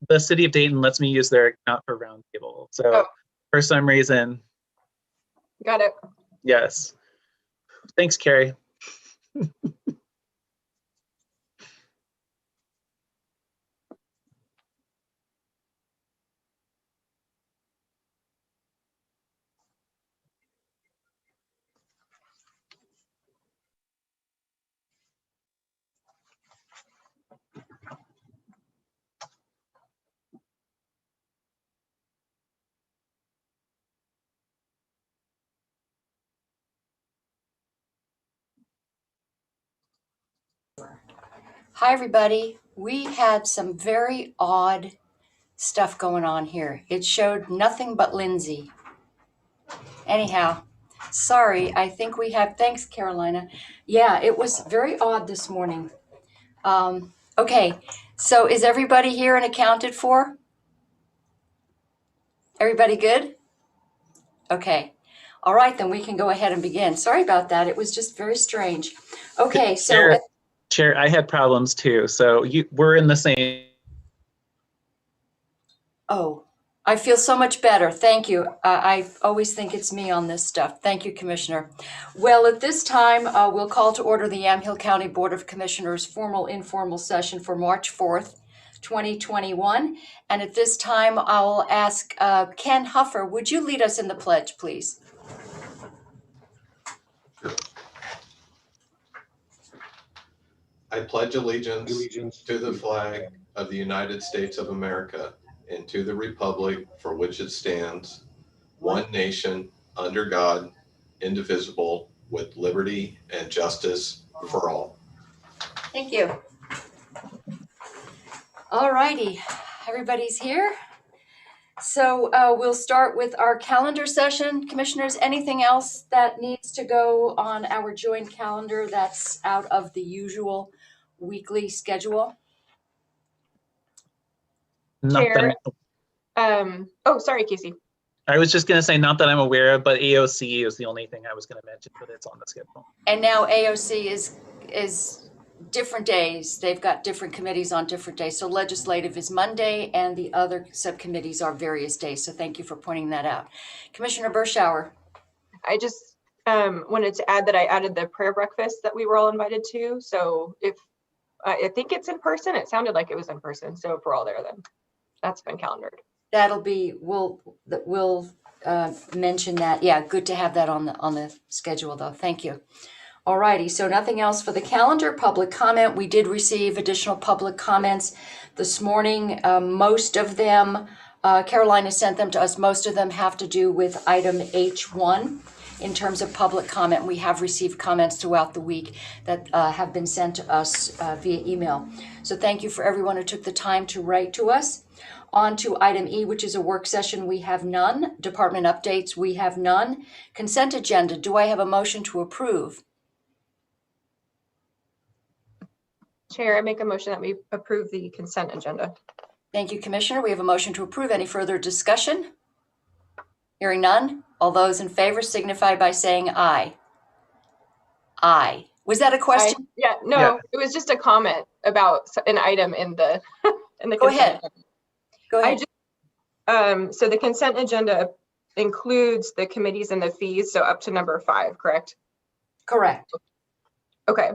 the city of Dayton lets me use their account for Roundtable. So for some reason. Got it. Yes. Thanks, Carrie. Hi, everybody. We had some very odd stuff going on here. It showed nothing but Lindsay. Anyhow, sorry, I think we have, thanks, Carolina. Yeah, it was very odd this morning. Okay, so is everybody here and accounted for? Everybody good? Okay. All right, then we can go ahead and begin. Sorry about that. It was just very strange. Okay, so... Chair, I had problems too, so we're in the same. Oh, I feel so much better. Thank you. I always think it's me on this stuff. Thank you, Commissioner. Well, at this time, we'll call to order the Yamhill County Board of Commissioners formal informal session for March 4th, 2021. And at this time, I'll ask Ken Huffer, would you lead us in the pledge, please? I pledge allegiance to the flag of the United States of America and to the republic for which it stands, one nation, under God, indivisible, with liberty and justice for all. Thank you. All righty, everybody's here. So we'll start with our calendar session. Commissioners, anything else that needs to go on our joint calendar that's out of the usual weekly schedule? Chair. Oh, sorry, Casey. I was just going to say, not that I'm aware of, but AOC is the only thing I was going to mention, but it's on the schedule. And now AOC is different days. They've got different committees on different days. So legislative is Monday and the other subcommittees are various days. So thank you for pointing that out. Commissioner Burschauer. I just wanted to add that I added the prayer breakfast that we were all invited to. So if I think it's in person, it sounded like it was in person. So if we're all there, then that's been calendared. That'll be, we'll mention that. Yeah, good to have that on the schedule though. Thank you. All righty, so nothing else for the calendar. Public comment. We did receive additional public comments this morning. Most of them, Carolina sent them to us. Most of them have to do with item H1 in terms of public comment. We have received comments throughout the week that have been sent to us via email. So thank you for everyone who took the time to write to us. On to item E, which is a work session. We have none. Department updates, we have none. Consent agenda, do I have a motion to approve? Chair, I make a motion that we approve the consent agenda. Thank you, Commissioner. We have a motion to approve. Any further discussion? Hearing none. All those in favor signify by saying aye. Aye. Was that a question? Yeah. It was just a comment about an item in the Go ahead. Go ahead. So the consent agenda includes the committees and the fees, so up to number 5, correct? Correct. Okay.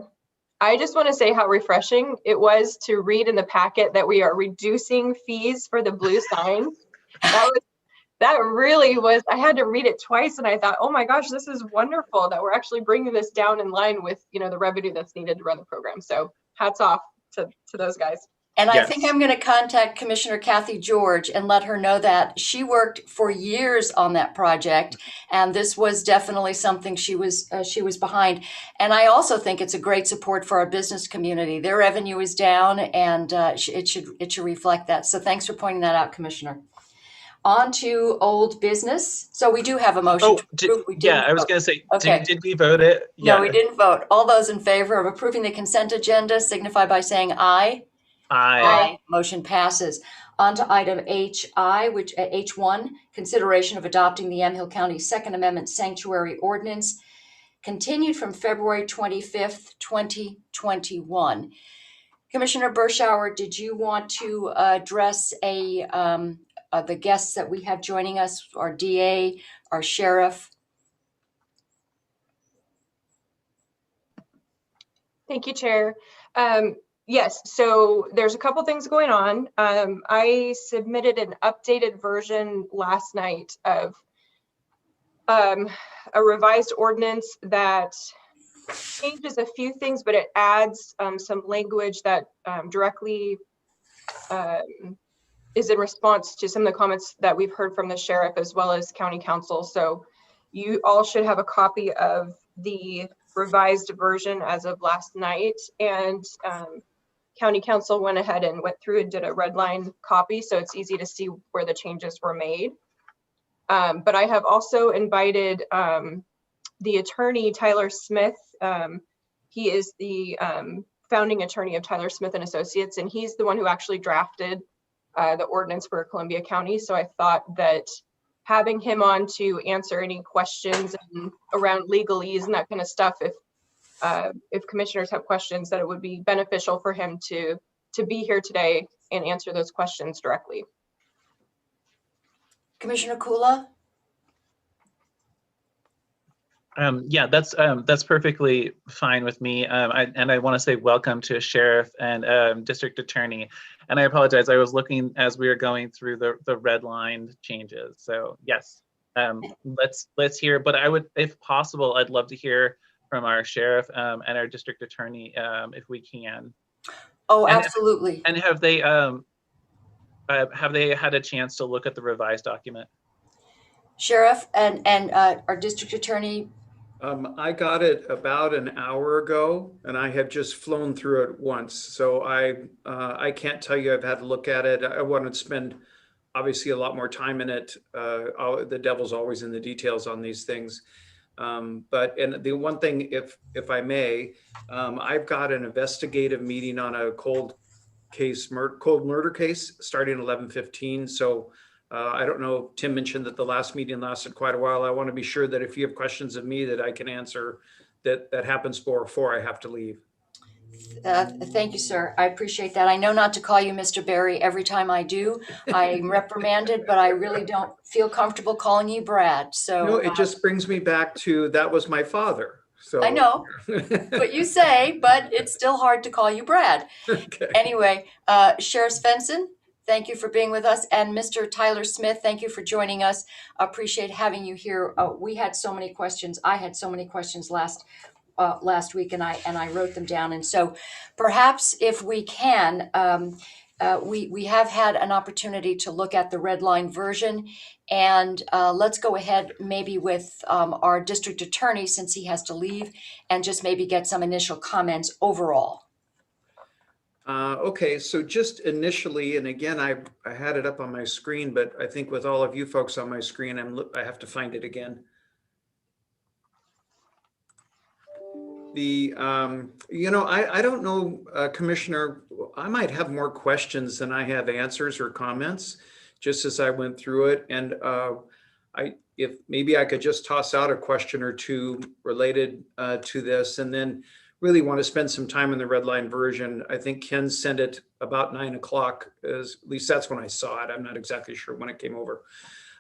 I just want to say how refreshing it was to read in the packet that we are reducing fees for the blue signs. That really was, I had to read it twice and I thought, oh my gosh, this is wonderful that we're actually bringing this down in line with, the revenue that's needed to run the program. So hats off to those guys. And yes. I think I'm going to contact Commissioner Kathy George and let her know that she worked for years on that project, and this was definitely something she was behind. And I also think it's a great support for our business community. Their revenue is down, and it should reflect that. So thanks for pointing that out, Commissioner. On to old business. So we do have a motion. I was going to say, okay. Did we vote it? Yeah. No, Yeah. we didn't vote. All those in favor of approving the consent agenda signify by saying aye. Aye. Motion passes. On to item HI, which H1, consideration of adopting the Yamhill County Second Amendment Sanctuary Ordinance, continued from February 25th, 2021. Commissioner Burschauer, did you want to address the guests that we have joining us, our DA, our sheriff? Thank you, Chair. Yes, so there's a couple things going on. I submitted an updated version last night of a revised ordinance that changes a few things, but it adds some language that directly is in response to some of the comments that we've heard from the sheriff as well as county council. So you all should have a copy of the revised version as of last night, and county council went ahead and went through and did a redline copy, so it's easy to see where the changes were made. But I have also invited the attorney, Tyler Smith. He is the founding attorney of Tyler Smith and Associates, and he's the one who actually drafted the ordinance for Columbia County. So I thought that having him on to answer any questions around legalese and that kind of stuff, if commissioners have questions, that it would be beneficial for him to be here today and answer those questions directly. Commissioner Kula? Yeah, that's perfectly fine with me. I want to say welcome to Sheriff and District Attorney. And I apologize, I was looking as we were going through the red line changes. So yes, let's hear. But I would, if possible, I'd love to hear from our Sheriff and our District Attorney if we can. Oh, absolutely. And have they had a chance to look at the revised document? Sheriff and our District Attorney. I got it about an hour ago, and I have just flown through it once. So I can't tell you I've had to look at it. I want to spend obviously a lot more time in it. The devil's always in the details on these things. And the one thing, if I may, I've got an investigative meeting on a cold murder case starting 11:15. So I don't know, Tim mentioned that the last meeting lasted quite a while. I want to be sure that if you have questions of me that I can answer, that happens before I have to leave. Thank you, sir. I appreciate that. I know not to call you Mr. Barry every time I do. I'm reprimanded, but I really don't feel comfortable calling you Brad. So no, it just brings me back to that was my father. So I know what you say, but it's still hard to call you Brad. Okay. Anyway, Sheriff Stenson, thank you for being with us. And Mr. Tyler Smith, thank you for joining us. Appreciate having you here. We had so many questions. I had so many questions last week, and I wrote them down. And so perhaps if we can, we have had an opportunity to look at the red line version, and let's go ahead maybe with our district attorney, since he has to leave, and just maybe get some initial comments overall. Okay, so just initially, and again, I had it up on my screen, but I think with all of you folks on my screen, I have to find it again. I don't know, Commissioner, I might have more questions than I have answers or comments, just as I went through it. And if maybe I could just toss out a question or two related to this, and then really want to spend some time in the red line version. I think Ken sent it about 9 o'clock, at least that's when I saw it. I'm not exactly sure when it came over.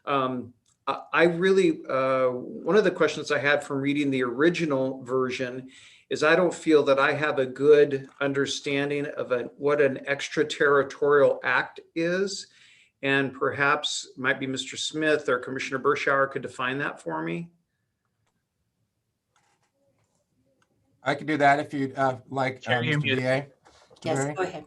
I really, one of the questions I had from reading the original version is I don't feel that I have a good understanding of what an extraterritorial act is. And perhaps might be Mr. Smith or Commissioner Burschauer could define that for me. I can do that if you'd like, Mr. DA. Yes, go ahead.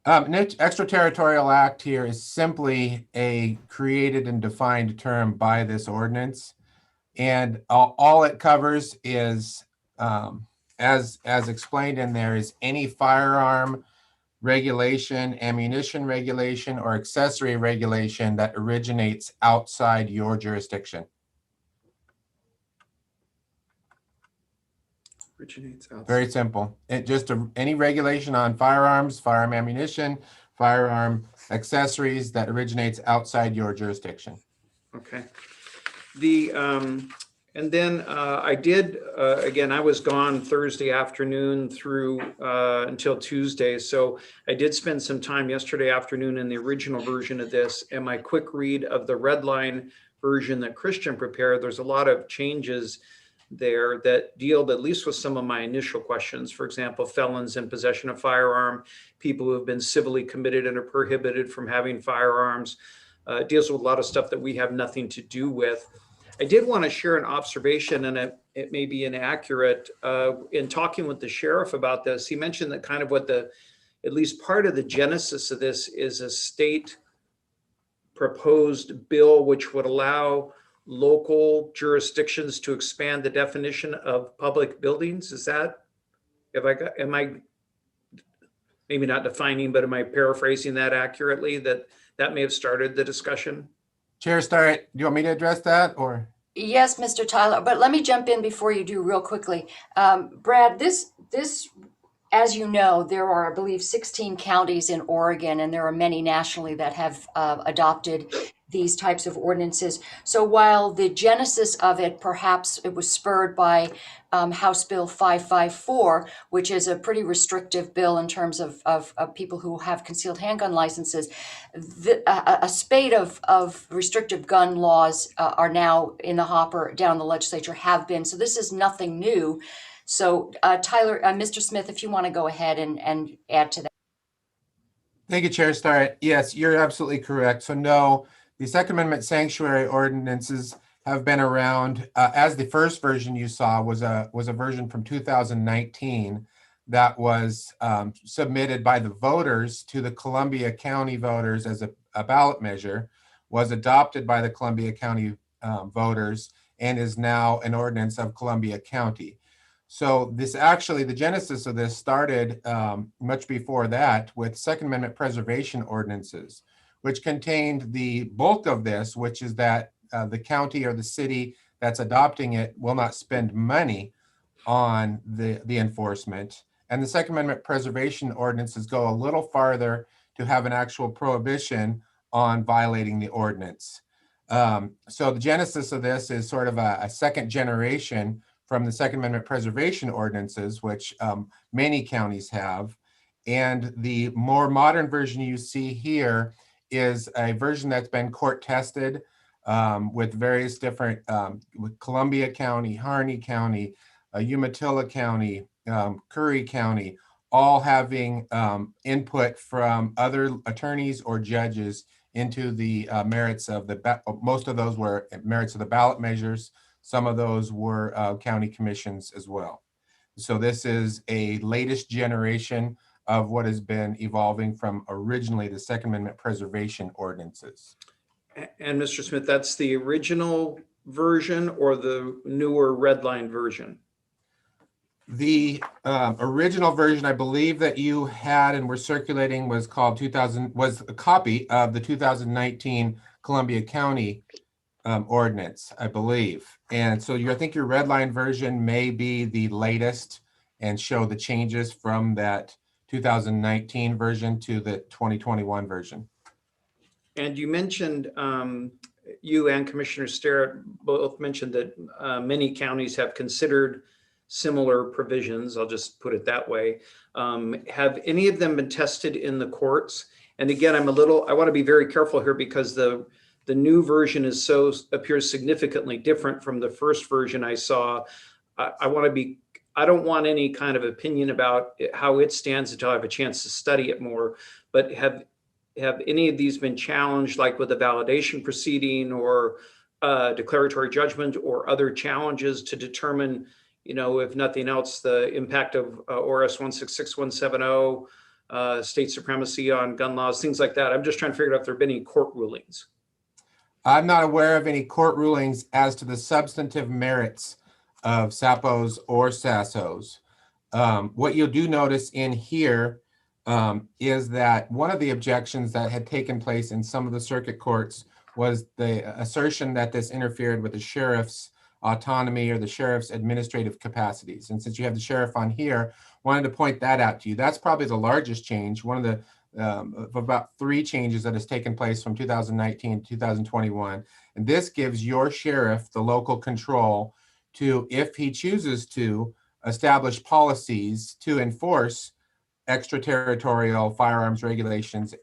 An extraterritorial act here is simply a created and defined term by this ordinance. And all it covers is, as explained in there, is any firearm regulation, ammunition regulation, or accessory regulation that originates outside your jurisdiction. Originates outside. Very simple. It just any regulation on firearms, firearm ammunition, firearm accessories that originates outside your jurisdiction. Okay. And then I did, again, I was gone Thursday afternoon through until Tuesday. So I did spend some time yesterday afternoon in the original version of this, and my quick read of the Redline version that Christian prepared. There's a lot of changes there that deal at least with some of my initial questions. For example, felons in possession of firearm, people who have been civilly committed and are prohibited from having firearms. It deals with a lot of stuff that we have nothing to do with. I did want to share an observation, and it may be inaccurate. In talking with the sheriff about this, he mentioned that kind of what at least part of the genesis of this is a state proposed bill which would allow local jurisdictions to expand the definition of public buildings. Is that, am I maybe not defining, but am I paraphrasing that accurately, that may have started the discussion? Chair Starrett, do you want me to address that or? Yes, Mr. Tyler, but let me jump in before you do real quickly. Brad, this, as you know, there are, I believe, 16 counties in Oregon, and there are many nationally that have adopted these types of ordinances. So while the genesis of it, perhaps it was spurred by House Bill 554, which is a pretty restrictive bill in terms of people who have concealed handgun licenses, a spate of restrictive gun laws are now in the hopper down the legislature, have been. So this is nothing new. So Tyler, Mr. Smith, if you want to go ahead and add to that. Thank you, Chair Starrett. Yes, you're absolutely correct. So no, the Second Amendment sanctuary ordinances have been around, as the first version you saw was a version from 2019 that was submitted by the voters to the Columbia County voters as a ballot measure, was adopted by the Columbia County voters, and is now an ordinance of Columbia County. So this actually, the genesis of this started much before that with Second Amendment preservation ordinances, which contained the bulk of this, which is that the county or the city that's adopting it will not spend money on the enforcement. And the Second Amendment preservation ordinances go a little farther to have an actual prohibition on violating the ordinance. So the genesis of this is sort of a second generation from the Second Amendment preservation ordinances, which many counties have. And the more modern version you see here is a version that's been court tested with various different, with Columbia County, Harney County, Umatilla County, Curry County, all having input from other attorneys or judges into the merits of most of those were merits of the ballot measures. Some of those were county commissions as well. So this is a latest generation of what has been evolving from originally the Second Amendment preservation ordinances. And Mr. Smith, that's the original version or the newer Redline version? The original version, I believe that you had and were circulating was called was a copy of the 2019 Columbia County ordinance, I believe. And so I think your Redline version may be the latest and show the changes from that 2019 version to the 2021 version. And you mentioned, you and Commissioner Starrett both mentioned that many counties have considered similar provisions. I'll just put it that way. Have any of them been tested in the courts? And again, I want to be very careful here because the new version appears significantly different from the first version I saw. I don't want any kind of opinion about how it stands until I have a chance to study it more, but have any of these been challenged, like with a validation proceeding or declaratory judgment or other challenges to determine, if nothing else, the impact of ORS 166170, state supremacy on gun laws, things like that? I'm just trying to figure out if there have been any court rulings. I'm not aware of any court rulings as to the substantive merits of SAPOs or SASOs. What you'll do notice in here is that one of the objections that had taken place in some of the circuit courts was the assertion that this interfered with the sheriff's autonomy or the sheriff's administrative capacities. And since you have the sheriff on here, wanted to point that out to you. That's probably the largest change, one of the of about 3 changes that has taken place from 2019 to 2021. And this gives your sheriff the local control to, if he chooses to, establish policies to enforce extraterritorial firearms regulations,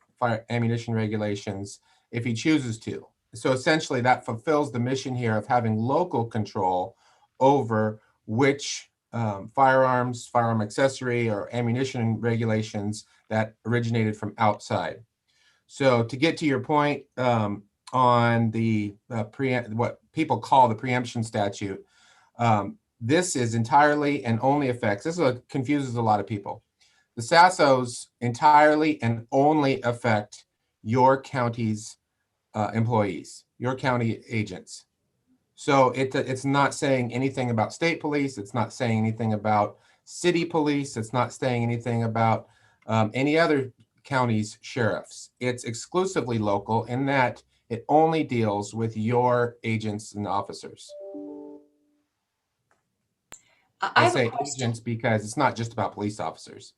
ammunition regulations, if he chooses to. So essentially that fulfills the mission here of having local control over which firearm accessory, or ammunition regulations that originated from outside. So to get to your point on the what people call the preemption statute, this is entirely and only affects, this confuses a lot of people. The SASOs entirely and only affect your county's employees, your county agents. So it's not saying anything about state police. It's not saying anything about city police. It's not saying anything about any other county's sheriffs. It's exclusively local in that it only deals with your agents and officers. I say agents because it's not just about police officers.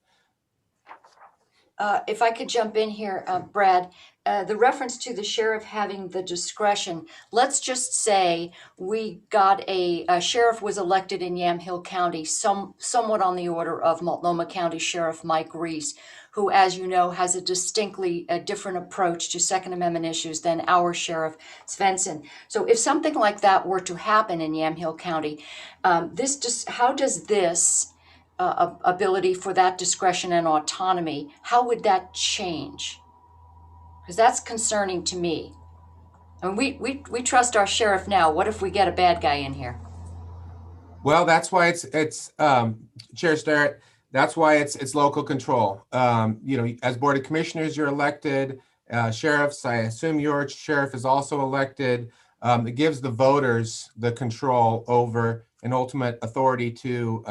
If I could jump in here, Brad, the reference to the sheriff having the discretion, let's just say we got a sheriff was elected in Yamhill County, somewhat on the order of Multnomah County Sheriff Mike Reese, who, as you know, has a distinctly different approach to Second Amendment issues than our Sheriff Stenson. So if something like that were to happen in Yamhill County, how does this ability for that discretion and autonomy, how would that change? Because that's concerning to me. And we trust our sheriff now. What if we get a bad guy in here? Well, that's why it's Chair Starrett, that's why it's local control. You know, as Board of Commissioners, you're elected. Sheriffs, I assume your sheriff is also elected. It gives the voters the control over an ultimate authority to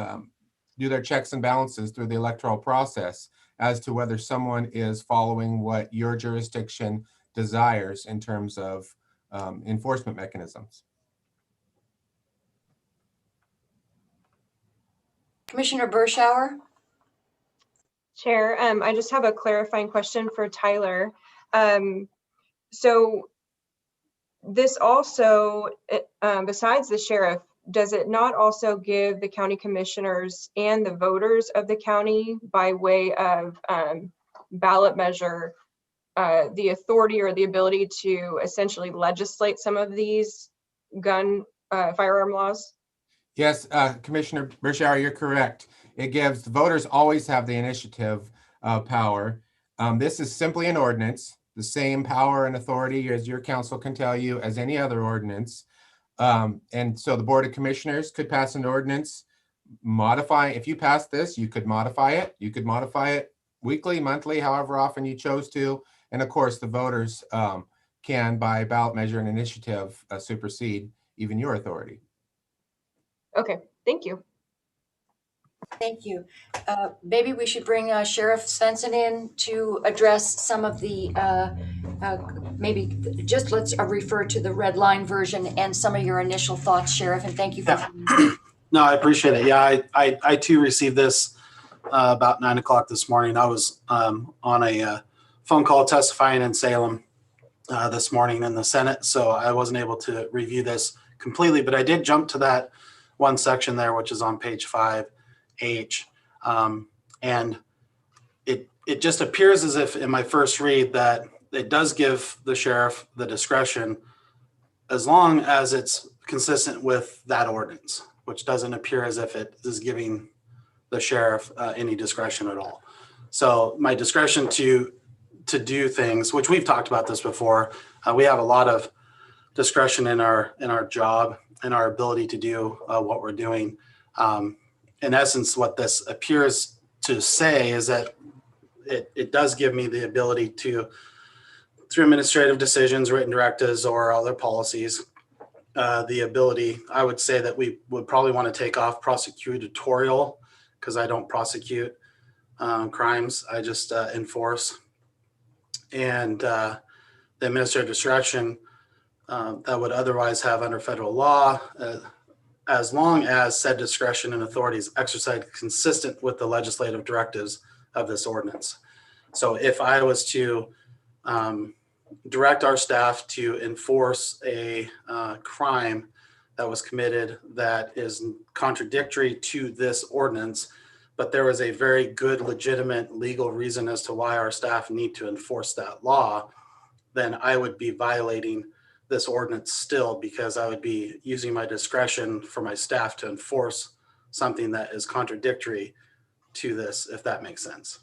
do their checks and balances through the electoral process as to whether someone is following what your jurisdiction desires in terms of enforcement mechanisms. Commissioner Burschauer? Chair, I just have a clarifying question for Tyler. So this also, besides the sheriff, does it not also give the county commissioners and the voters of the county, by way of ballot measure, the authority or the ability to essentially legislate some of these firearm laws? Yes, Commissioner Burschauer, you're correct. It gives, the voters always have the initiative power. This is simply an ordinance, the same power and authority, as your council can tell you, as any other ordinance. And so the Board of Commissioners could pass an ordinance, if you pass this, you could modify it. You could modify it weekly, monthly, however often you chose to. And of course, the voters can, by ballot measure and initiative, supersede even your authority. Okay, thank you. Thank you. Maybe we should bring Sheriff Stenson in to address some of the, maybe just let's refer to the Redline version and some of your initial thoughts, Sheriff, and thank you for coming. No, I appreciate it. Yeah, I too received this about 9 o'clock this morning. I was on a phone call testifying in Salem this morning in the Senate, so I wasn't able to review this completely, but I did jump to that one section there, which is on page 5H. And it just appears as if in my first read that it does give the sheriff the discretion as long as it's consistent with that ordinance, which doesn't appear as if it is giving the sheriff any discretion at all. So my discretion to do things, which we've talked about this before, we have a lot of discretion in our job and our ability to do what we're doing. In essence, what this appears to say is that it does give me the ability to, through administrative decisions, written directives, or other policies, the ability, I would say that we would probably want to take off prosecutorial, because I don't prosecute crimes, I just enforce. And the administrative discretion that would otherwise have under federal law, as long as said discretion and authority is exercised consistent with the legislative directives of this ordinance. So if I was to direct our staff to enforce a crime that was committed that is contradictory to this ordinance, but there was a very good, legitimate legal reason as to why our staff need to enforce that law, then I would be violating this ordinance still, because I would be using my discretion for my staff to enforce something that is contradictory to this, if that makes sense.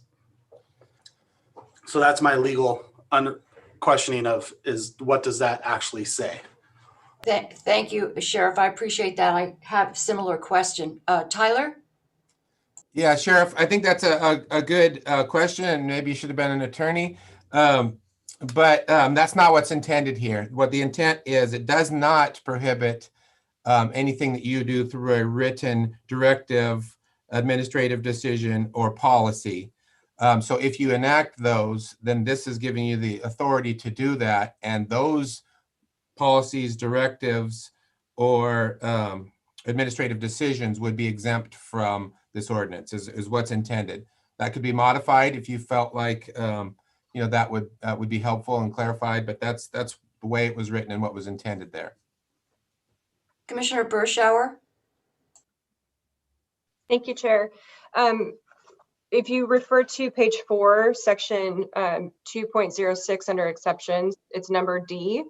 So that's my legal questioning of, is what does that actually say? Thank you, Sheriff. I appreciate that. I have a similar question. Tyler? Yeah, Sheriff, I think that's a good question, and maybe you should have been an attorney. But that's not what's intended here. What the intent is, it does not prohibit anything that you do through a written directive, administrative decision, or policy. So if you enact those, then this is giving you the authority to do that. And those policies, directives, or administrative decisions would be exempt from this ordinance, is what's intended. That could be modified if you felt like that would be helpful and clarified, but that's the way it was written and what was intended there. Commissioner Burschauer? Thank you, Chair. If you refer to page 4, section 2.06 under exceptions, it's number D,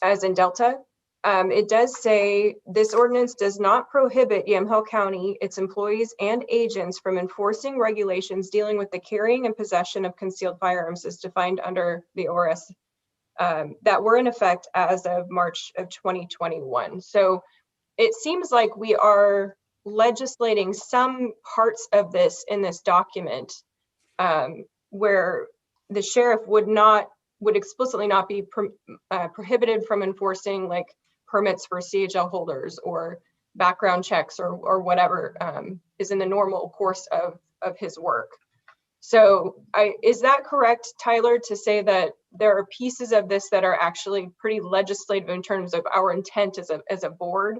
as in Delta. It does say this ordinance does not prohibit Yamhill County, its employees and agents from enforcing regulations dealing with the carrying and possession of concealed firearms as defined under the ORS that were in effect as of March of 2021. So it seems like we are legislating some parts of this in this document where the sheriff would explicitly not be prohibited from enforcing like permits for CHL holders or background checks or whatever is in the normal course of his work. So is that correct, Tyler, to say that there are pieces of this that are actually pretty legislative in terms of our intent as a board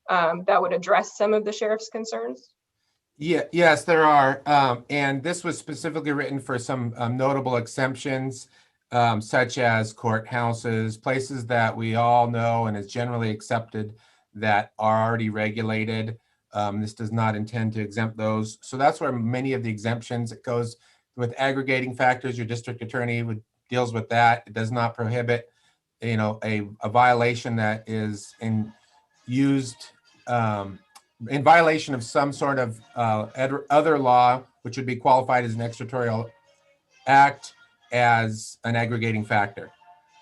that would address some of the sheriff's concerns? Yeah, yes, there are. And this was specifically written for some notable exemptions, such as courthouses, places that we all know and is generally accepted that are already regulated. This does not intend to exempt those. So that's where many of the exemptions, it goes with aggregating factors. Your district attorney deals with that. It does not prohibit, a violation that is used in violation of some sort of other law, which would be qualified as an extraterritorial act, as an aggregating factor.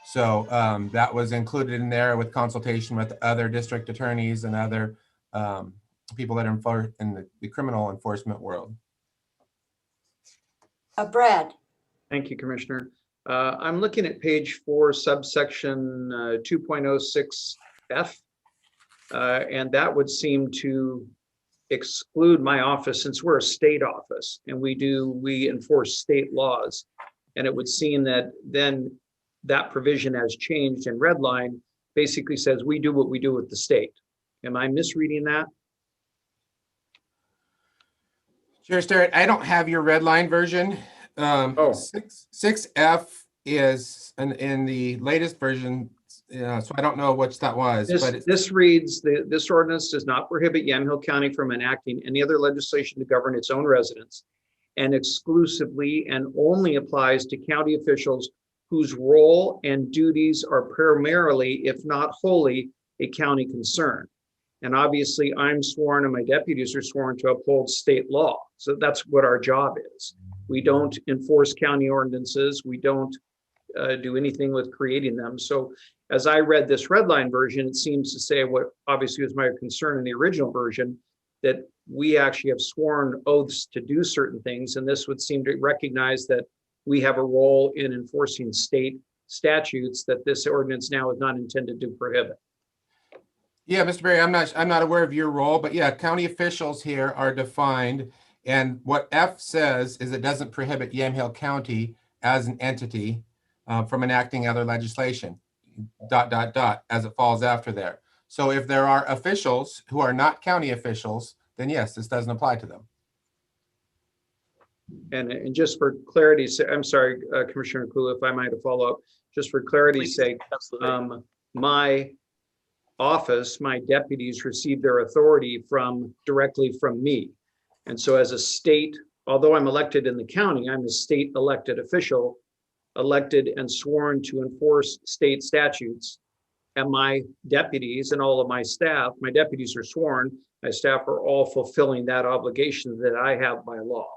So that was included in there with consultation with other district attorneys and other people that are in the criminal enforcement world. Brad? Thank you, Commissioner. I'm looking at page 4, subsection 2.06F, and that would seem to exclude my office, since we're a state office and we enforce state laws. And it would seem that then that provision has changed, and Redline basically says we do what we do with the state. Am I misreading that? Chair Starrett, I don't have your Redline version. 6F is in the latest version, so I don't know which that was. This reads, this ordinance does not prohibit Yamhill County from enacting any other legislation to govern its own residents, and exclusively and only applies to county officials whose role and duties are primarily, if not wholly, a county concern. And obviously I'm sworn and my deputies are sworn to uphold state law. So that's what our job is. We don't enforce county ordinances. We don't do anything with creating them. So as I read this Redline version, it seems to say what obviously was my concern in the original version, that we actually have sworn oaths to do certain things. And this would seem to recognize that we have a role in enforcing state statutes that this ordinance now is not intended to prohibit. Yeah, Mr. Berry, I'm not aware of your role, but yeah, county officials here are defined. And what F says is it doesn't prohibit Yamhill County as an entity from enacting other legislation, ... as it falls after there. So if there are officials who are not county officials, then yes, this doesn't apply to them. And just for clarity's sake, I'm sorry, Commissioner Kula, if I might follow up, just for clarity's sake, Absolutely. my office, my deputies receive their authority directly from me. And so as a state, although I'm elected in the county, I'm a state elected official, elected and sworn to enforce state statutes. And my deputies and all of my staff, my deputies are sworn, my staff are all fulfilling that obligation that I have by law.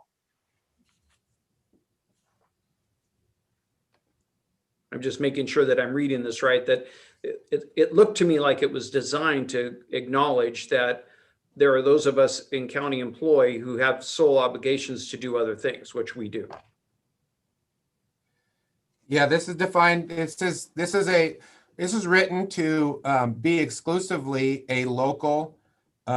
I'm just making sure that I'm reading this right, that it looked to me like it was designed to acknowledge that there are those of us in county employee who have sole obligations to do other things, which we do. Yeah, this is defined. This is written to be exclusively a local, if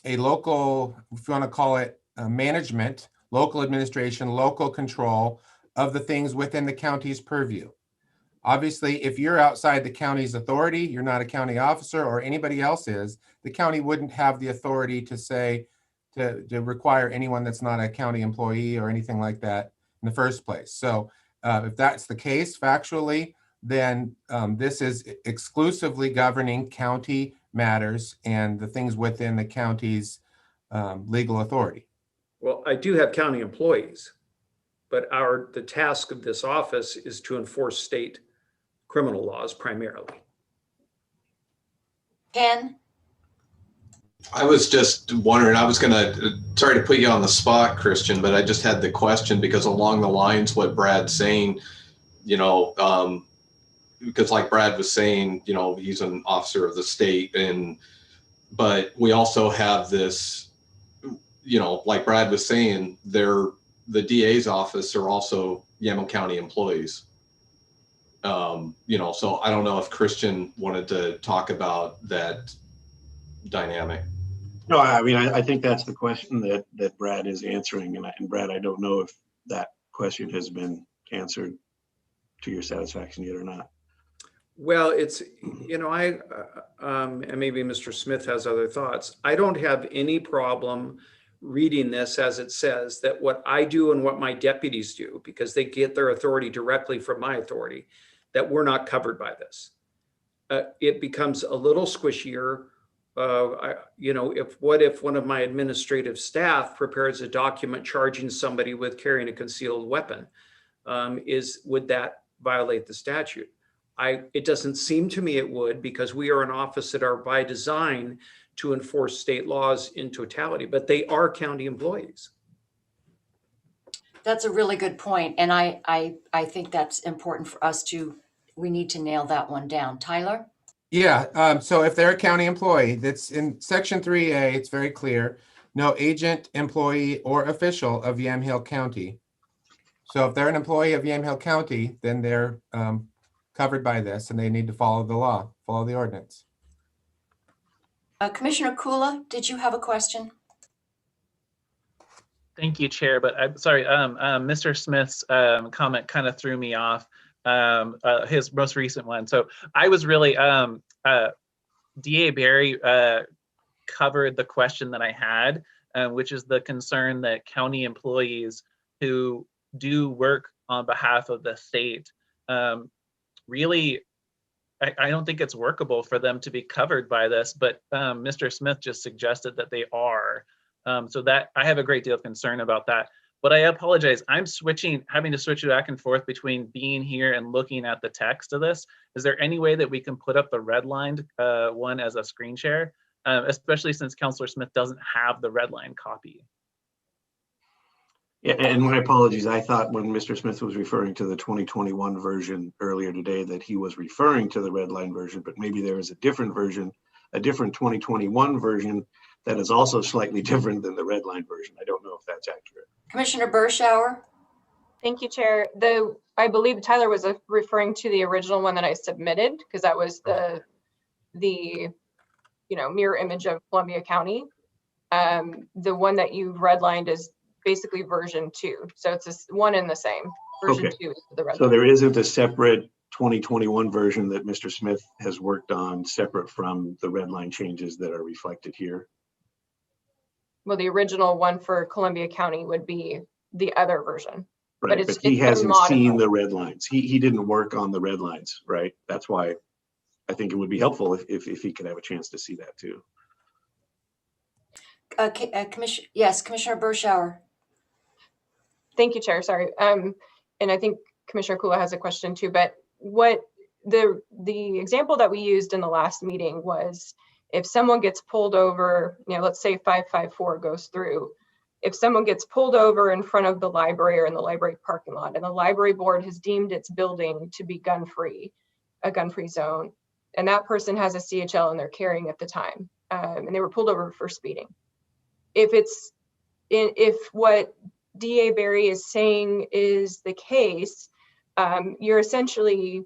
you want to call it management, local administration, local control of the things within the county's purview. Obviously, if you're outside the county's authority, you're not a county officer or anybody else is, the county wouldn't have the authority to say, to require anyone that's not a county employee or anything like that in the first place. So if that's the case factually, then this is exclusively governing county matters and the things within the county's legal authority. Well, I do have county employees, but the task of this office is to enforce state criminal laws primarily. Ken? I was just wondering, I was sorry to put you on the spot, Christian, but I just had the question because along the lines what Brad's saying, because like Brad was saying, he's an officer of the state, but we also have this, like Brad was saying, the DA's office are also Yamhill County employees. So I don't know if Christian wanted to talk about that dynamic. No, I mean, I think that's the question that Brad is answering. And Brad, I don't know if that question has been answered to your satisfaction yet or not. Well, it's, and maybe Mr. Smith has other thoughts. I don't have any problem reading this as it says that what I do and what my deputies do, because they get their authority directly from my authority, that we're not covered by this. It becomes a little squishier. If one of my administrative staff prepares a document charging somebody with carrying a concealed weapon, would that violate the statute? It doesn't seem to me it would, because we are an office that are by design to enforce state laws in totality, but they are county employees. That's a really good point. And I think that's important for us we need to nail that one down. Tyler? Yeah, so if they're a county employee, that's in section 3A, it's very clear, no agent, employee, or official of Yamhill County. So if they're an employee of Yamhill County, then they're covered by this and they need to follow the law, follow the ordinance. Commissioner Kula, did you have a question? Thank you, Chair, but I'm sorry, Mr. Smith's comment kind of threw me off, his most recent one. So I was really, DA Barry covered the question that I had, which is the concern that county employees who do work on behalf of the state, really, I don't think it's workable for them to be covered by this, but Mr. Smith just suggested that they are. So that I have a great deal of concern about that, but I apologize. I'm having to switch back and forth between being here and looking at the text of this. Is there any way that we can put up the redlined one as a screen share, especially since Councilor Smith doesn't have the redline copy? Yeah, and my apologies. I thought when Mr. Smith was referring to the 2021 version earlier today that he was referring to the redline version, but maybe there is a different version, a different 2021 version that is also slightly different than the redline version. I don't know if that's accurate. Commissioner Burschauer? Thank you, Chair. I believe Tyler was referring to the original one that I submitted, because that was the mirror image of Columbia County. The one that you've redlined is basically version 2. So it's one and the same. Version Okay. 2 is the redline. So there isn't a separate 2021 version that Mr. Smith has worked on separate from the redline changes that are reflected here? Well, the original one for Columbia County would be the other version. Right, but he been hasn't seen modified. the red lines. He didn't work on the red lines, right? That's why I think it would be helpful if he could have a chance to see that too. Commissioner Burschauer. Thank you, Chair. Sorry. And I think Commissioner Kula has a question too, but what the example that we used in the last meeting was if someone gets pulled over, let's say 554 goes through, if someone gets pulled over in front of the library or in the library parking lot and the library board has deemed its building to be gun-free, a gun-free zone, and that person has a CHL and they're carrying at the time, and they were pulled over for speeding. If what DA Barry is saying is the case, you're essentially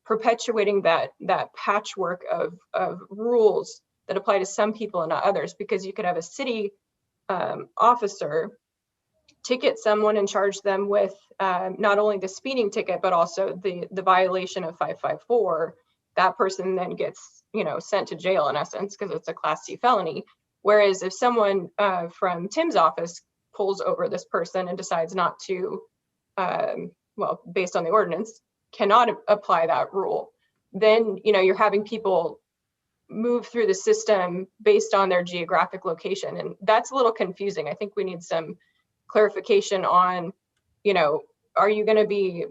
perpetuating that patchwork of rules that apply to some people and not others, because you could have a city officer ticket someone and charge them with not only the speeding ticket, but also the violation of 554. That person then gets, sent to jail in essence, because it's a Class C felony. Whereas if someone from Tim's office pulls over this person and decides not to, based on the ordinance, cannot apply that rule, then, you're having people move through the system based on their geographic location. And that's a little confusing. I think we need some clarification on, are you going to be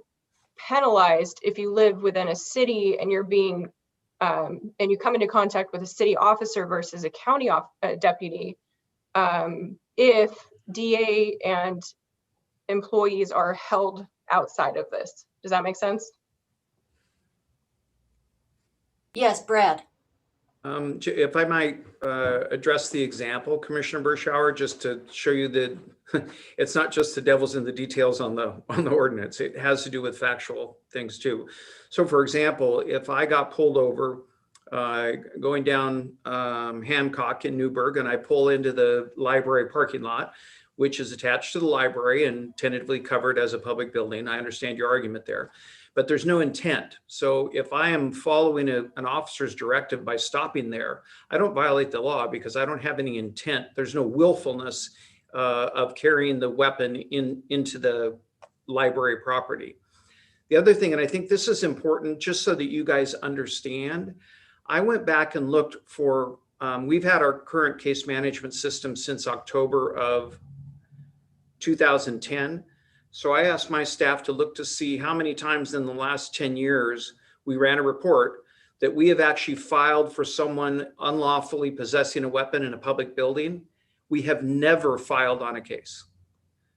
penalized if you live within a city and you're being, and you come into contact with a city officer versus a county deputy, if DA and employees are held outside of this? Does that make sense? Yes, Brad. If I might address the example, Commissioner Burschauer, just to show you that it's not just the devil's in the details on the ordinance. It has to do with factual things too. So, for example, if I got pulled over going down Hancock in Newburgh, and I pull into the library parking lot, which is attached to the library and tentatively covered as a public building, I understand your argument there. But there's no intent. So if I am following an officer's directive by stopping there, I don't violate the law because I don't have any intent. There's no willfulness of carrying the weapon into the library property. The other thing, and I think this is important just so that you guys understand, I went back and looked for, we've had our current case management system since October of 2010. So I asked my staff to look to see how many times in the last 10 years we ran a report that we have actually filed for someone unlawfully possessing a weapon in a public building. We have never filed on a case.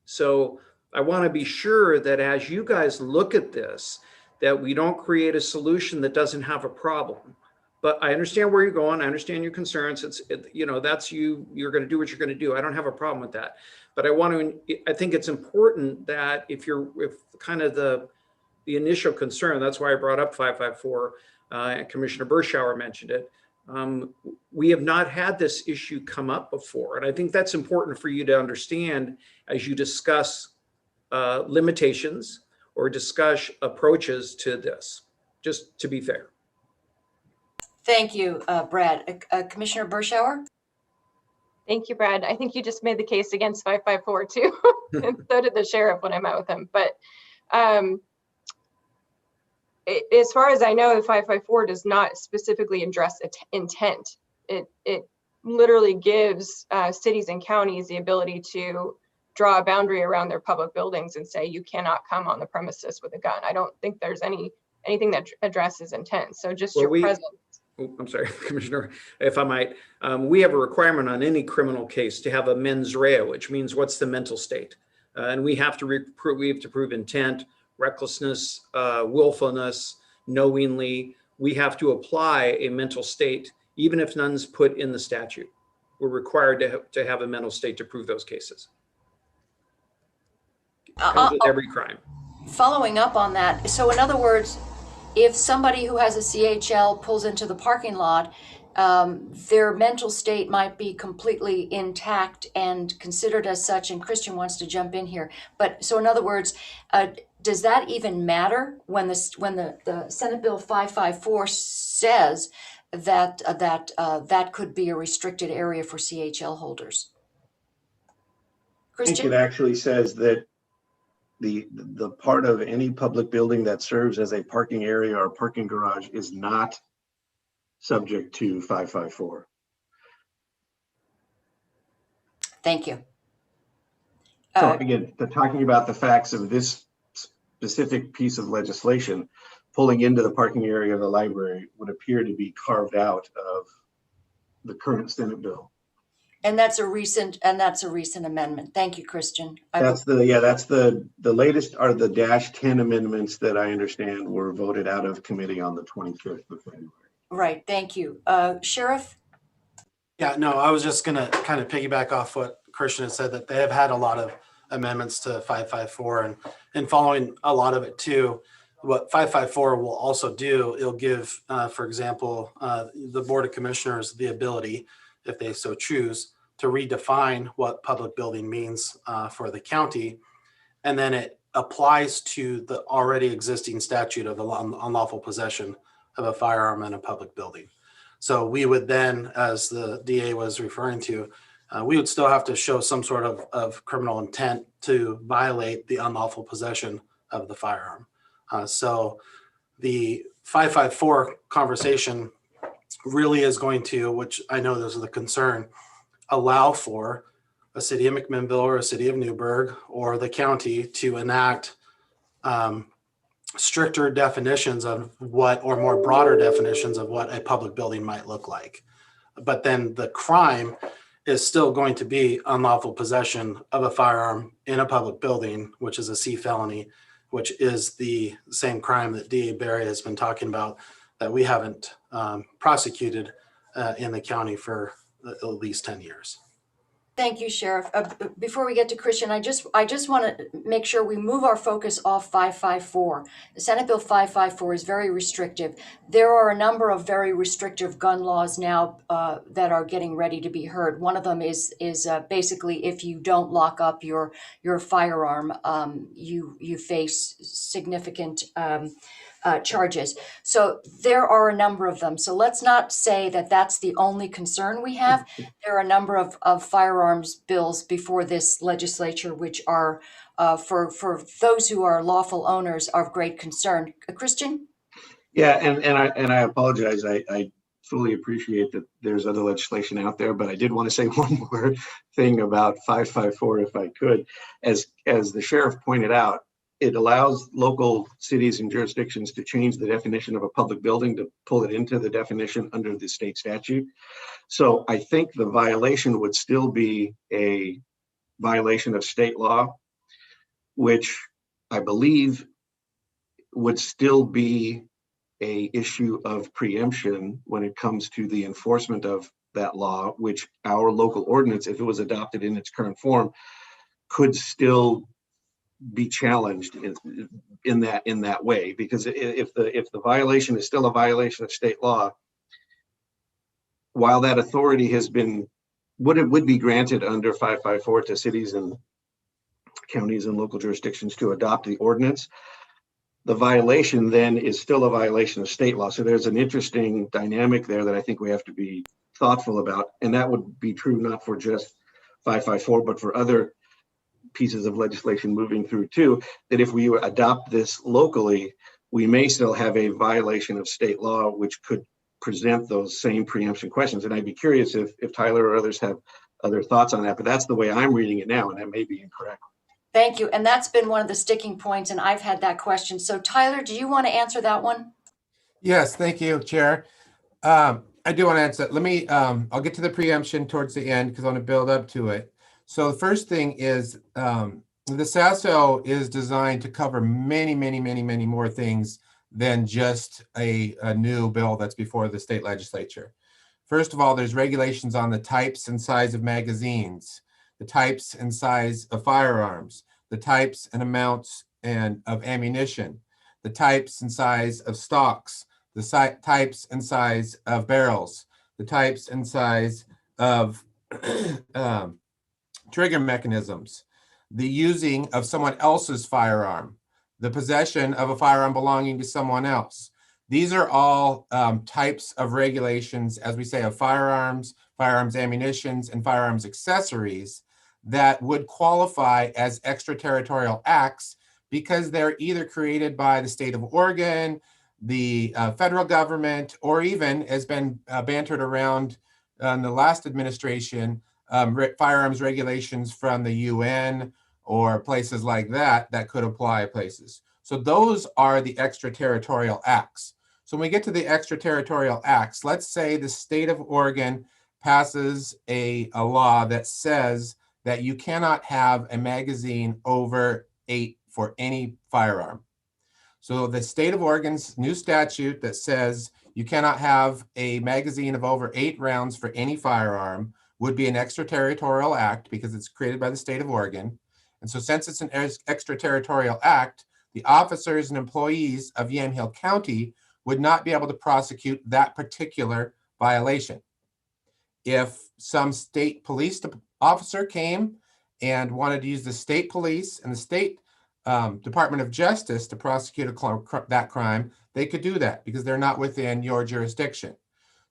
So I want to be sure that as you guys look at this, that we don't create a solution that doesn't have a problem. But I understand where you're going. I understand your concerns. That's you. You're going to do what you're going to do. I don't have a problem with that. But I think it's important that if kind of the initial concern, that's why I brought up 554, and Commissioner Burschauer mentioned it. We have not had this issue come up before. And I think that's important for you to understand as you discuss limitations or discuss approaches to this, just to be fair. Thank you, Brad. Commissioner Burschauer? Thank you, Brad. I think you just made the case against 554 too, and so did the sheriff when I met with him. But as far as I know, 554 does not specifically address intent. It literally gives cities and counties the ability to draw a boundary around their public buildings and say you cannot come on the premises with a gun. I don't think there's anything that addresses intent. So just your presence. I'm sorry, Commissioner, if I might, we have a requirement on any criminal case to have a mens rea, which means what's the mental state? And we have to prove intent, recklessness, willfulness, knowingly. We have to apply a mental state, even if none's put in the statute. We're required to have a mental state to prove those cases. Comes with every crime. Following up on that, so in other words, if somebody who has a CHL pulls into the parking lot, their mental state might be completely intact and considered as such, and Christian wants to jump in here. But so in other words, does that even matter when the Senate Bill 554 says that that could be a restricted area for CHL holders? Christian? I think it actually says that the part of any public building that serves as a parking area or parking garage is not subject to 554. Thank you. So again, talking about the facts of this specific piece of legislation, pulling into the parking area of the library would appear to be carved out of the current Senate bill. And that's a recent amendment. Thank you, Christian. That's the latest are the -10 amendments that I understand were voted out of committee on the 25th of February. Right. Thank you. Sheriff? Yeah, no, I was just gonna kind of piggyback off what Christian had said, that they have had a lot of amendments to 554 and following a lot of it too. What 554 will also do, it'll give, for example, the Board of Commissioners the ability, if they so choose, to redefine what public building means for the county. And then it applies to the already existing statute of unlawful possession of a firearm in a public building. So we would then, as the DA was referring to, we would still have to show some sort of criminal intent to violate the unlawful possession of the firearm. So the 554 conversation really is going to, which I know this is the concern, allow for a city of McMinnville or a city of Newburgh or the county to enact stricter definitions of what, or more broader definitions of what a public building might look like. But then the crime is still going to be unlawful possession of a firearm in a public building, which is a C felony, which is the same crime that DA Barry has been talking about that we haven't prosecuted in the county for at least 10 years. Thank you, Sheriff. Before we get to Christian, I just want to make sure we move our focus off 554. The Senate Bill 554 is very restrictive. There are a number of very restrictive gun laws now that are getting ready to be heard. One of them is basically if you don't lock up your firearm, you face significant charges. So there are a number of them. So let's not say that that's the only concern we have. There are a number of firearms bills before this legislature, which are for those who are lawful owners are of great concern. Christian? Yeah, and I apologize. I fully appreciate that there's other legislation out there, but I did want to say one more thing about 554, if I could. As the sheriff pointed out, it allows local cities and jurisdictions to change the definition of a public building to pull it into the definition under the state statute. So I think the violation would still be a violation of state law, which I believe would still be an issue of preemption when it comes to the enforcement of that law, which our local ordinance, if it was adopted in its current form, could still be challenged in that way, because if the violation is still a violation of state law, while that authority has been would be granted under 554 to cities and counties and local jurisdictions to adopt the ordinance, the violation then is still a violation of state law. So there's an interesting dynamic there that I think we have to be thoughtful about, and that would be true not for just 554 but for other pieces of legislation moving through too, that if we adopt this locally, we may still have a violation of state law, which could present those same preemption questions. And I'd be curious if Tyler or others have other thoughts on that, but that's the way I'm reading it now, and that may be incorrect. Thank you. And that's been one of the sticking points, and I've had that question. So Tyler, do you want to answer that one? Yes, thank you, Chair. I do want to answer. Let me, I'll get to the preemption towards the end because I want to build up to it. So the first thing is the SASO is designed to cover many more things than just a new bill that's before the state legislature. First of all, there's regulations on the types and size of magazines, the types and size of firearms, the types and amounts of ammunition, the types and size of stocks, the types and size of barrels, the types and size of trigger mechanisms, the using of someone else's firearm, the possession of a firearm belonging to someone else. These are all types of regulations, as we say, of firearms, firearms ammunitions, and firearms accessories that would qualify as extraterritorial acts because they're either created by the state of Oregon, the federal government, or even has been bantered around in the last administration, firearms regulations from the UN or places like that that could apply places. So those are the extraterritorial acts. So when we get to the extraterritorial acts, let's say the state of Oregon passes a law that says that you cannot have a magazine over 8 for any firearm. So the state of Oregon's new statute that says you cannot have a magazine of over 8 rounds for any firearm would be an extraterritorial act because it's created by the state of Oregon. And so since it's an extraterritorial act, the officers and employees of Yamhill County would not be able to prosecute that particular violation. If some state police officer came and wanted to use the state police and the state Department of Justice to prosecute that crime, they could do that because they're not within your jurisdiction.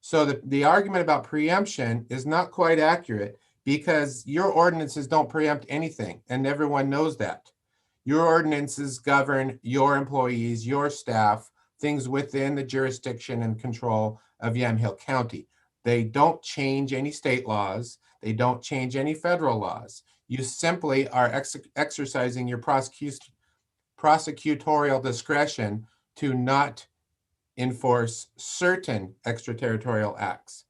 So the argument about preemption is not quite accurate because your ordinances don't preempt anything, and everyone knows that. Your ordinances govern your employees, your staff, things within the jurisdiction and control of Yamhill County. They don't change any state laws. They don't change any federal laws. You simply are exercising your prosecutorial discretion to not enforce certain extraterritorial acts.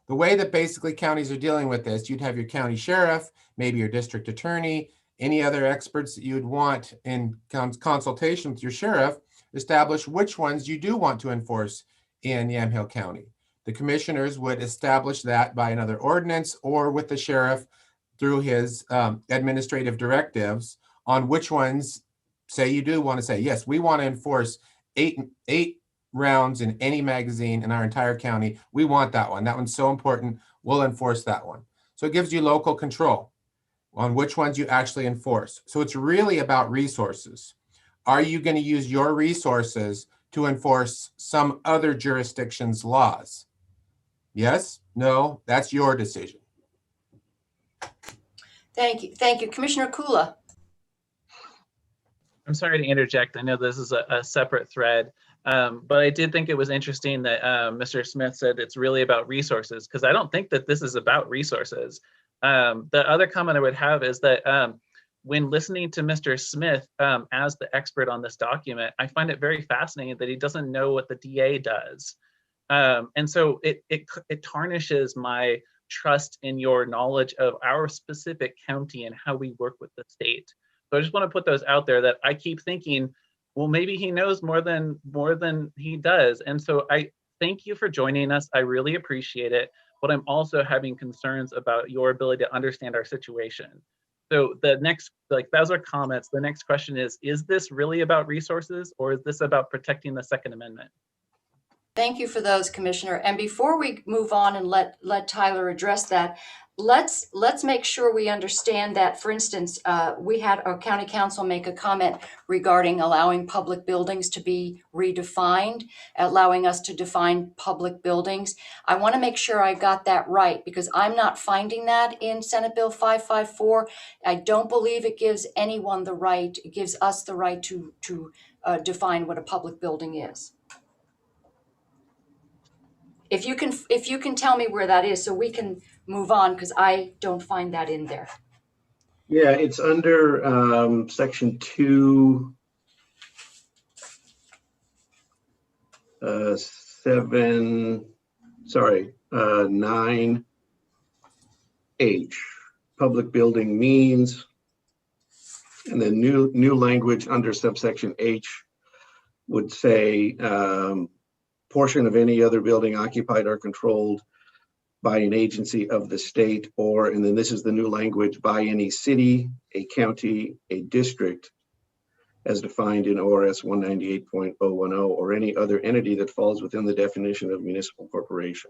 The way that basically counties are dealing with this, you'd have your county sheriff, maybe your district attorney, any other experts that you'd want in consultation with your sheriff, establish which ones you do want to enforce in Yamhill County. The commissioners would establish that by another ordinance or with the sheriff through his administrative directives on which ones, say you do want to say, yes, we want to enforce eight rounds in any magazine in our entire county. We want that one. That one's so important. We'll enforce that one. So it gives you local control on which ones you actually enforce. So it's really about resources. Are you going to use your resources to enforce some other jurisdiction's laws? Yes? No? That's your decision. Thank you. Thank you. Commissioner Kula. I'm sorry to interject. I know this is a separate thread, but I did think it was interesting that Mr. Smith said it's really about resources, because I don't think that this is about resources. The other comment I would have is that when listening to Mr. Smith as the expert on this document, I find it very fascinating that he doesn't know what the DA does. And so it tarnishes my trust in your knowledge of our specific county and how we work with the state. So I just want to put those out there that I keep thinking, well, maybe he knows more than he does. And so I thank you for joining us. I really appreciate it. But I'm also having concerns about your ability to understand our situation. So the next, those are comments. The next question is this really about resources, or is this about protecting the Second Amendment? Thank you for those, Commissioner. And before we move on and let Tyler address that, let's make sure we understand that, for instance, we had our county council make a comment regarding allowing public buildings to be redefined, allowing us to define public buildings. I want to make sure I got that right, because I'm not finding that in Senate Bill 554. I don't believe it gives anyone the right, it gives us the right to define what a public building is. If you can tell me where that is so we can move on, because I don't find that in there. Yeah, it's under section 2, 9H, public building means, and then new language under subsection H would say portion of any other building occupied or controlled by an agency of the state, or, and then this is the new language, by any city, a county, a district, as defined in ORS 198.010, or any other entity that falls within the definition of municipal corporation.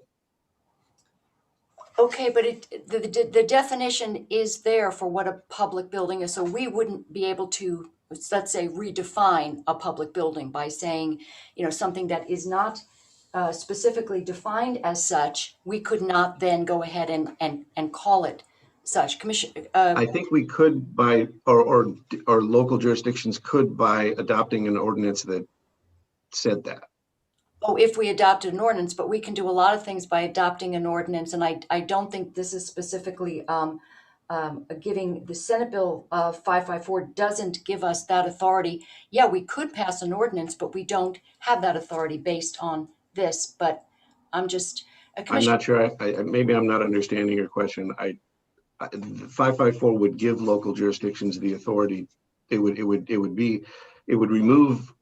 Okay, but the definition is there for what a public building is, so we wouldn't be able to, let's say, redefine a public building by saying, something that is not specifically defined as such. We could not then go ahead and call it such. Commissioner, I think we could by, or local jurisdictions could by adopting an ordinance that said that. Oh, if we adopted an ordinance, but we can do a lot of things by adopting an ordinance, and I don't think this is specifically giving the Senate Bill 554 doesn't give us that authority. Yeah, we could pass an ordinance, but we don't have that authority based on this. But I'm just I'm not sure, maybe I'm not understanding your question. 554 would give local jurisdictions the authority. It would remove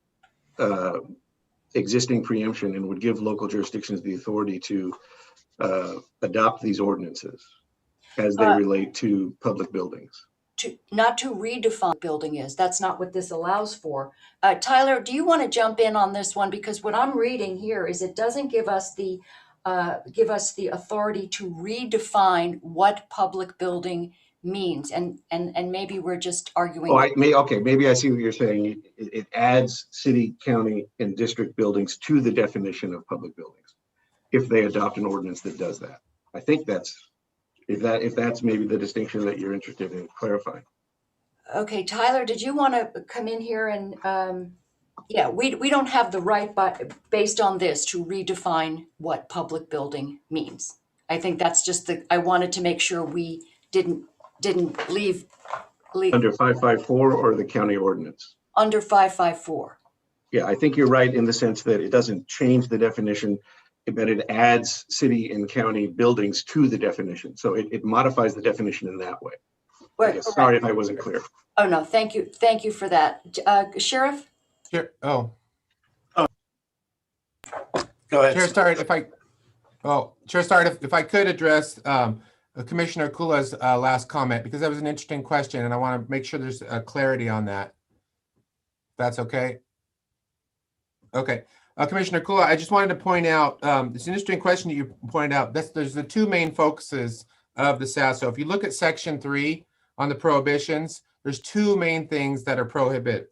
existing preemption and would give local jurisdictions the authority to adopt these ordinances as they relate to public buildings. Not to redefine what building is. That's not what this allows for. Tyler, do you want to jump in on this one? Because what I'm reading here is it doesn't give us the authority to redefine what public building means, and maybe we're just arguing. Okay, maybe I see what you're saying. It adds city, county, and district buildings to the definition of public buildings if they adopt an ordinance that does that. I think that's if that's maybe the distinction that you're interested in clarifying. Okay, Tyler, did you want to come in here and yeah, we don't have the right based on this to redefine what public building means. I think that's just I wanted to make sure we didn't leave Under 554 or the county ordinance? Under 554. Yeah, I think you're right in the sense that it doesn't change the definition, but it adds city and county buildings to the definition. So it modifies the definition in that way. Sorry if I wasn't clear. Oh, no, thank you. Thank you for that. Sheriff? Here, oh, Go ahead. Chair Start, if I could address Commissioner Kula's last comment, because that was an interesting question, and I want to make sure there's clarity on that. If that's okay. Okay. Commissioner Kula, I just wanted to point out, it's an interesting question that you pointed out. There's the two main focuses of the SAS. So if you look at Section 3 on the prohibitions, there's two main things that are prohibited.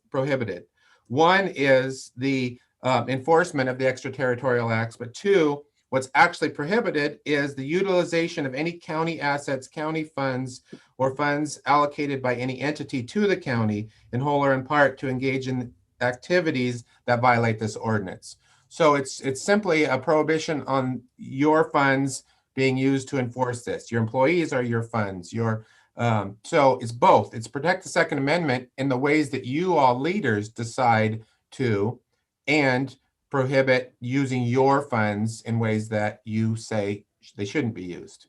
One is the enforcement of the extraterritorial acts, but two, what's actually prohibited is the utilization of any county assets, county funds, or funds allocated by any entity to the county in whole or in part to engage in activities that violate this ordinance. So it's simply a prohibition on your funds being used to enforce this. Your employees are your funds. So it's both. It's protect the Second Amendment in the ways that you all leaders decide to, and prohibit using your funds in ways that you say they shouldn't be used.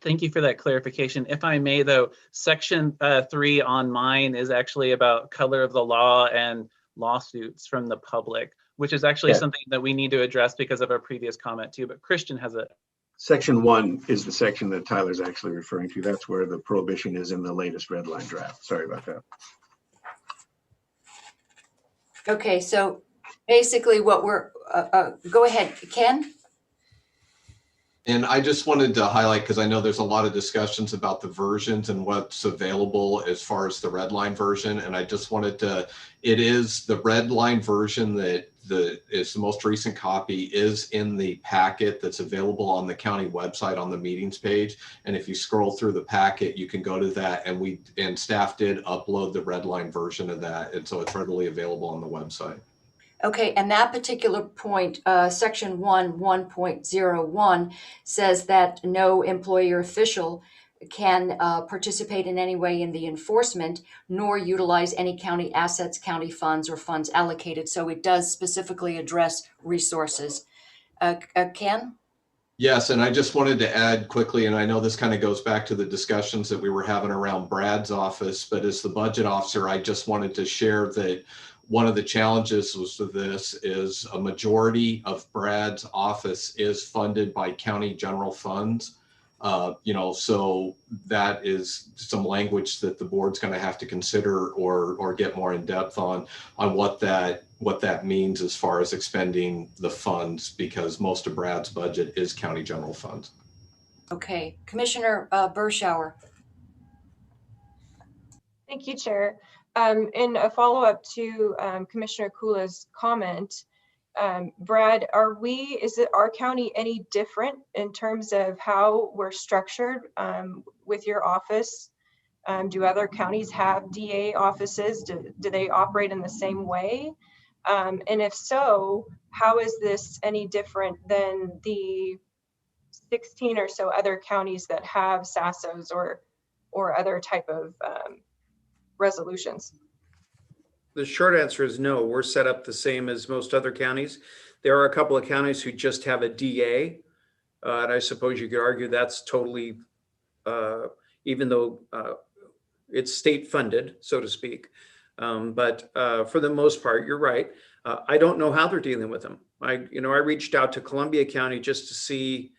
Thank you for that clarification. If I may, though, Section 3 on mine is actually about color of the law and lawsuits from the public, which is actually something that we need to address because of our previous comment too. But Christian has a. Section 1 is the section that Tyler's actually referring to. That's where the prohibition is in the latest Redline draft. Sorry about that. Okay, so basically what we're, go ahead, Ken? And I just wanted to highlight, because I know there's a lot of discussions about the versions and what's available as far as the Redline version. And I just wanted to, it is the Redline version that is the most recent copy is in the packet that's available on the county website on the meetings page. And if you scroll through the packet, you can go to that, and staff did upload the Redline version of that. And so it's readily available on the website. Okay, and that particular point, Section 1.01 says that no employee or official can participate in any way in the enforcement, nor utilize any county assets, county funds, or funds allocated. So it does specifically address resources. Ken? Yes, and I just wanted to add quickly, and I know this kind of goes back to the discussions that we were having around Brad's office, but as the budget officer, I just wanted to share that one of the challenges with this is a majority of Brad's office is funded by county general funds. So that is some language that the board's going to have to consider or get more in depth on what that means as far as expending the funds, because most of Brad's budget is county general funds. Okay, Commissioner Burschauer. Thank you, Chair. In a follow-up to Commissioner Kula's comment, Brad, is our county any different in terms of how we're structured with your office? Do other counties have DA offices? Do they operate in the same way? And if so, how is this any different than the 16 or so other counties that have SASOs or other type of resolutions? The short answer is no. We're set up the same as most other counties. There are a couple of counties who just have a DA. And I suppose you could argue that's totally, even though it's state funded, so to speak. But for the most part, you're right. I don't know how they're dealing with them. I reached out to Columbia County just to see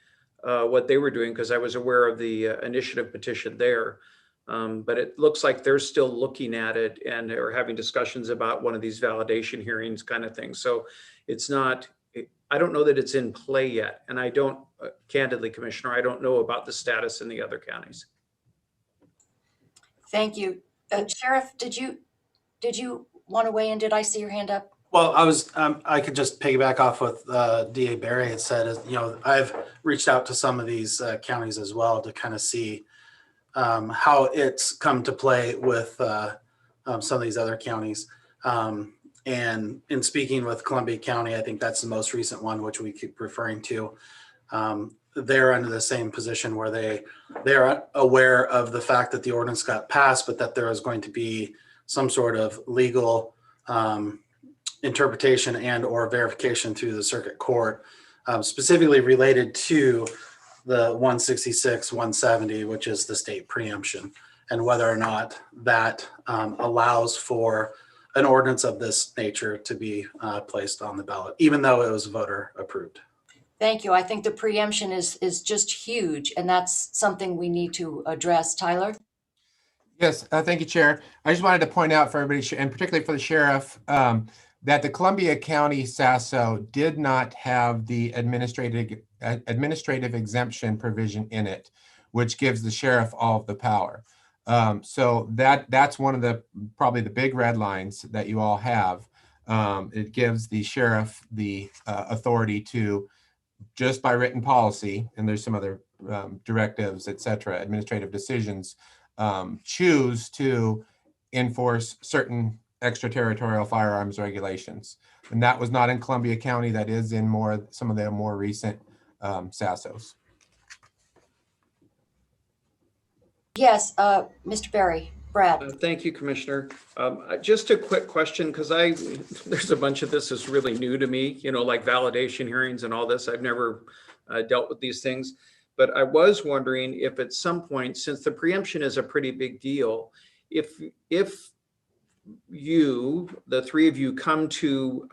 what they were doing because I was aware of the initiative petition there. But it looks like they're still looking at it and are having discussions about one of these validation hearings kind of things. So it's not, I don't know that it's in play yet. And I don't, candidly, Commissioner, I don't know about the status in the other counties. Thank you. Sheriff, did you want to weigh in? Did I see your hand up? Well, I could just piggyback off what DA Barry had said. I've reached out to some of these counties as well to kind of see how it's come to play with some of these other counties. And in speaking with Columbia County, I think that's the most recent one, which we keep referring to. They're under the same position where they're aware of the fact that the ordinance got passed, but that there is going to be some sort of legal interpretation and or verification through the circuit court, specifically related to the 166, 170, which is the state preemption, and whether or not that allows for an ordinance of this nature to be placed on the ballot, even though it was voter approved. Thank you. I think the preemption is just huge, and that's something we need to address. Tyler? Yes, thank you, Chair. I just wanted to point out for everybody, and particularly for the sheriff, that the Columbia County SASO did not have the administrative exemption provision in it, which gives the sheriff all of the power. So that's one of the probably the big red lines that you all have. It gives the sheriff the authority to, just by written policy, and there's some other directives, et cetera, administrative decisions, choose to enforce certain extraterritorial firearms regulations. And that was not in Columbia County. That is in some of the more recent SASOs. Yes, Mr. Barry. Brad. Thank you, Commissioner. Just a quick question, because there's a bunch of this is really new to me, like validation hearings and all this. I've never dealt with these things. But I was wondering if at some point, since the preemption is a pretty big deal, if you, the three of you, come to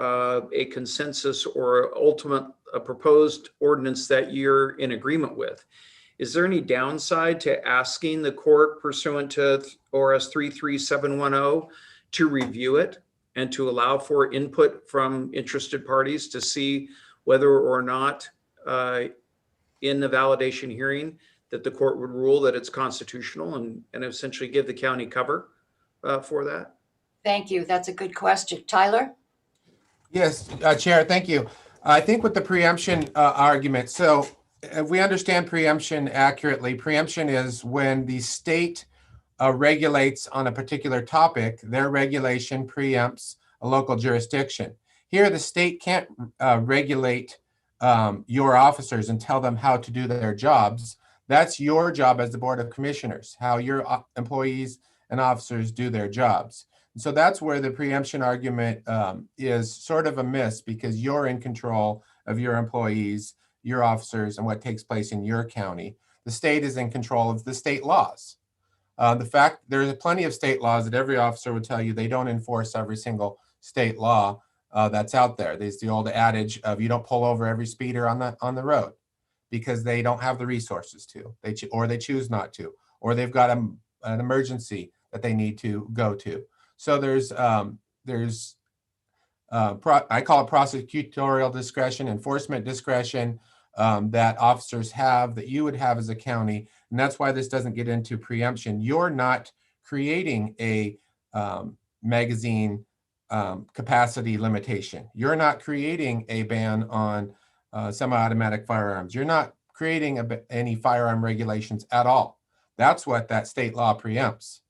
a consensus or a proposed ordinance that you're in agreement with, is there any downside to asking the court pursuant to ORS 33710 to review it and to allow for input from interested parties to see whether or not in the validation hearing that the court would rule that it's constitutional and essentially give the county cover for that? Thank you. That's a good question. Tyler? Yes, Chair, thank you. I think with the preemption argument, so if we understand preemption accurately, preemption is when the state regulates on a particular topic, their regulation preempts a local jurisdiction. Here, the state can't regulate your officers and tell them how to do their jobs. That's your job as the Board of Commissioners, how your employees and officers do their jobs. So that's where the preemption argument is sort of a miss, because you're in control of your employees, your officers, and what takes place in your county. The state is in control of the state laws. The fact there's plenty of state laws that every officer would tell you they don't enforce every single state law that's out there. There's the old adage of you don't pull over every speeder on the road because they don't have the resources to, or they choose not to, or they've got an emergency that they need to go to. So I call it prosecutorial discretion, enforcement discretion that officers have, that you would have as a county. And that's why this doesn't get into preemption. You're not creating a magazine capacity limitation. You're not creating a ban on semi-automatic firearms. You're not creating any firearm regulations at all. That's what that state law preempts.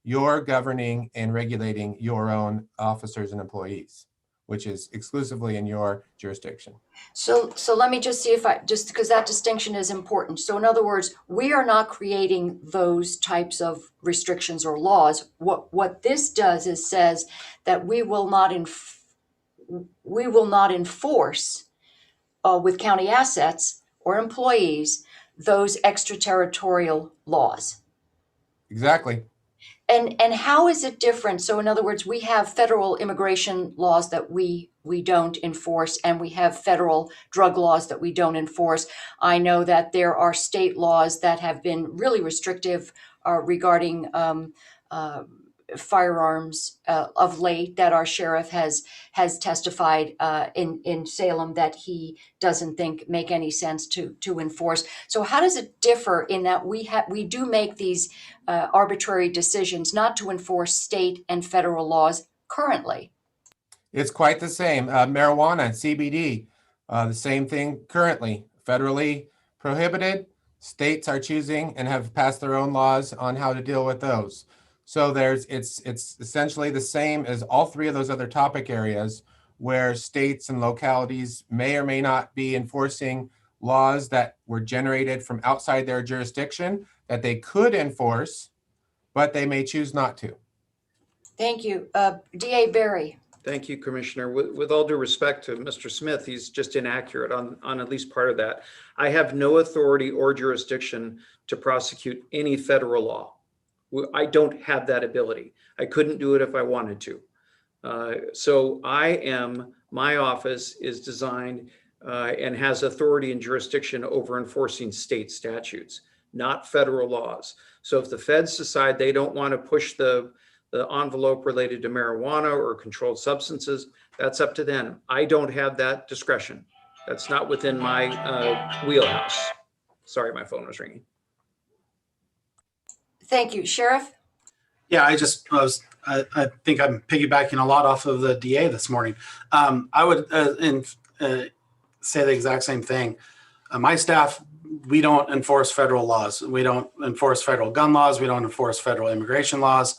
You're governing and regulating your own officers and employees, which is exclusively in your jurisdiction. So let me just see if just because that distinction is important. So in other words, we are not creating those types of restrictions or laws. What this does is says that we will not enforce with county assets or employees those extraterritorial laws. Exactly. And how is it different? So in other words, we have federal immigration laws that we don't enforce, and we have federal drug laws that we don't enforce. I know that there are state laws that have been really restrictive regarding firearms of late, that our sheriff has testified in Salem that he doesn't think make any sense to enforce. So how does it differ in that we do make these arbitrary decisions not to enforce state and federal laws currently? It's quite the same. Marijuana, CBD, the same thing currently. Federally prohibited. States are choosing and have passed their own laws on how to deal with those. So it's essentially the same as all three of those other topic areas, where states and localities may or may not be enforcing laws that were generated from outside their jurisdiction that they could enforce, but they may choose not to. Thank you. DA Barry. Thank you, Commissioner. With all due respect to Mr. Smith, he's just inaccurate on at least part of that. I have no authority or jurisdiction to prosecute any federal law. I don't have that ability. I couldn't do it if I wanted to. So my office is designed and has authority and jurisdiction over enforcing state statutes, not federal laws. So if the feds decide they don't want to push the envelope related to marijuana or controlled substances, that's up to them. I don't have that discretion. That's not within my wheelhouse. Sorry, my phone was ringing. Thank you. Sheriff? Yeah, I think I'm piggybacking a lot off of the DA this morning. I would say the exact same thing. My staff, we don't enforce federal laws. We don't enforce federal gun laws. We don't enforce federal immigration laws.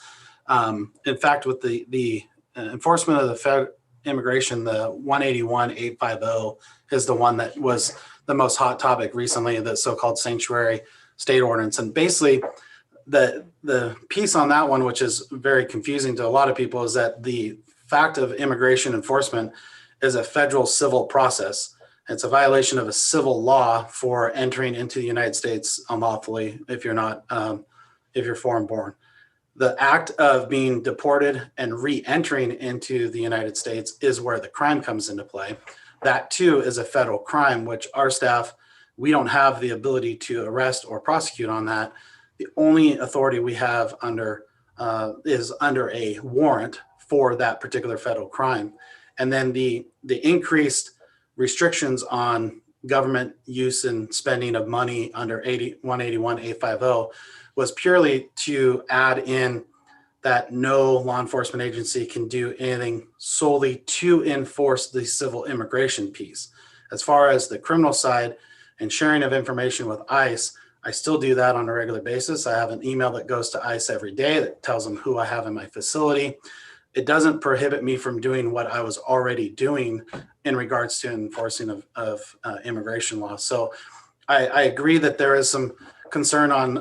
In fact, with the enforcement of the fed immigration, the 181-850 is the one that was the most hot topic recently, the so-called sanctuary state ordinance. And basically, the piece on that one, which is very confusing to a lot of people, is that the fact of immigration enforcement is a federal civil process. It's a violation of a civil law for entering into the United States unlawfully if you're foreign born. The act of being deported and re-entering into the United States is where the crime comes into play. That too is a federal crime, which our staff, we don't have the ability to arrest or prosecute on that. The only authority we have is under a warrant for that particular federal crime. And then the increased restrictions on government use and spending of money under 181-850 was purely to add in that no law enforcement agency can do anything solely to enforce the civil immigration piece. As far as the criminal side and sharing of information with ICE, I still do that on a regular basis. I have an email that goes to ICE every day that tells them who I have in my facility. It doesn't prohibit me from doing what I was already doing in regards to enforcing of immigration law. So I agree that there is some concern on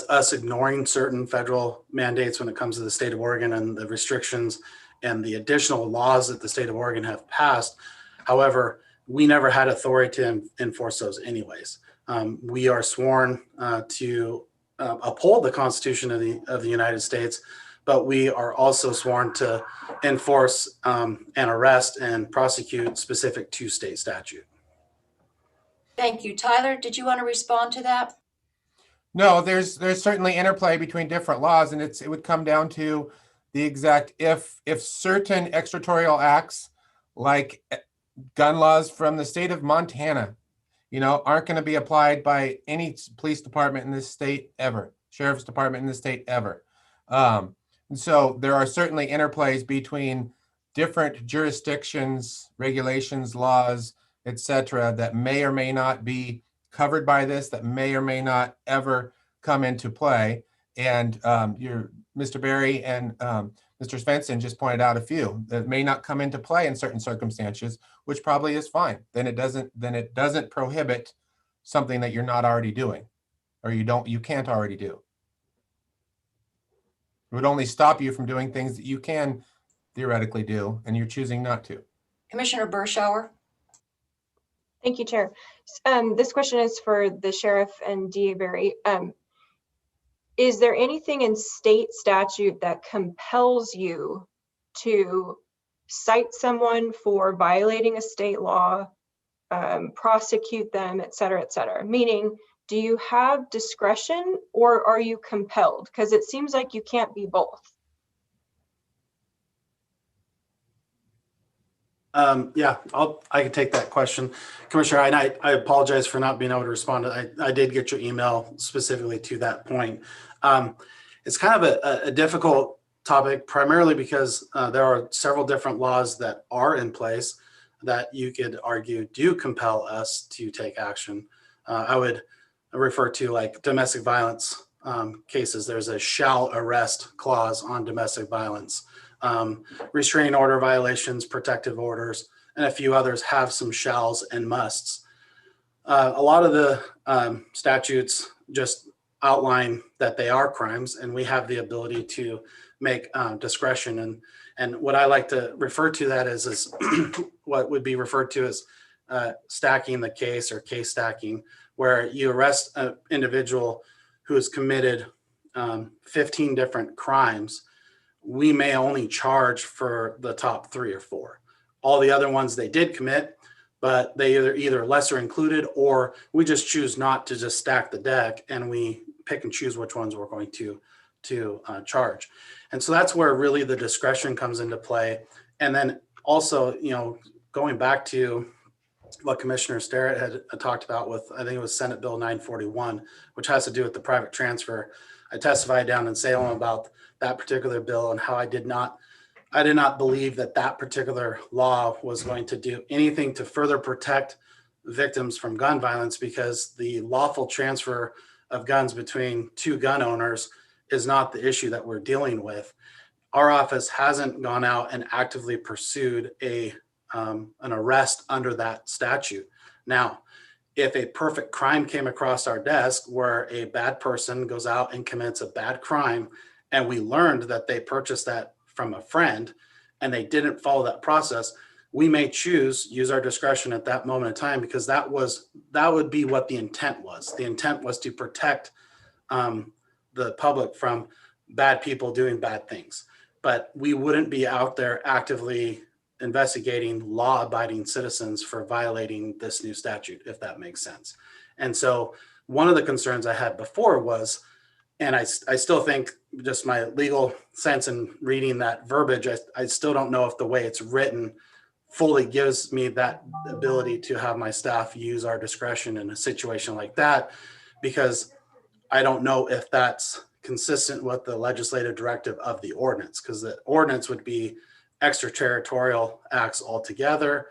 us ignoring certain federal mandates when it comes to the state of Oregon and the restrictions and the additional laws that the state of Oregon have passed. However, we never had authority to enforce those anyways. We are sworn to uphold the Constitution of the United States, but we are also sworn to enforce and arrest and prosecute specific to state statute. Thank you. Tyler, did you want to respond to that? No, there's certainly interplay between different laws, and it would come down to the exact if certain extraterritorial acts like gun laws from the state of Montana, aren't going to be applied by any police department in this state ever, sheriff's department in this state ever. And so there are certainly interplays between different jurisdictions, regulations, laws, etc., that may or may not be covered by this, that may or may not ever come into play. And Mr. Barry and Mr. Svensson just pointed out a few that may not come into play in certain circumstances, which probably is fine. Then it doesn't prohibit something that you're not already doing, or you can't already do. It would only stop you from doing things that you can theoretically do, and you're choosing not to. Commissioner Burschauer. Thank you, Chair. This question is for the Sheriff and DA Barry. Is there anything in state statute that compels you to cite someone for violating a state law, prosecute them, et cetera, meaning, do you have discretion or are you compelled? Because it seems like you can't be both. Yeah, I can take that question, Commissioner. And I apologize for not being able to respond. I did get your email specifically to that point. It's kind of a difficult topic, primarily because there are several different laws that are in place that you could argue do compel us to take action. I would refer to like domestic violence cases. There's a shall arrest clause on domestic violence. Restraining order violations, protective orders, and a few others have some shalls and musts. A lot of the statutes just outline that they are crimes, and we have the ability to make discretion. And what I like to refer to that is what would be referred to as stacking the case, or case stacking, where you arrest an individual who has committed 15 different crimes. We may only charge for the top 3 or 4. All the other ones they did commit, but they either lesser included, or we just choose not to just stack the deck and we pick and choose which ones we're going to charge. And so that's where really the discretion comes into play. And then also, going back to what Commissioner Sterrett had talked about with, I think it was Senate Bill 941, which has to do with the private transfer. I testified down in Salem about that particular bill and how I did not believe that particular law was going to do anything to further protect victims from gun violence, because the lawful transfer of guns between 2 gun owners is not the issue that we're dealing with. Our office hasn't gone out and actively pursued an arrest under that statute. Now, if a perfect crime came across our desk where a bad person goes out and commits a bad crime, and we learned that they purchased that from a friend and they didn't follow that process, we may use our discretion at that moment in time, because that would be what the intent was. The intent was to protect the public from bad people doing bad things. But we wouldn't be out there actively investigating law-abiding citizens for violating this new statute, if that makes sense. And so one of the concerns I had before was, and I still think, just my legal sense in reading that verbiage, I still don't know if the way it's written fully gives me that ability to have my staff use our discretion in a situation like that, because I don't know if that's consistent with the legislative directive of the ordinance, because the ordinance would be extraterritorial acts altogether,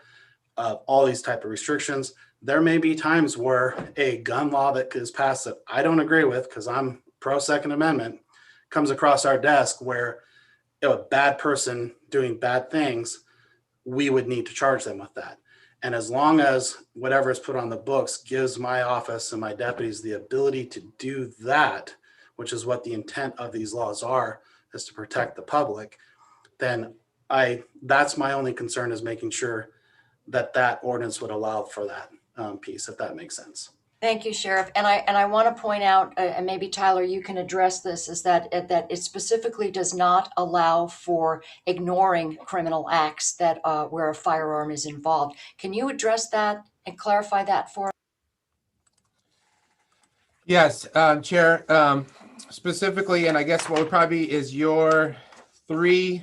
all these type of restrictions. There may be times where a gun law that is passed that I don't agree with, because I'm pro Second Amendment, comes across our desk where a bad person doing bad things, we would need to charge them with that. And as long as whatever is put on the books gives my office and my deputies the ability to do that, which is what the intent of these laws are, is to protect the public, then that's my only concern, is making sure that ordinance would allow for that piece, if that makes sense. Thank you, Sheriff. And I want to point out, and maybe Tyler, you can address this, is that it specifically does not allow for ignoring criminal acts that where a firearm is involved. Can you address that and clarify that for us? Yes, Chair. Specifically, and I guess what would probably is your 3B,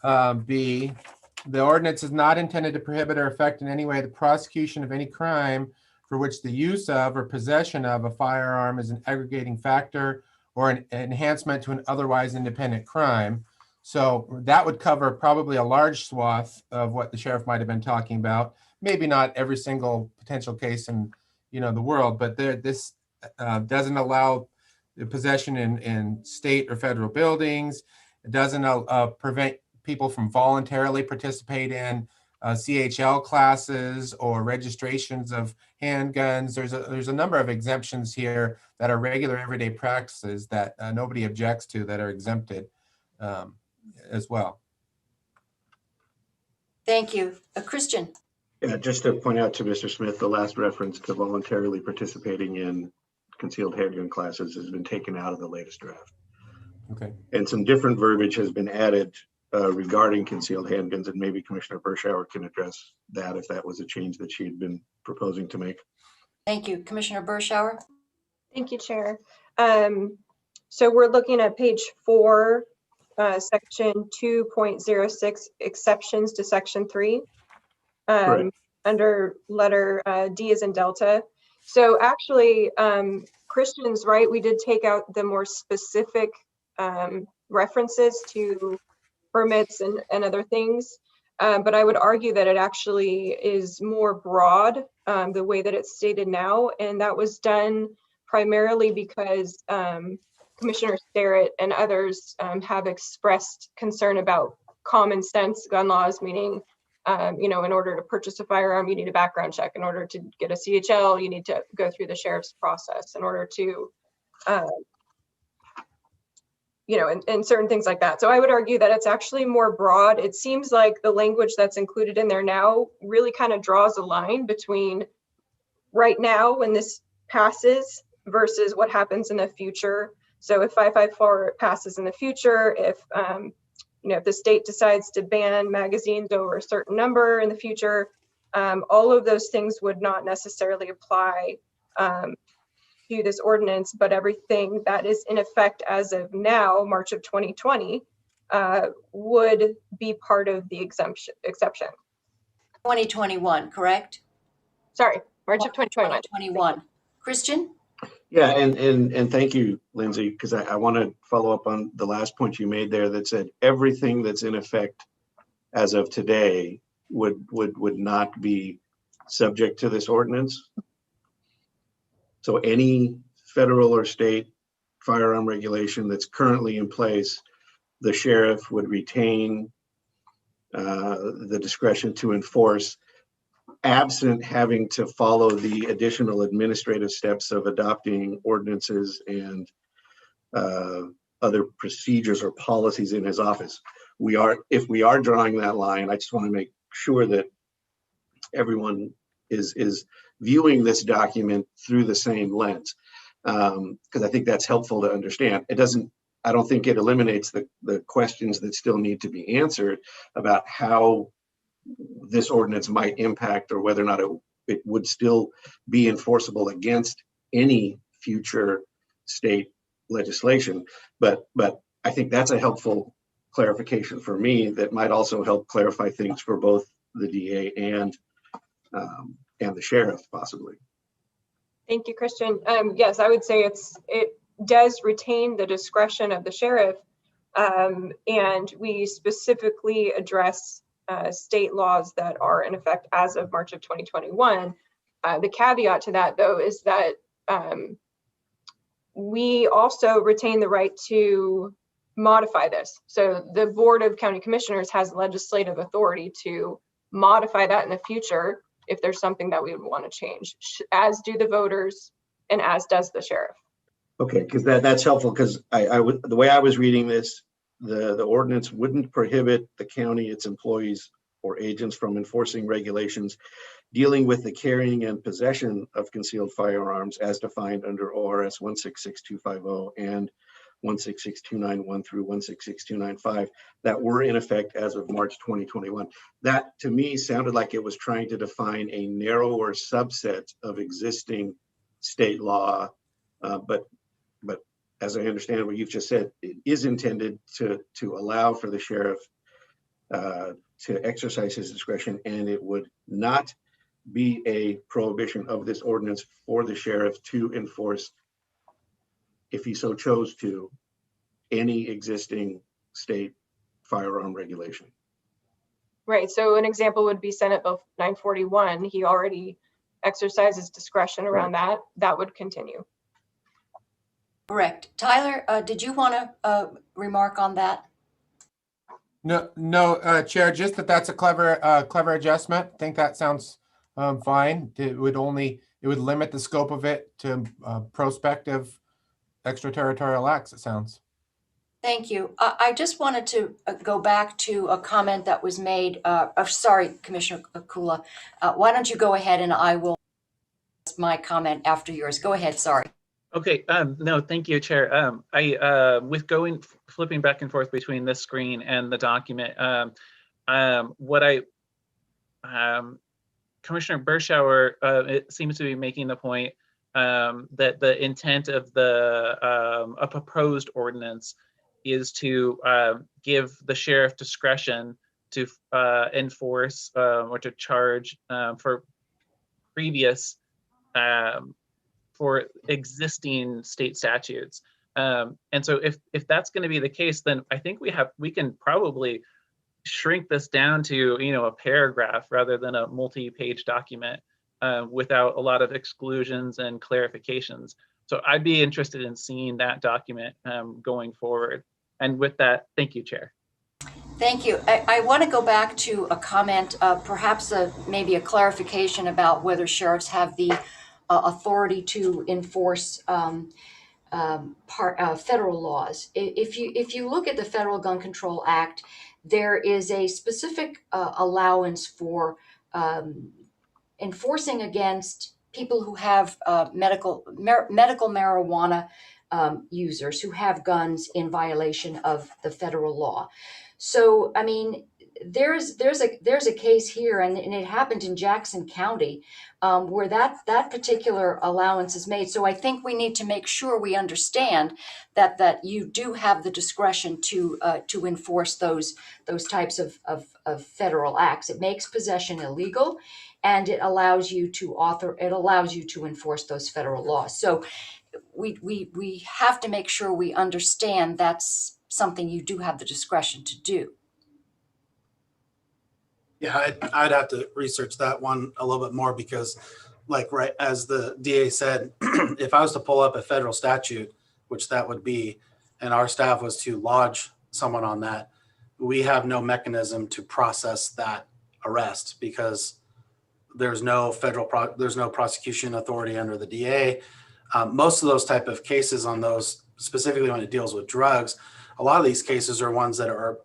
the ordinance is not intended to prohibit or affect in any way the prosecution of any crime for which the use of or possession of a firearm is an aggregating factor or an enhancement to an otherwise independent crime. So that would cover probably a large swath of what the sheriff might have been talking about. Maybe not every single potential case in the world, but this doesn't allow the possession in state or federal buildings. It doesn't prevent people from voluntarily participate in CHL classes or registrations of handguns. There's a number of exemptions here that are regular everyday practices that nobody objects to, that are exempted as well. Thank you. Christian. Yeah, just to point out to Mr. Smith, the last reference to voluntarily participating in concealed handgun classes has been taken out of the latest draft. Okay. And some different verbiage has been added regarding concealed handguns, and maybe Commissioner Burschauer can address that if that was a change that she had been proposing to make. Thank you. Commissioner Burschauer. Thank you, Chair. So we're looking at page 4, section 2.06, exceptions to section 3, under letter D as in Delta. So actually, Christian's right, we did take out the more specific references to permits and other things. But I would argue that it actually is more broad the way that it's stated now. And that was done primarily because Commissioner Sterrett and others have expressed concern about common sense gun laws, meaning, in order to purchase a firearm, you need a background check. In order to get a CHL, you need to go through the sheriff's process. In order to and certain things like that. So I would argue that it's actually more broad. It seems like the language that's included in there now really kind of draws a line between right now when this passes versus what happens in the future. So if 554 passes in the future, if if the state decides to ban magazines over a certain number in the future, all of those things would not necessarily apply to this ordinance, but everything that is in effect as of now, March of 2020, would be part of the exception. 2021, correct? Sorry, March of 2021. 2021. Christian? Yeah, and thank you, Lindsay, because I want to follow up on the last point you made there that said everything that's in effect as of today would not be subject to this ordinance. So any federal or state firearm regulation that's currently in place, the sheriff would retain the discretion to enforce, absent having to follow the additional administrative steps of adopting ordinances and other procedures or policies in his office. If we are drawing that line, I just want to make sure that everyone is viewing this document through the same lens, because I think that's helpful to understand. I don't think it eliminates the questions that still need to be answered about how this ordinance might impact or whether or not it would still be enforceable against any future state legislation. But I think that's a helpful clarification for me that might also help clarify things for both the DA and the sheriff, possibly. Thank you, Christian. Yes, I would say it does retain the discretion of the sheriff, and we specifically address state laws that are in effect as of March of 2021. The caveat to that, though, is that we also retain the right to modify this. So the Board of County Commissioners has legislative authority to modify that in the future if there's something that we would want to change, as do the voters and as does the sheriff. Okay, because that's helpful, because the way I was reading this, the ordinance wouldn't prohibit the county, its employees or agents from enforcing regulations dealing with the carrying and possession of concealed firearms as defined under ORS 166250 and 166291 through 166295 that were in effect as of March 2021. That to me sounded like it was trying to define a narrower subset of existing state law, but as I understand what you've just said, it is intended to allow for the sheriff to exercise his discretion, and it would not be a prohibition of this ordinance for the sheriff to enforce, if he so chose to, any existing state firearm regulation. Right, so an example would be Senate Bill 941. He already exercises discretion around that. That would continue. Correct. Tyler, did you want to remark on that? No, Chair, just that's a clever adjustment. I think that sounds fine. It would limit the scope of it to prospective extraterritorial acts, it sounds. Thank you. I just wanted to go back to a comment that was made. Sorry, Commissioner Kula. Why don't you go ahead and I will my comment after yours. Go ahead, sorry. Okay, no, thank you, Chair. With flipping back and forth between this screen and the document, Commissioner Berschauer, it seems to be making the point that the intent of a proposed ordinance is to give the sheriff discretion to enforce or to charge for previous for existing state statutes. And so if that's going to be the case, then I think we can probably shrink this down to, a paragraph rather than a multi-page document without a lot of exclusions and clarifications. So I'd be interested in seeing that document going forward. And with that, thank you, Chair. Thank you. I want to go back to a comment, perhaps maybe a clarification about whether sheriffs have the authority to enforce federal laws. If you look at the Federal Gun Control Act, there is a specific allowance for enforcing against people who have medical marijuana users who have guns in violation of the federal law. So, I mean, there's a case here, and it happened in Jackson County, where that particular allowance is made. So I think we need to make sure we understand that you do have the discretion to enforce those types of federal acts. It makes possession illegal, and it allows you to enforce those federal laws. So we have to make sure we understand that's something you do have the discretion to do. Yeah, I'd have to research that one a little bit more because, like, right as the DA said, if I was to pull up a federal statute, which that would be, and our staff was to lodge someone on that, we have no mechanism to process that arrest because there's no there's no prosecution authority under the DA. Most of those type of cases on those, specifically when it deals with drugs, a lot of these cases are ones that are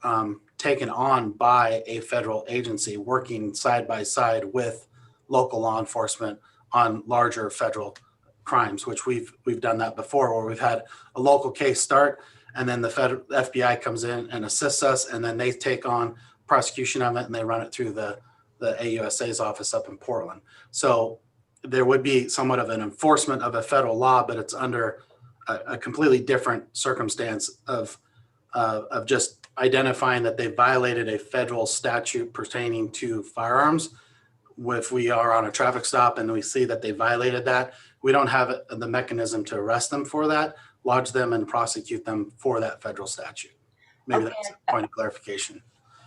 taken on by a federal agency working side by side with local law enforcement on larger federal crimes, which we've done that before, where we've had a local case start and then the FBI comes in and assists us, and then they take on prosecution of it and they run it through the AUSA's office up in Portland. So there would be somewhat of an enforcement of a federal law, but it's under a completely different circumstance of just identifying that they violated a federal statute pertaining to firearms. If we are on a traffic stop and we see that they violated that, we don't have the mechanism to arrest them for that, lodge them and prosecute them for that federal statute. Maybe Okay. that's a point of clarification.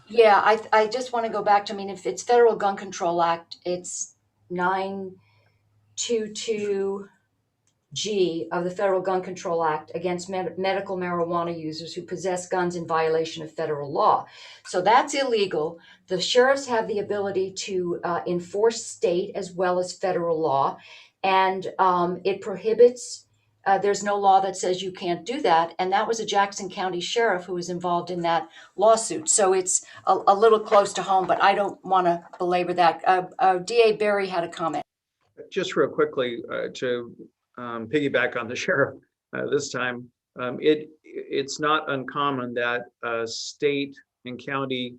Yeah, I just want to go back to, I mean, if it's Federal Gun Control Act, it's 922G of the Federal Gun Control Act against medical marijuana users who possess guns in violation of federal law. So that's illegal. The sheriffs have the ability to enforce state as well as federal law, and it prohibits. There's no law that says you can't do that. And that was a Jackson County sheriff who was involved in that lawsuit. So it's a little close to home, but I don't want to belabor that. DA Barry had a comment. Just real quickly to piggyback on the sheriff this time, it's not uncommon that state and county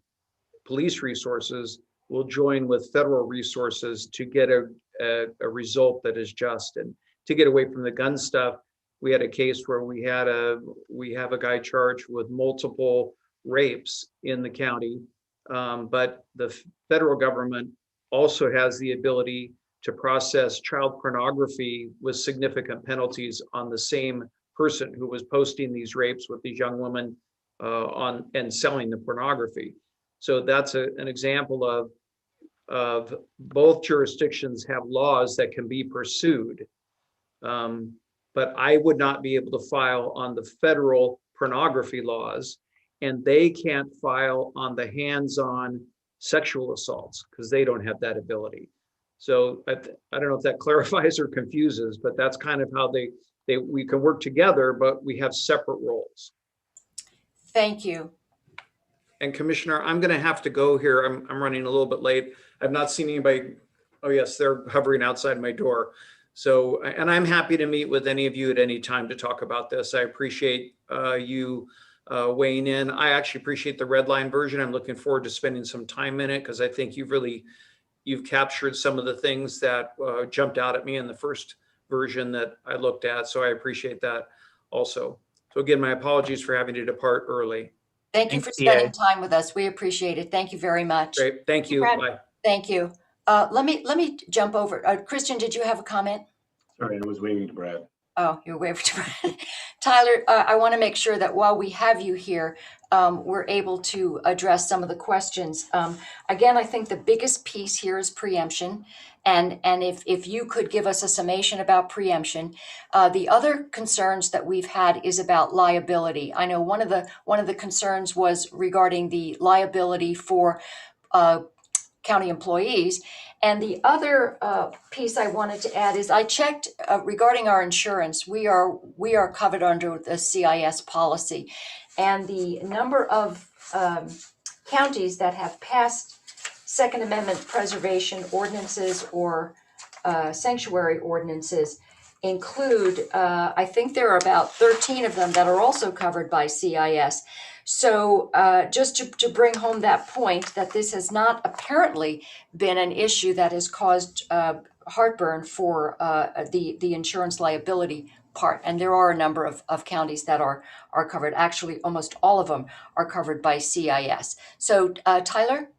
police resources will join with federal resources to get a result that is just. And to get away from the gun stuff, we had a case where we have a guy charged with multiple rapes in the county, but the federal government also has the ability to process child pornography with significant penalties on the same person who was posting these rapes with these young women and selling the pornography. So that's an example of both jurisdictions have laws that can be pursued. But I would not be able to file on the federal pornography laws. and they can't file on the hands-on sexual assaults because they don't have that ability. So I don't know if that clarifies or confuses, but that's kind of how we can work together, but we have separate roles. Thank you. And Commissioner, I'm going to have to go here. I'm running a little bit late. I've not seen anybody. Oh yes, they're hovering outside my door. So, and I'm happy to meet with any of you at any time to talk about this. I appreciate you weighing in. I actually appreciate the Redline version. I'm looking forward to spending some time in it because I think you've captured some of the things that jumped out at me in the first version that I looked at. So I appreciate that also. So again, my apologies for having to depart early. Thank you for Thanks, spending time with us. We appreciate it. Thank you very much. Great, thank you. Brad. Bye. Thank you. Let me jump over. Christian, did you have a comment? Sorry, I was waving to Brad. Oh, you're waving to Brad. Tyler, I want to make sure that while we have you here, we're able to address some of the questions. Again, I think the biggest piece here is preemption. And if you could give us a summation about preemption. The other concerns that we've had is about liability. I know one of the concerns was regarding the liability for county employees. And the other piece I wanted to add is I checked regarding our insurance. We are covered under the CIS policy, and the number of counties that have passed Second Amendment preservation ordinances or sanctuary ordinances include, I think there are about 13 of them that are also covered by CIS. So just to bring home that point that this has not apparently been an issue that has caused heartburn for the insurance liability part. And there are a number of counties that are covered. Actually, almost all of them are covered by CIS. So Tyler?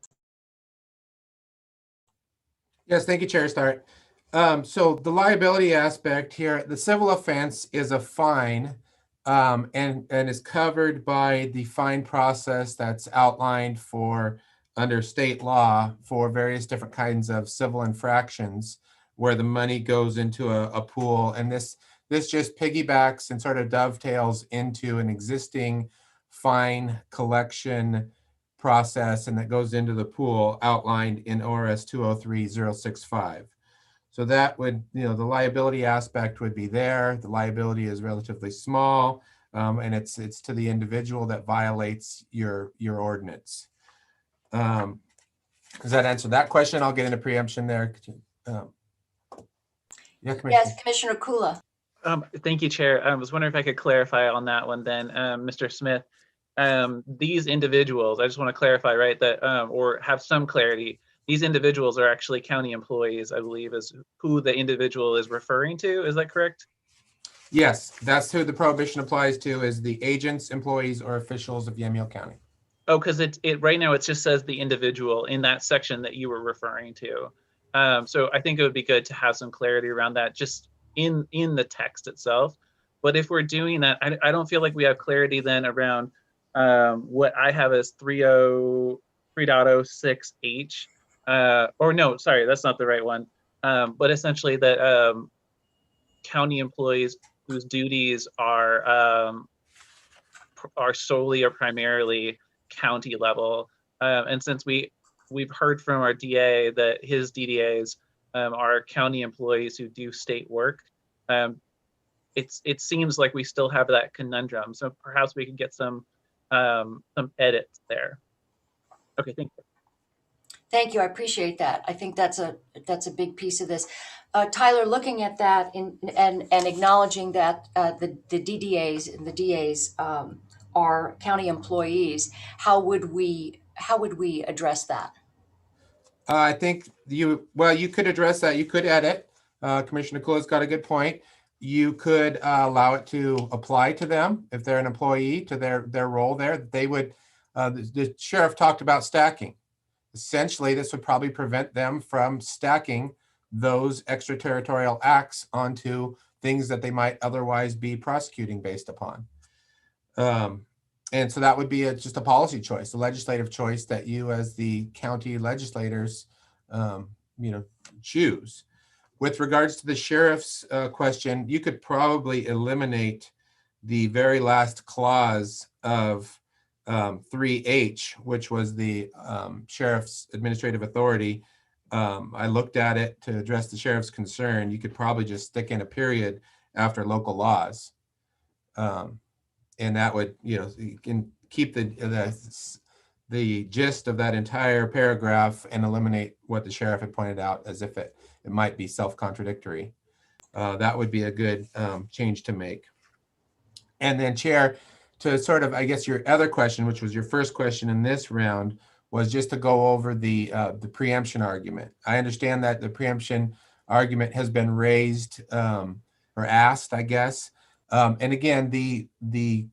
Yes, thank you, Chair Start. So the liability aspect here, the civil offense is a fine and is covered by the fine process that's outlined for under state law for various different kinds of civil infractions where the money goes into a pool. And this just piggybacks and sort of dovetails into an existing fine collection process, and that goes into the pool outlined in ORS 203065. So that would, the liability aspect would be there. The liability is relatively small, and it's to the individual that violates your ordinance. Does that answer that question? I'll get into preemption there. Yeah, Commissioner. Yes, Commissioner Kula. Thank you, Chair. I was wondering if I could clarify on that one then, Mr. Smith. These individuals, I just want to clarify, right, that or have some clarity. These individuals are actually county employees, I believe, is who the individual is referring to. Is that correct? Yes, that's who the prohibition applies to, is the agents, employees, or officials of Yamhill County. Oh, because it right now it just says the individual in that section that you were referring to. So I think it would be good to have some clarity around that just in the text itself. But if we're doing that, I don't feel like we have clarity then around what I have as 3.06H. Or no, sorry, that's not the right one. But essentially that county employees whose duties are solely or primarily county level. And since we've heard from our DA that his DDAs are county employees who do state work, it seems like we still have that conundrum. So perhaps we can get some edits there. Okay, thank you. Thank you. I appreciate that. I think that's a big piece of this. Tyler, looking at that and acknowledging that the DDAs and the DAs are county employees, how would we address that? I think you could address that. You could edit. Commissioner Kula's got a good point. You could allow it to apply to them if they're an employee to their role there. They would. The sheriff talked about stacking. Essentially, this would probably prevent them from stacking those extraterritorial acts onto things that they might otherwise be prosecuting based upon. And so that would be just a policy choice, a legislative choice that you as the county legislators, choose. With regards to the sheriff's question, you could probably eliminate the very last clause of 3H, which was the sheriff's administrative authority. I looked at it to address the sheriff's concern. You could probably just stick in a period after local laws. And that would, you can keep the gist of that entire paragraph and eliminate what the sheriff had pointed out as if it might be self-contradictory. That would be a good change to make. And then, Chair, to sort of, I guess, your other question, which was your first question in this round, was just to go over the preemption argument. I understand that the preemption argument has been raised or asked, I guess. And again, the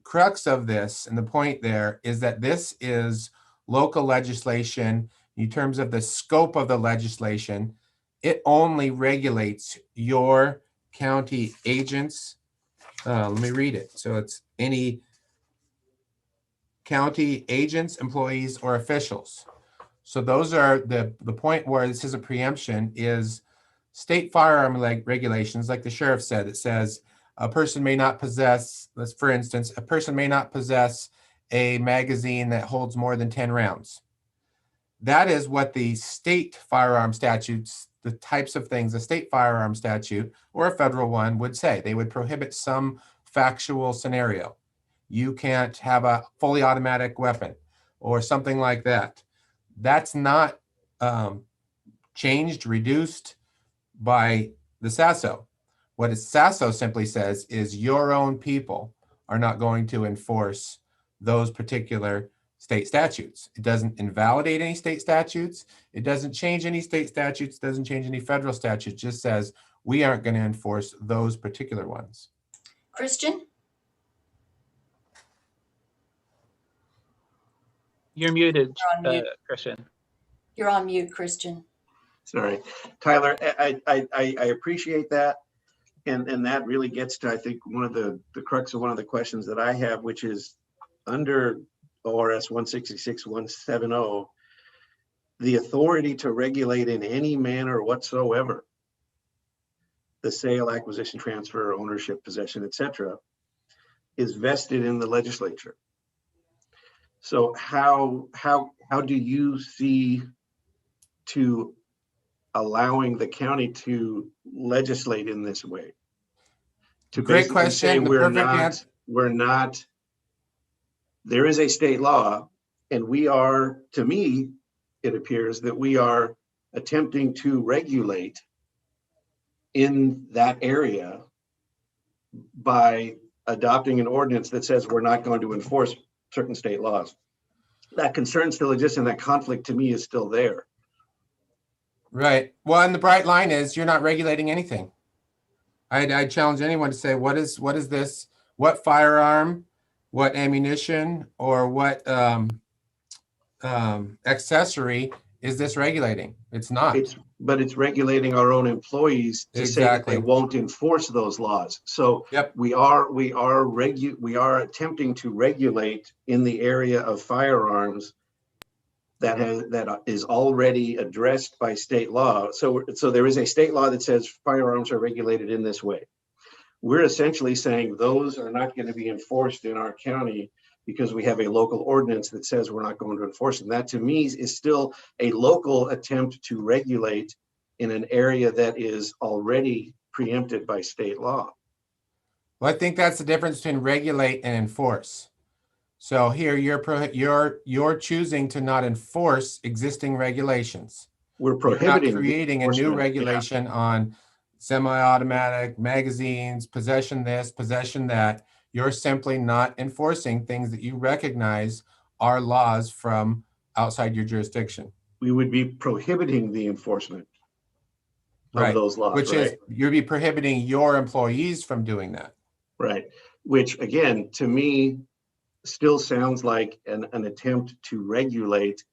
crux of this and the point there is that this is local legislation. In terms of the scope of the legislation, it only regulates your county agents. Let me read it. So it's any county agents, employees, or officials. So those are the point where this is a preemption is state firearm regulations, like the sheriff said. It says a person may not possess, let's for instance, a person may not possess a magazine that holds more than 10 rounds. That is what the state firearm statutes, the types of things a state firearm statute or a federal one would say. They would prohibit some factual scenario. You can't have a fully automatic weapon or something like that. That's not changed, reduced by the SASO. What SASO simply says is your own people are not going to enforce those particular state statutes. It doesn't invalidate any state statutes. It doesn't change any state statutes, doesn't change any federal statutes, just says we aren't going to enforce those particular ones. Christian? You're muted, You're on mute. Christian. You're on mute, Christian. Sorry, Tyler, I appreciate that. And that really gets to, I think, one of the crux of one of the questions that I have, which is under ORS 166.170, the authority to regulate in any manner whatsoever the sale, acquisition, transfer, ownership, possession, etc., is vested in the legislature. So how do you see to allowing the county to legislate in this way? To Great basically question. say We're not. There is a state law, and we are, to me, it appears that we are attempting to regulate in that area by adopting an ordinance that says we're not going to enforce certain state laws. That concern still exists, and that conflict to me is still there. Right. Well, and the bright line is you're not regulating anything. I challenge anyone to say, what is this? What firearm, what ammunition, or what accessory is this regulating? It's not. But it's regulating our own employees to say that Exactly. they won't enforce those laws. So Yep. we are attempting to regulate in the area of firearms that is already addressed by state law. So there is a state law that says firearms are regulated in this way. We're essentially saying those are not going to be enforced in our county because we have a local ordinance that says we're not going to enforce them. That to me is still a local attempt to regulate in an area that is already preempted by state law. Well, I think that's the difference between regulate and enforce. So here you're choosing to not enforce existing regulations. We're You're prohibiting not creating a new enforcement. regulation on semi-automatic magazines, possession this, possession that. You're simply not enforcing things that you recognize are laws from outside your jurisdiction. We would be prohibiting the enforcement of Right. those laws, Which right? is you'd be prohibiting your employees from doing that. Right. Which again, to me, still sounds like an attempt to regulate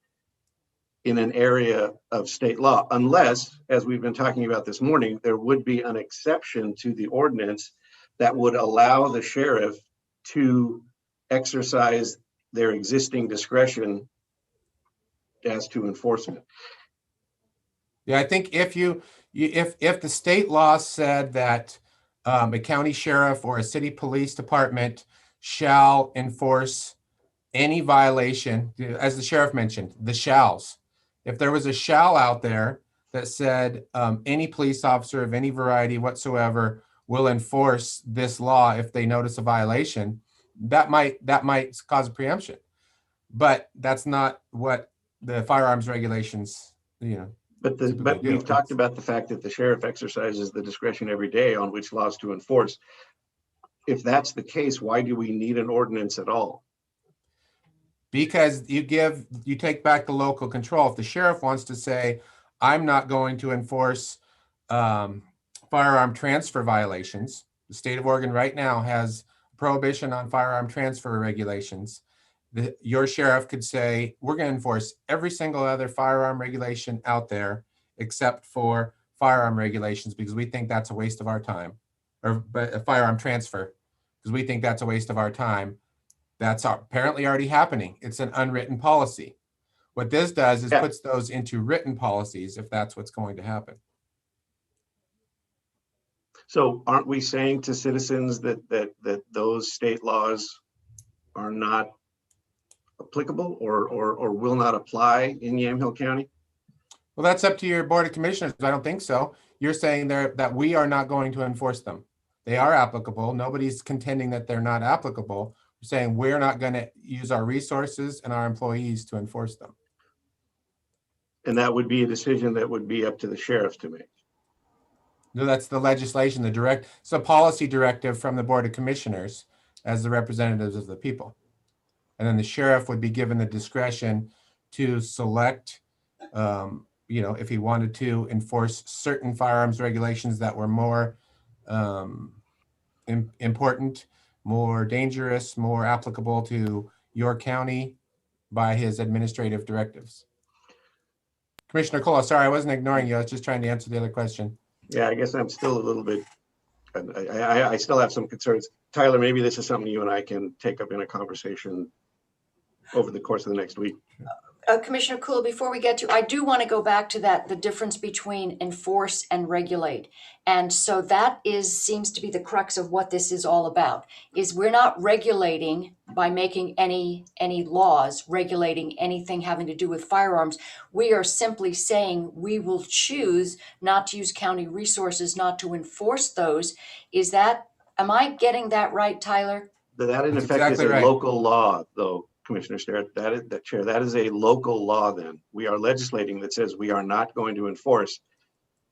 in an area of state law, unless, as we've been talking about this morning, there would be an exception to the ordinance that would allow the sheriff to exercise their existing discretion as to enforcement. Yeah, I think if if the state law said that a county sheriff or a city police department shall enforce any violation, as the sheriff mentioned, the shalls. If there was a shall out there that said any police officer of any variety whatsoever will enforce this law if they notice a violation, that might cause a preemption. But that's not what the firearms regulations, But typically do. we've talked about the fact that the sheriff exercises the discretion every day on which laws to enforce. If that's the case, why do we need an ordinance at all? Because you take back the local control. If the sheriff wants to say, I'm not going to enforce firearm transfer violations, the state of Oregon right now has prohibition on firearm transfer regulations. Your sheriff could say, we're going to enforce every single other firearm regulation out there except for firearm regulations because we think that's a waste of our time, or a firearm transfer because we think that's a waste of our time. That's apparently already happening. It's an unwritten policy. What this does is puts those into written policies if that's what's going to happen. So aren't we saying to citizens that those state laws are not applicable or will not apply in Yamhill County? Well, that's up to your board of commissioners. I don't think so. You're saying that we are not going to enforce them. They are applicable. Nobody's contending that they're not applicable. We're saying we're not going to use our resources and our employees to enforce them. And that would be a decision that would be up to the sheriff to make. No, that's the legislation, it's a policy directive from the board of commissioners as the representatives of the people. And then the sheriff would be given the discretion to select, if he wanted to enforce certain firearms regulations that were more important, more dangerous, more applicable to your county by his administrative directives. Commissioner Kula, sorry, I wasn't ignoring you. I was just trying to answer the other question. Yeah, I guess I'm still a little bit, I still have some concerns. Tyler, maybe this is something you and I can take up in a conversation over the course of the next week. Commissioner Kula, before we get to, I do want to go back to that, the difference between enforce and regulate. And so that seems to be the crux of what this is all about, is we're not regulating by making any laws, regulating anything having to do with firearms. We are simply saying we will choose not to use county resources, not to enforce those. Am I getting that right, Tyler? That in That's effect exactly is a right. local law, though, Commissioner Starrett. That is a local law. Then we are legislating that says we are not going to enforce,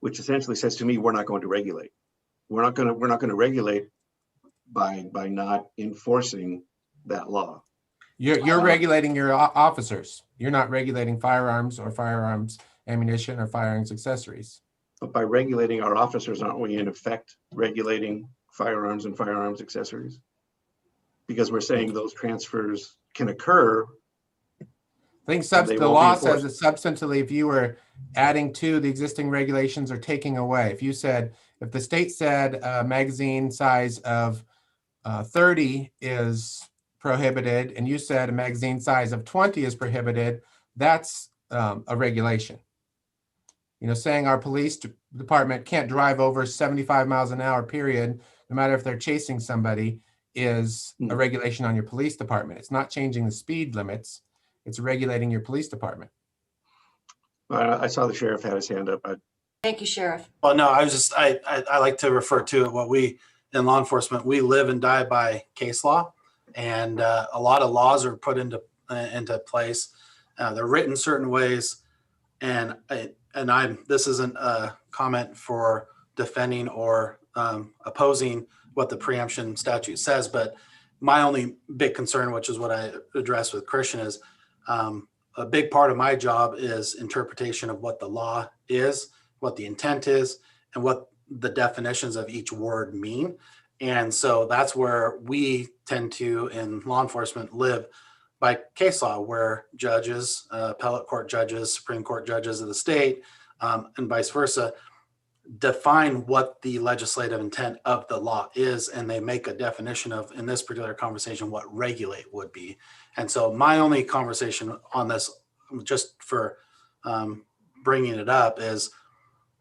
which essentially says to me we're not going to regulate. We're not going to regulate by not enforcing that law. You're regulating your officers. You're not regulating firearms or firearms ammunition or firearms accessories. But by regulating our officers, aren't we in effect regulating firearms and firearms accessories? Because we're saying those transfers can occur. I think They the won't law be says that substantively, if you were adding to the existing regulations or taking away, if the state said a magazine size of 30 is prohibited, and you said a magazine size of 20 is prohibited, that's a regulation. Saying our police department can't drive over 75 miles an hour, period, no matter if they're chasing somebody, is a regulation on your police department. It's not changing the speed limits. It's regulating your police department. I saw the sheriff had his hand up. Thank you, Sheriff. Well, no, I like to refer to what we in law enforcement, we live and die by case law, and a lot of laws are put into place. They're written certain ways, and this isn't a comment for defending or opposing what the preemption statute says, but my only big concern, which is what I addressed with Christian, is a big part of my job is interpretation of what the law is, what the intent is, and what the definitions of each word mean. And so that's where we tend to, in law enforcement, live by case law, where judges, appellate court judges, Supreme Court judges of the state, and vice versa, define what the legislative intent of the law is, and they make a definition of, in this particular conversation, what regulate would be. And so my only conversation on this, just for bringing it up, is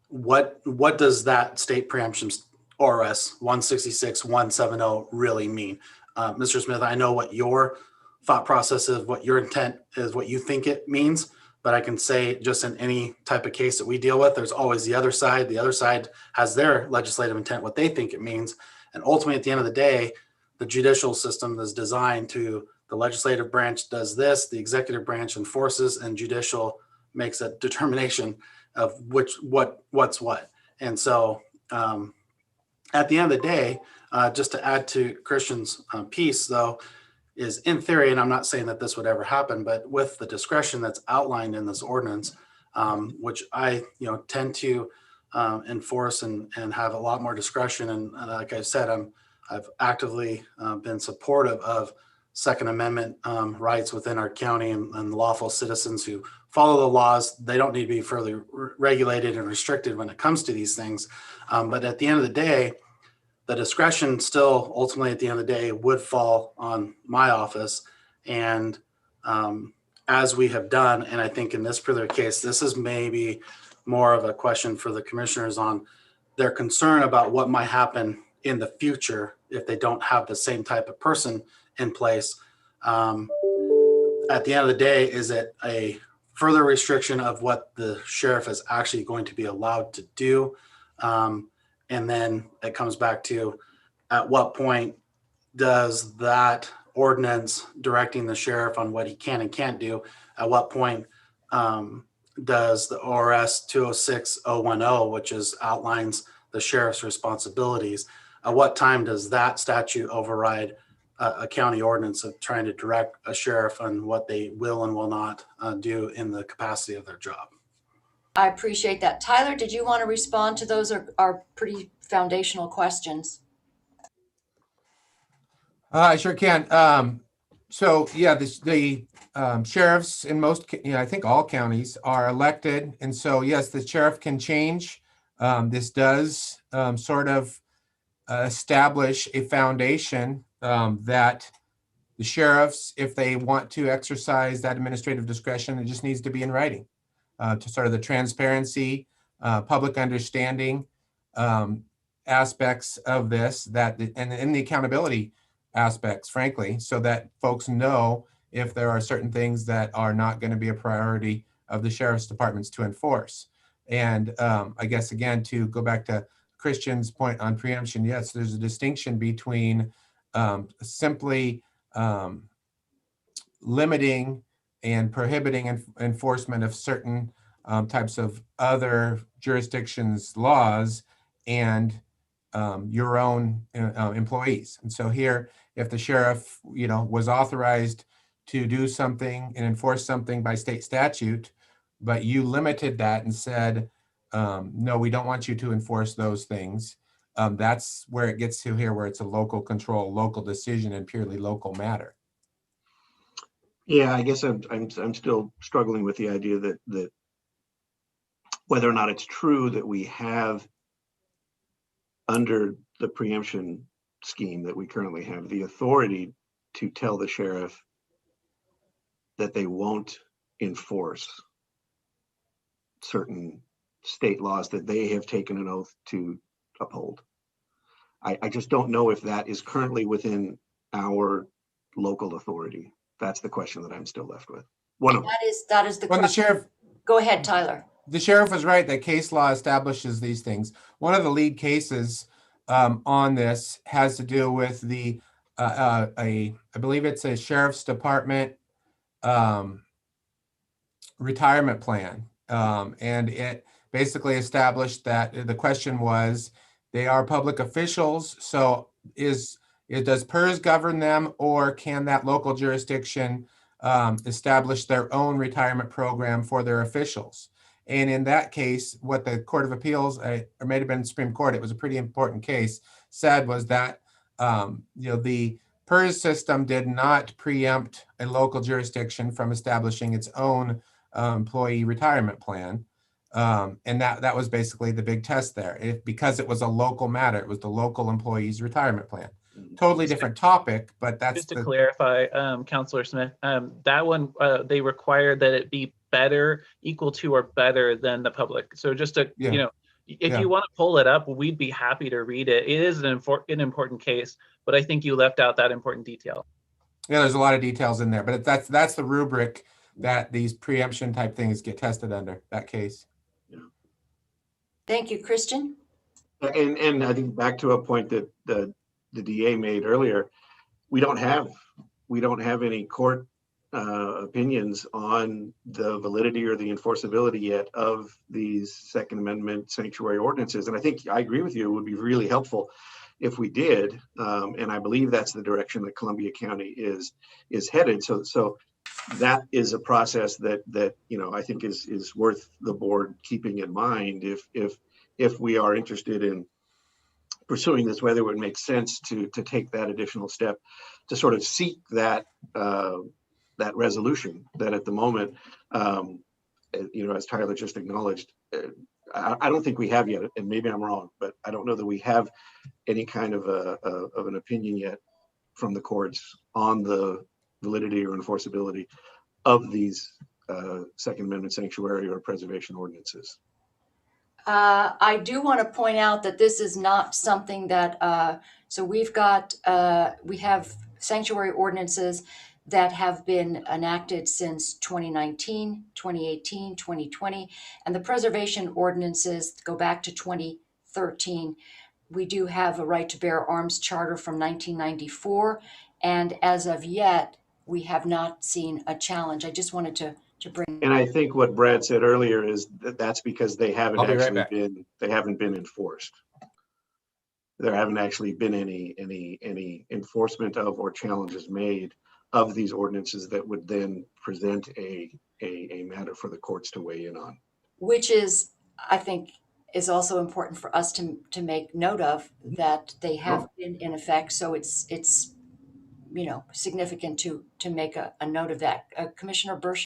what does that state preemption ORS 166-170 really mean? Mr. Smith, I know what your thought process of what your intent is, what you think it means. But I can say just in any type of case that we deal with, there's always the other side. The other side has their legislative intent, what they think it means. And ultimately, at the end of the day, the judicial system is designed to, the legislative branch does this, the executive branch enforces, and judicial makes a determination of what's what. And so at the end of the day, just to add to Christian's piece, though, is in theory, and I'm not saying that this would ever happen, but with the discretion that's outlined in this ordinance, which I tend to enforce and have a lot more discretion. And like I said, I've actively been supportive of Second Amendment rights within our county and lawful citizens who follow the laws. They don't need to be further regulated and restricted when it comes to these things. But at the end of the day, the discretion still ultimately at the end of the day would fall on my office. And as we have done, and I think in this particular case, this is maybe more of a question for the commissioners on their concern about what might happen in the future if they don't have the same type of person in place. At the end of the day, is it a further restriction of what the sheriff is actually going to be allowed to do? And then it comes back to, at what point does that ordinance directing the sheriff on what he can and can't do, at what point does the ORS 206010, which outlines the sheriff's responsibilities, at what time does that statute override a county ordinance of trying to direct a sheriff on what they will and will not do in the capacity of their job? I appreciate that. Tyler, did you want to respond to those? Are pretty foundational questions. I sure can. So yeah, the sheriffs in most, I think all counties are elected. And so, yes, the sheriff can change. This does sort of establish a foundation that the sheriffs, if they want to exercise that administrative discretion, it just needs to be in writing. To sort of the transparency, public understanding aspects of this, and the accountability aspects, frankly, so that folks know if there are certain things that are not going to be a priority of the sheriff's departments to enforce. And I guess, again, to go back to Christian's point on preemption, yes, there's a distinction between simply limiting and prohibiting enforcement of certain types of other jurisdictions' laws and your own employees. And so here, if the sheriff, was authorized to do something and enforce something by state statute, but you limited that and said, no, we don't want you to enforce those things. That's where it gets to here, where it's a local control, local decision, and purely local matter. Yeah, I guess I'm still struggling with the idea that whether or not it's true that we have, under the preemption scheme that we currently have, the authority to tell the sheriff that they won't enforce certain state laws that they have taken an oath to uphold. I just don't know if that is currently within our local authority. That's the question that I'm still left with. That is the When the sheriff, Go ahead, Tyler. the sheriff was right that case law establishes these things. One of the lead cases on this has to do with I believe it's a sheriff's department retirement plan. And it basically established that the question was, they are public officials. So does PERS govern them, or can that local jurisdiction establish their own retirement program for their officials? And in that case, what the Court of Appeals, or may have been Supreme Court, it was a pretty important case, said was that the PERS system did not preempt a local jurisdiction from establishing its own employee retirement plan. And that was basically the big test there. Because it was a local matter, it was the local employee's retirement plan. Totally different topic, but that's just to clarify, Councillor Smith, that one, they required that it be equal to or better than the public. So just to, if you want to pull it up, we'd be happy to read it. It is an important case, but I think you left out that important detail. Yeah, there's a lot of details in there, but that's the rubric that these preemption type things get tested under, that case. Thank you, Christian. And I think back to a point that the DA made earlier, we don't have any court opinions on the validity or the enforceability yet of these Second Amendment sanctuary ordinances. And I think I agree with you, it would be really helpful if we did. And I believe that's the direction that Columbia County is headed. So that is a process that I think is worth the board keeping in mind if we are interested in pursuing this, whether it would make sense to take that additional step to sort of seek that resolution that at the moment, as Tyler just acknowledged, I don't think we have yet, and maybe I'm wrong, but I don't know that we have any kind of an opinion yet from the courts on the validity or enforceability of these Second Amendment sanctuary or preservation ordinances. I do want to point out that this is not something that, so we have sanctuary ordinances that have been enacted since 2019, 2018, 2020, and the preservation ordinances go back to 2013. We do have a right to bear arms charter from 1994, and as of yet, we have not seen a challenge. I just wanted to bring. And I think what Brad said earlier is that's because they haven't I'll be right actually back. been enforced. There haven't actually been any enforcement of or challenges made of these ordinances that would then present a matter for the courts to weigh in on. Which is, I think, is also important for us to make note of, that they have been in effect. So it's significant to make a note of that. Commissioner Burke.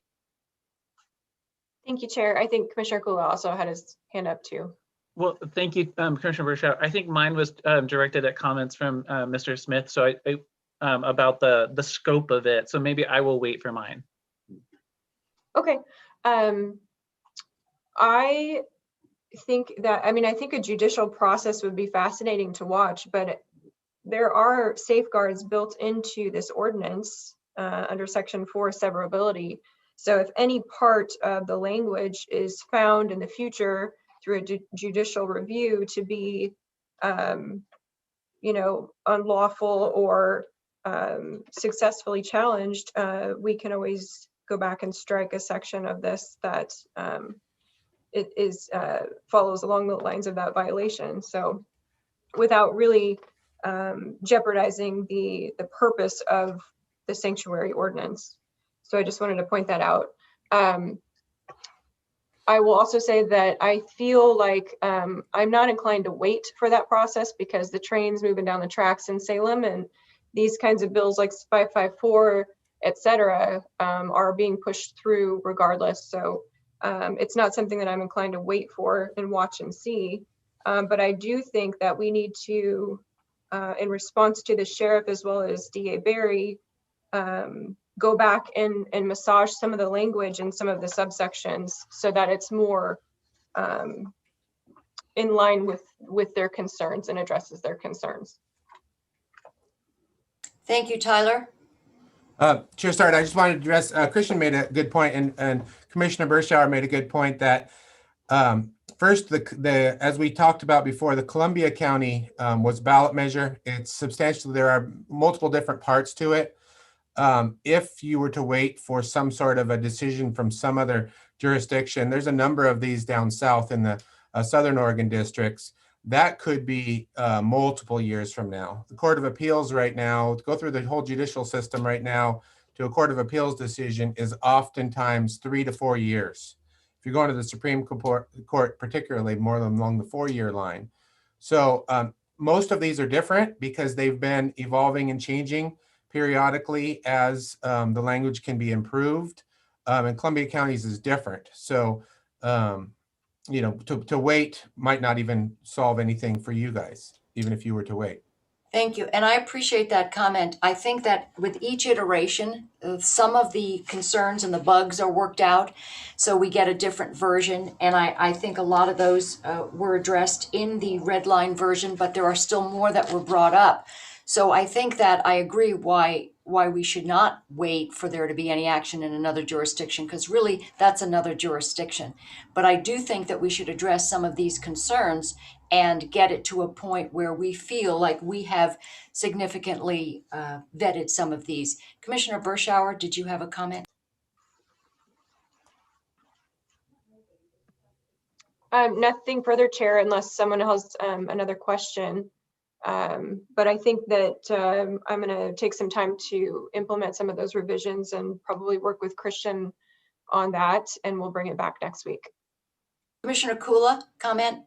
Thank you, Chair. I think Commissioner Kula also had his hand up too. Well, thank you, Commissioner Burchell. I think mine was directed at comments from Mr. Smith. So I about the scope of it. So maybe I will wait for mine. Okay. I think that, I think a judicial process would be fascinating to watch, but there are safeguards built into this ordinance under Section 4 severability. So if any part of the language is found in the future through a judicial review to be, unlawful or successfully challenged, we can always go back and strike a section of this that it is follows along the lines of that violation. So without really jeopardizing the purpose of the sanctuary ordinance. So I just wanted to point that out. I will also say that I feel like I'm not inclined to wait for that process, because the train's moving down the tracks in Salem, and these kinds of bills like 554, et cetera, are being pushed through regardless. So it's not something that I'm inclined to wait for and watch and see. But I do think that we need to, in response to the sheriff as well as DA Barry, go back and massage some of the language and some of the subsections so that it's more in line with their concerns and addresses their concerns. Thank you, Tyler. Chair Start, I just wanted to address, Christian made a good point, and Commissioner Burschauer made a good point that first, as we talked about before, the Columbia County was ballot measure. It's substantial. There are multiple different parts to it. If you were to wait for some sort of a decision from some other jurisdiction, there's a number of these down south in the Southern Oregon districts. That could be multiple years from now. The Court of Appeals right now, to go through the whole judicial system right now to a Court of Appeals decision is oftentimes 3 to 4 years. If you're going to the Supreme Court, particularly more than along the 4-year line. So most of these are different because they've been evolving and changing periodically as the language can be improved. And Columbia County's is different. So, to wait might not even solve anything for you guys, even if you were to wait. Thank you. And I appreciate that comment. I think that with each iteration, some of the concerns and the bugs are worked out, so we get a different version. And I think a lot of those were addressed in the Redline version, but there are still more that were brought up. So I think that I agree why why we should not wait for there to be any action in another jurisdiction, because really that's another jurisdiction. But I do think that we should address some of these concerns and get it to a point where we feel like we have significantly vetted some of these. Commissioner Burschauer, did you have a comment? Nothing further, Chair, unless someone has another question. But I think that I'm going to take some time to implement some of those revisions and probably work with Christian on that, and we'll bring it back next week. Commissioner Kula, comment?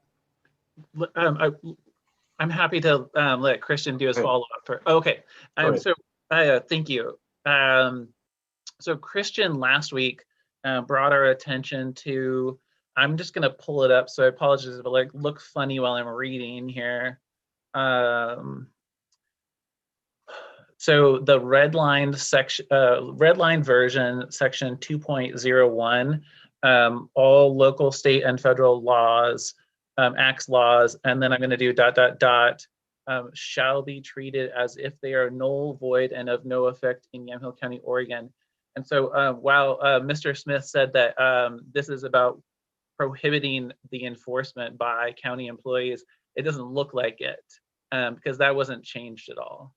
I'm happy to let Christian do his Okay. follow-up. Okay, ahead. so thank you. So Christian last week brought our attention to, I'm just going to pull it up, so I apologize if it look funny while I'm reading here. So the redline section, redline version, section 2.01, all local, state, and federal laws, acts, laws, and then I'm going to do ... shall be treated as if they are null, void, and of no effect in Yamhill County, Oregon. And so while Mr. Smith said that this is about prohibiting the enforcement by county employees, it doesn't look like it, because that wasn't changed at all.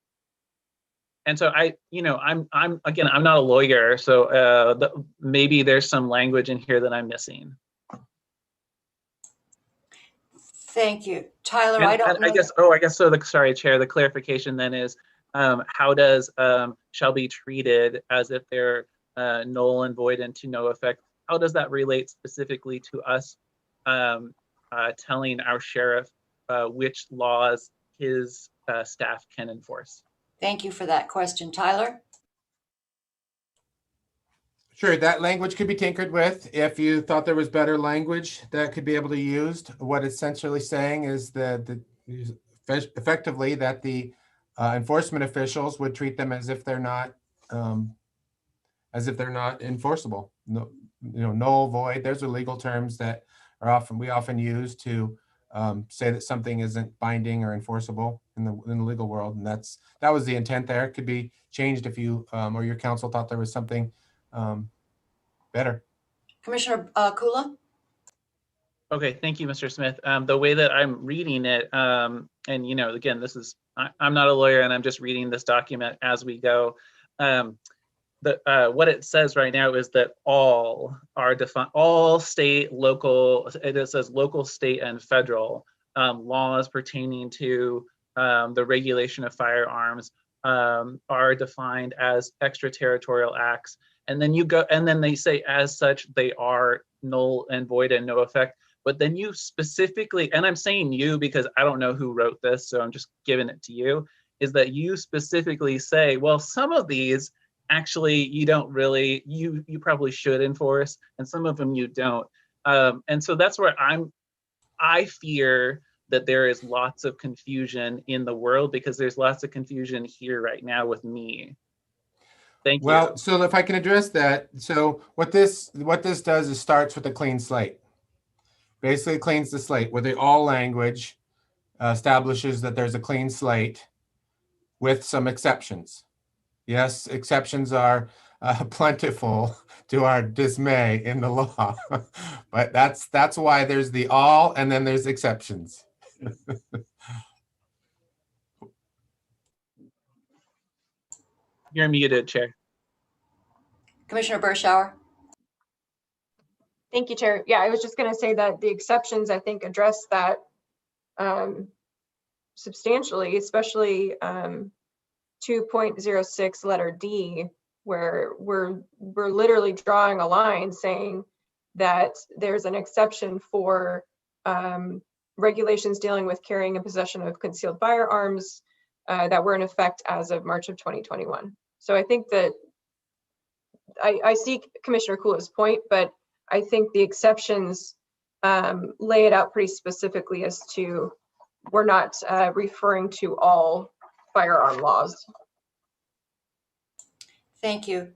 And so I'm not a lawyer, so maybe there's some language in here that I'm missing. Thank you. Tyler, And, I don't know. I guess so. Sorry, Chair, the clarification then is, how does shall be treated as if they're null and void and to no effect? How does that relate specifically to us telling our sheriff which laws his staff can enforce? Thank you for that question. Tyler? Sure, that language could be tinkered with. If you thought there was better language that could be able to be used, what it's essentially saying is that effectively that the enforcement officials would treat them as if they're not enforceable. No, null, void. Those are legal terms that are we often use to say that something isn't binding or enforceable in the legal world, and that was the intent there. It could be changed if you or your counsel thought there was something better. Commissioner Kula? Okay, thank you, Mr. Smith. The way that I'm reading it, and again, this is I'm not a lawyer, and I'm just reading this document as we go. What it says right now is that all are defined, all state, local. It says local, state, and federal laws pertaining to the regulation of firearms are defined as extraterritorial acts. And then then they say, as such, they are null and void and no effect. But then you specifically, and I'm saying you because I don't know who wrote this, so I'm just giving it to you, is that you specifically say, well, some of these actually you don't really, you probably should enforce, and some of them you don't. And so that's where I fear that there is lots of confusion in the world, because there's lots of confusion here right now with me. Thank you. Well, so if I can address that, so what this does is starts with a clean slate. Basically cleans the slate where the all language establishes that there's a clean slate with some exceptions. Yes, exceptions are plentiful to our dismay in the law, but that's why there's the all and then there's exceptions. You're muted, Chair. Commissioner Burschauer? Thank you, Chair. Yeah, I was just going to say that the exceptions, I think, address that substantially, especially 2.06 letter D, where we're literally drawing a line saying that there's an exception for regulations dealing with carrying and possession of concealed firearms that were in effect as of March of 2021. So I think that I see Commissioner Kula's point, but I think the exceptions lay it out pretty specifically as to we're not referring to all firearm laws. Thank you.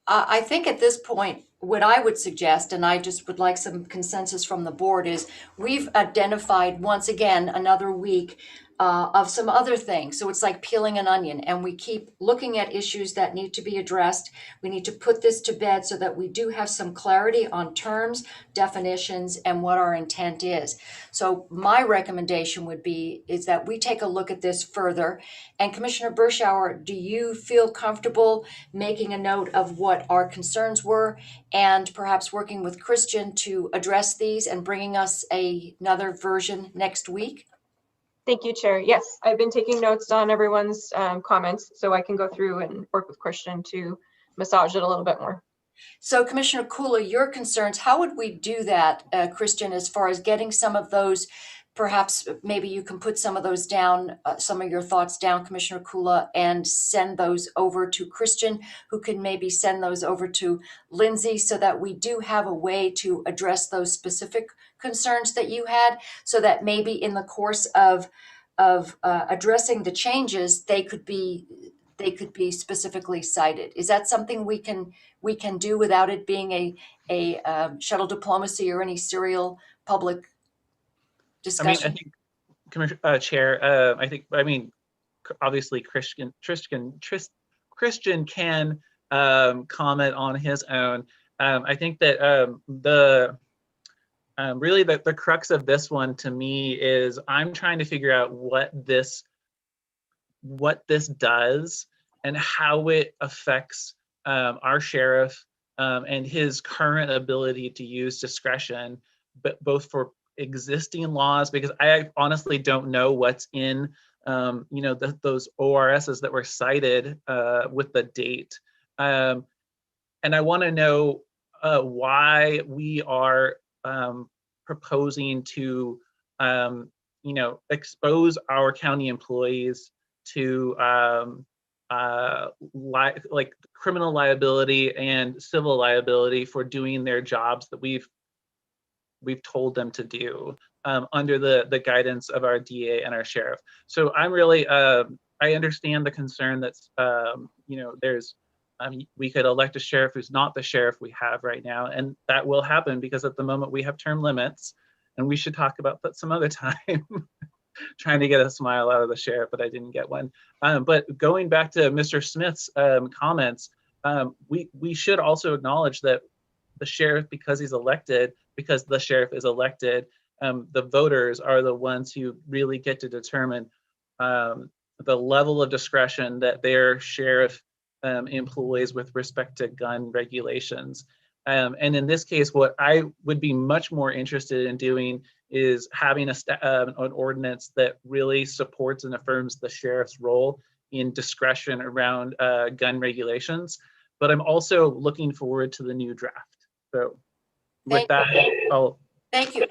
I think at this point, what I would suggest, and I just would like some consensus from the board, is we've identified once again another week of some other things. So it's like peeling an onion, and we keep looking at issues that need to be addressed. We need to put this to bed so that we do have some clarity on terms, definitions, and what our intent is. So my recommendation would be is that we take a look at this further. And Commissioner Berschauer, do you feel comfortable making a note of what our concerns were and perhaps working with Christian to address these and bringing us another version next week? Thank you, Chair. Yes, I've been taking notes on everyone's comments so I can go through and work with Christian to massage it a little bit more. So Commissioner Kula, your concerns, how would we do that, Christian, as far as getting some of those, perhaps maybe you can put some of those down, some of your thoughts down, Commissioner Kula, and send those over to Christian, who can maybe send those over to Lindsay so that we do have a way to address those specific concerns that you had, so that maybe in the course of addressing the changes, they could be specifically cited. Is that something we can do without it being a shuttle diplomacy or any serial public discussion? I think, Commissioner Chair, obviously Christian can comment on his own. I think that really the crux of this one to me is I'm trying to figure out what this does and how it affects our sheriff and his current ability to use discretion, but both for existing laws, because I honestly don't know what's in those ORSs that were cited with the date, and I want to know why we are proposing to expose our county employees to like criminal liability and civil liability for doing their jobs that we've told them to do under the guidance of our DA and our sheriff. So I'm really I understand the concern that's there's we could elect a sheriff who's not the sheriff we have right now, and that will happen because at the moment we have term limits, and we should talk about that some other time. Trying to get a smile out of the sheriff, but I didn't get one. But going back to Mr. Smith's comments, we should also acknowledge that the sheriff, because the sheriff is elected, the voters are the ones who really get to determine the level of discretion that their sheriff employs with respect to gun regulations. And in this case, what I would be much more interested in doing is having an ordinance that really supports and affirms the sheriff's role in discretion around gun regulations. But I'm also looking forward to the new draft. So with that, I'll... Thank you,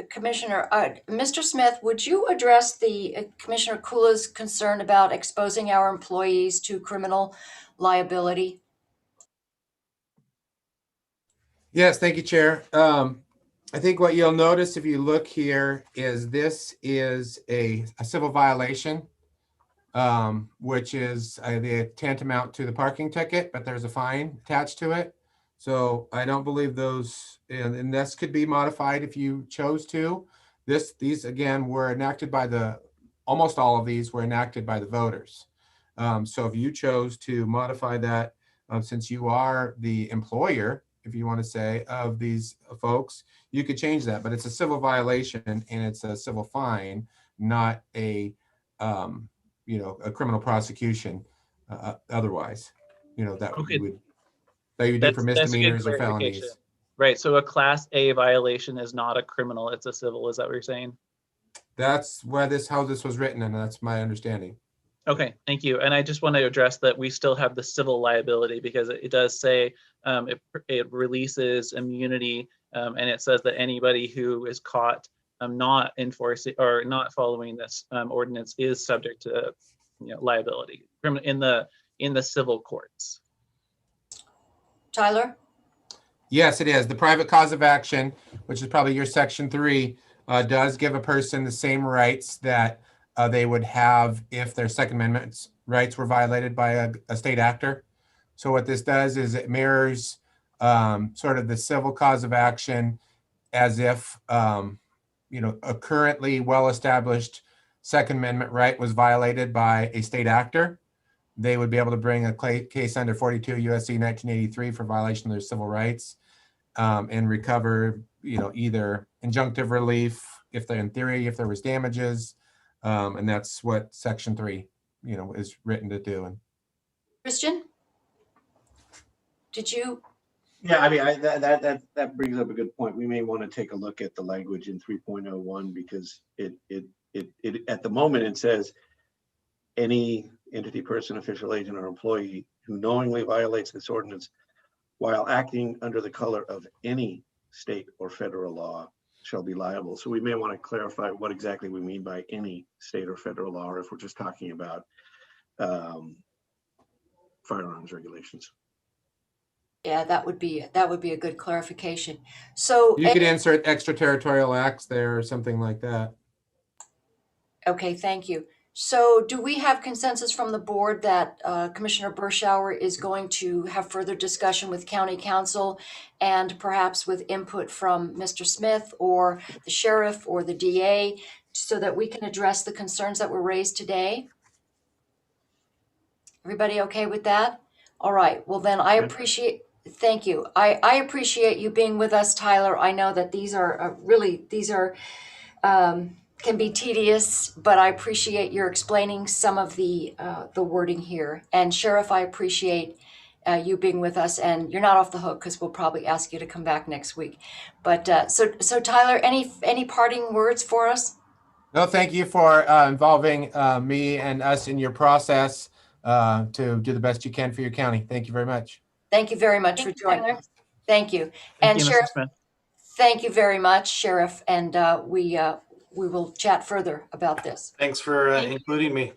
Commissioner. Mr. Smith, would you address the Commissioner Kula's concern about exposing our employees to criminal liability? Yes, thank you, Chair. I think what you'll notice if you look here is this is a civil violation, which is the tantamount to the parking ticket, but there's a fine attached to it. So I don't believe those, and this could be modified if you chose to. These again were enacted by almost all of these were enacted by the voters. So if you chose to modify that, since you are the employer, if you want to say, of these folks, you could change that, but it's a civil violation and it's a civil fine, not a criminal prosecution. Otherwise, that Okay. you would do for misdemeanors or felonies. Right. So a Class A violation is not a criminal; it's a civil. Is that what you're saying? That's how this was written, and that's my understanding. Okay, thank you. And I just want to address that we still have the civil liability because it does say it releases immunity, and it says that anybody who is caught not enforcing or not following this ordinance is subject to liability in the civil courts. Tyler? Yes, it is. The private cause of action, which is probably your section 3, does give a person the same rights that they would have if their Second Amendment rights were violated by a state actor. So what this does is it mirrors sort of the civil cause of action as if, a currently well-established Second Amendment right was violated by a state actor, they would be able to bring a case under 42 USC 1983 for violation of their civil rights, and recover, either injunctive relief, if they're in theory, if there was damages, and that's what Section 3, is written to do. And Christian? Did you? Yeah, I mean, that brings up a good point. We may want to take a look at the language in 3.01 because it at the moment it says any entity, person, official, agent, or employee who knowingly violates this ordinance while acting under the color of any state or federal law shall be liable. So we may want to clarify what exactly we mean by any state or federal law, or if we're just talking about firearms regulations. Yeah, that would be a good clarification. So you could insert extraterritorial acts there or something like that. Okay, thank you. So do we have consensus from the board that Commissioner Burschauer is going to have further discussion with County Council and perhaps with input from Mr. Smith or the sheriff or the DA so that we can address the concerns that were raised today? Everybody okay with that? All right, well then I appreciate, thank you. I appreciate you being with us, Tyler. I know that these are can be tedious, but I appreciate your explaining some of the wording here. And Sheriff, I appreciate you being with us, and you're not off the hook because we'll probably ask you to come back next week. But so Tyler, any parting words for us? No, thank you for involving me and us in your process to do the best you can for your county. Thank you very much. Thank you very much for joining us. Thank you. And Sheriff, thank you very much, Sheriff. And we will chat further about this. Thanks for including me.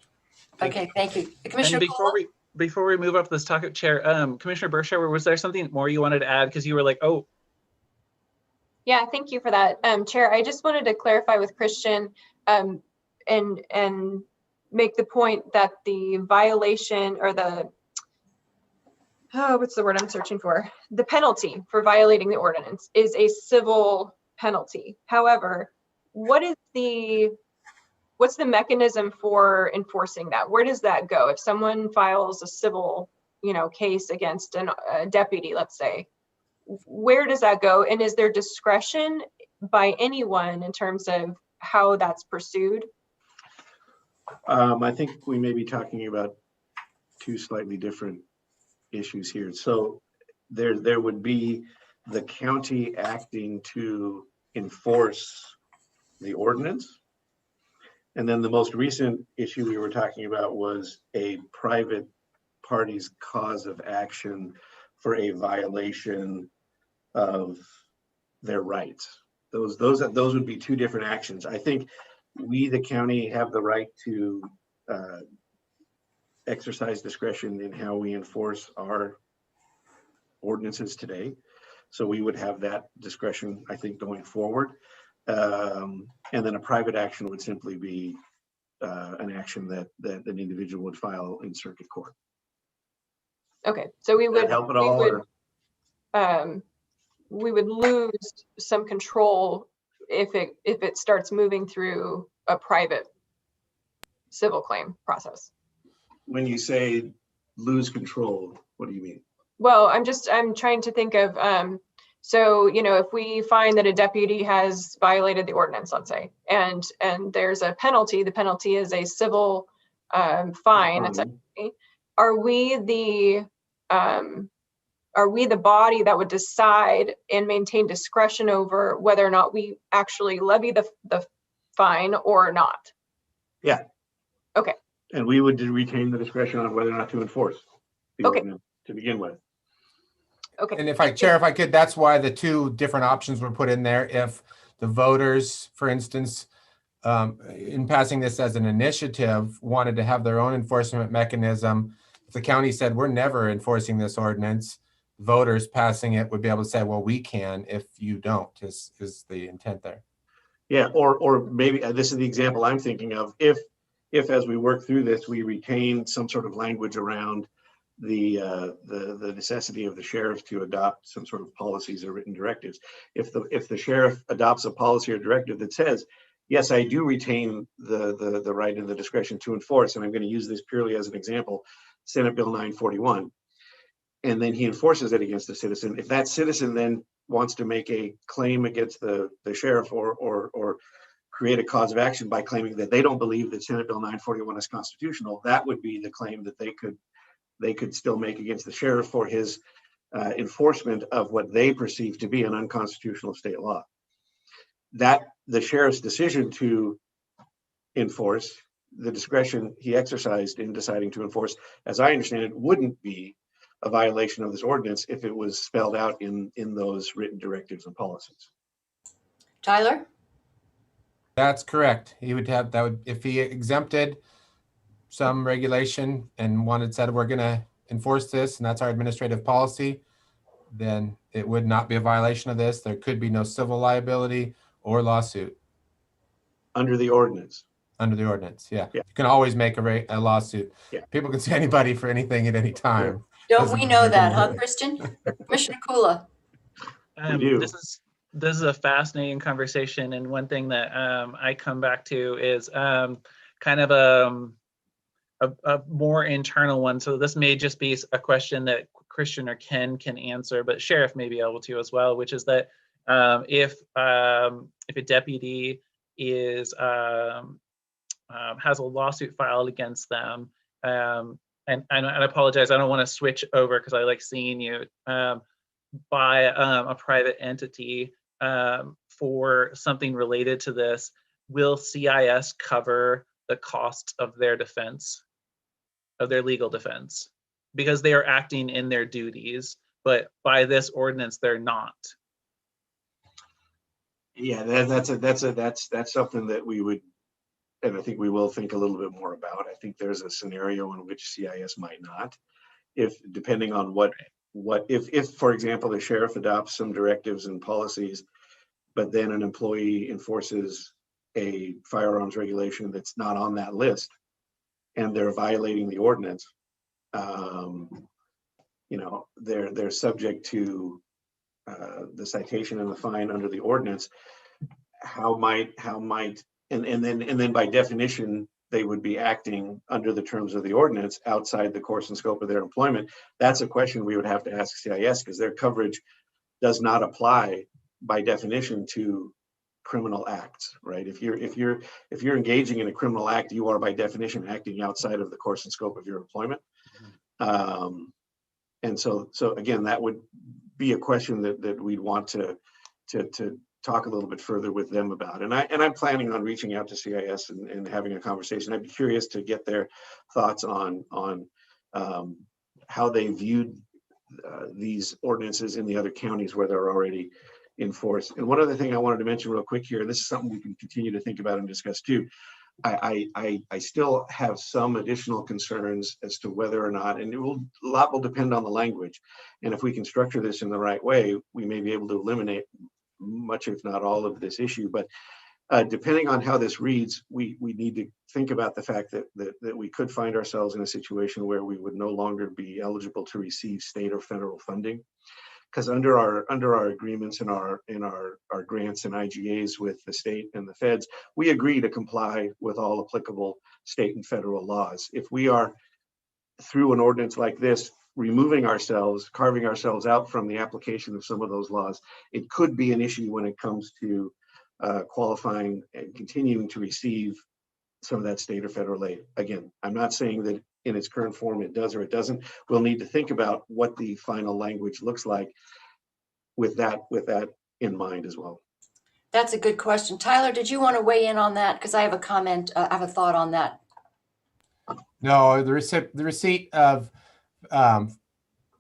Okay, thank you. Commissioner And before we move up this topic, Chair, Commissioner Burschauer, was there something more you wanted to add? Because you were like, oh. Yeah, thank you for that. Chair, I just wanted to clarify with Christian and make the point that the violation or what's the word I'm searching for? The penalty for violating the ordinance is a civil penalty. However, what's the mechanism for enforcing that? Where does that go? If someone files a civil, case against a deputy, let's say, where does that go? And is there discretion by anyone in terms of how that's pursued? I think we may be talking about two slightly different issues here. So there would be the county acting to enforce the ordinance. And then the most recent issue we were talking about was a private party's cause of action for a violation of their rights. Those would be two different actions. I think we, the county, have the right to exercise discretion in how we enforce our ordinances today. So we would have that discretion, I think, going forward. And then a private action would simply be an action that an individual would file in circuit court. Okay, so we would help at all? We would lose some control if it starts moving through a private civil claim process. When you say lose control, what do you mean? Well, I'm trying to think of, so, if we find that a deputy has violated the ordinance, let's say, and there's a penalty, the penalty is a civil fine, essentially. Are we the body that would decide and maintain discretion over whether or not we actually levy the fine or not? Yeah. Okay. And we would retain the discretion on whether or not to enforce the ordinance to begin with. Okay. And Chair, if I could, that's why the two different options were put in there. If the voters, for instance, in passing this as an initiative, wanted to have their own enforcement mechanism, if the county said, we're never enforcing this ordinance, voters passing it would be able to say, well, we can if you don't, is the intent there. Yeah, or maybe this is the example I'm thinking of. If as we work through this, we retain some sort of language around the necessity of the sheriff to adopt some sort of policies or written directives. If the sheriff adopts a policy or directive that says, yes, I do retain the right and the discretion to enforce, and I'm going to use this purely as an example, Senate Bill 941. And then he enforces it against the citizen. If that citizen then wants to make a claim against the sheriff or create a cause of action by claiming that they don't believe that Senate Bill 941 is constitutional, that would be the claim that they could still make against the sheriff for his enforcement of what they perceive to be an unconstitutional state law. That the sheriff's decision to enforce, the discretion he exercised in deciding to enforce, as I understand it, wouldn't be a violation of this ordinance if it was spelled out in those written directives and policies. Tyler? That's correct. He would have, that would, if he exempted some regulation and said, we're gonna enforce this, and that's our administrative policy, then it would not be a violation of this. There could be no civil liability or lawsuit. Under the ordinance. Under the ordinance, yeah. Yeah. You can always make a lawsuit. Yeah. People can sue anybody for anything at any time. Don't Doesn't we know make that, any huh, way. Kristen? Commissioner Kula? do. This is a fascinating conversation, and one thing that I come back to is kind of a more internal one. So this may just be a question that Christian or Ken can answer, but Sheriff may be able to as well, which is that if a deputy is has a lawsuit filed against them, and I apologize, I don't want to switch over because I like seeing you, by a private entity for something related to this, will CIS cover the cost of their defense, of their legal defense? Because they are acting in their duties, but by this ordinance, they're not. Yeah, that's something that we would, and I think we will think a little bit more about. I think there's a scenario in which CIS might not, if depending on if for example the sheriff adopts some directives and policies, but then an employee enforces a firearms regulation that's not on that list, and they're violating the ordinance, they're subject to the citation and the fine under the ordinance. How might and then by definition they would be acting under the terms of the ordinance outside the course and scope of their employment. That's a question we would have to ask CIS, because their coverage does not apply by definition to criminal acts, right? If you're engaging in a criminal act, you are by definition acting outside of the course and scope of your employment. And so again, that would be a question that we'd want to talk a little bit further with them about. And I'm planning on reaching out to CIS and having a conversation. I'd be curious to get their thoughts on how they viewed these ordinances in the other counties where they're already in force. And one other thing I wanted to mention real quick here, and this is something we can continue to think about and discuss too. I still have some additional concerns as to whether or not, and a lot will depend on the language. And if we can structure this in the right way, we may be able to eliminate much, if not all, of this issue. But depending on how this reads, we need to think about the fact that we could find ourselves in a situation where we would no longer be eligible to receive state or federal funding. Because under our agreements and our grants and IGAs with the state and the feds, we agree to comply with all applicable state and federal laws. If we are, through an ordinance like this, carving ourselves out from the application of some of those laws, it could be an issue when it comes to qualifying and continuing to receive some of that state or federal aid. Again, I'm not saying that in its current form it does or it doesn't. We'll need to think about what the final language looks like with that in mind as well. That's a good question. Tyler, did you want to weigh in on that? Because I have a comment, I have a thought on that. No, the receipt of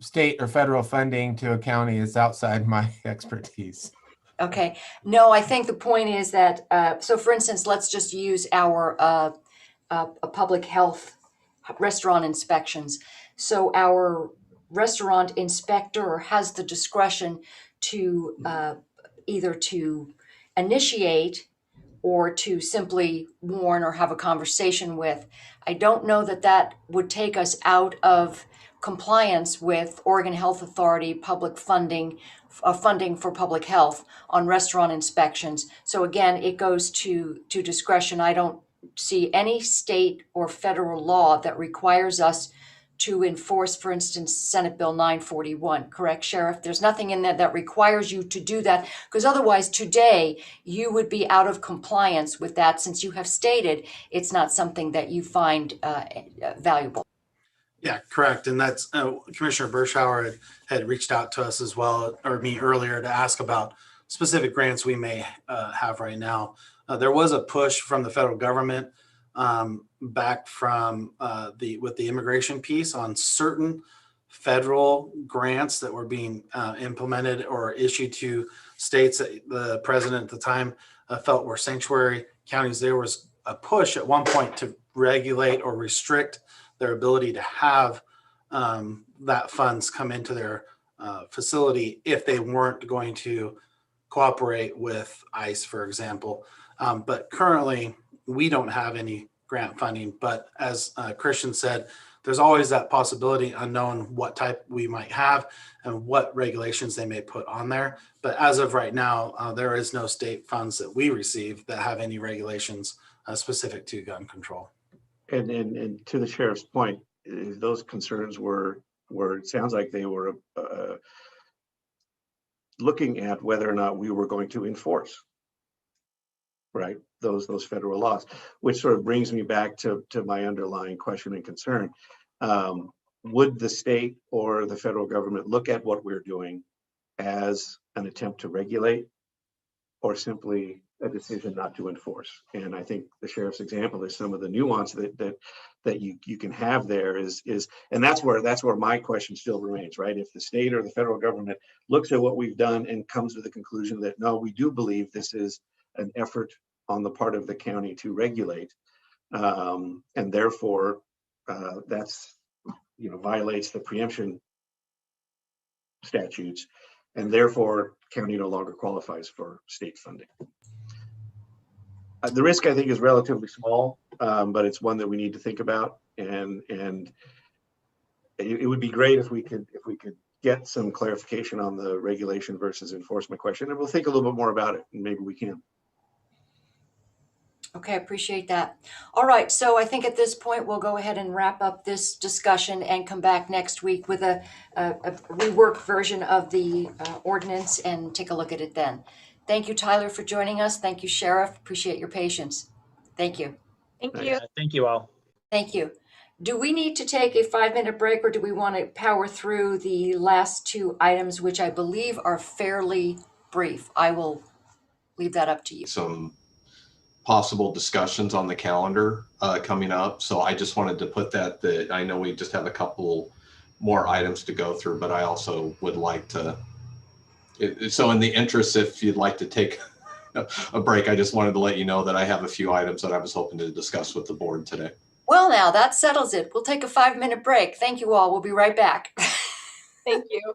state or federal funding to a county is outside my expertise. Okay. No, I think the point is that, so for instance, let's just use our public health restaurant inspections. So our restaurant inspector has the discretion to either to initiate or to simply warn or have a conversation with. I don't know that would take us out of compliance with Oregon Health Authority public funding for public health on restaurant inspections. So again, it goes to discretion. I don't see any state or federal law that requires us to enforce, for instance, Senate Bill 941, correct, Sheriff? There's nothing in there that requires you to do that, because otherwise today you would be out of compliance with that, since you have stated it's not something that you find valuable. Yeah, correct. And that's Commissioner Bershauer had reached out to us as well, or me earlier, to ask about specific grants we may have right now. There was a push from the federal government back from with the immigration piece on certain federal grants that were being implemented or issued to states that the president at the time felt were sanctuary counties. There was a push at one point to regulate or restrict their ability to have that funds come into their facility if they weren't going to cooperate with ICE, for example. But currently, we don't have any grant funding. But as Christian said, there's always that possibility, unknown what type we might have and what regulations they may put on there. But as of right now, there is no state funds that we receive that have any regulations specific to gun control. And to the sheriff's point, those concerns were it sounds like they were looking at whether or not we were going to enforce, right, those federal laws, which sort of brings me back to my underlying question and concern. Would the state or the federal government look at what we're doing as an attempt to regulate, or simply a decision not to enforce? And I think the sheriff's example is some of the nuance that you can have there is, and that's where my question still remains, right? If the state or the federal government looks at what we've done and comes to the conclusion that no, we do believe this is an effort on the part of the county to regulate, and therefore that's, violates the preemption statutes, and therefore county no longer qualifies for state funding. The risk, I think, is relatively small, but it's one that we need to think about, and it would be great if we could get some clarification on the regulation versus enforcement question, and we'll think a little bit more about it, and maybe we can. Okay, I appreciate that. All right, so I think at this point we'll go ahead and wrap up this discussion and come back next week with a reworked version of the ordinance and take a look at it then. Thank you, Tyler, for joining us. Thank you, Sheriff. Appreciate your patience. Thank you. Thank you. Thank you all. Thank you. Do we need to take a 5-minute break, or do we want to power through the last two items, which I believe are fairly brief? I will leave that up to you. Some possible discussions on the calendar coming up. So I just wanted to put that I know we just have a couple more items to go through, but I also would like to, so in the interest, if you'd like to take a break, I just wanted to let you know that I have a few items that I was hoping to discuss with the board today. Well, now that settles it. We'll take a 5-minute break. Thank you all. We'll be right back. Thank you.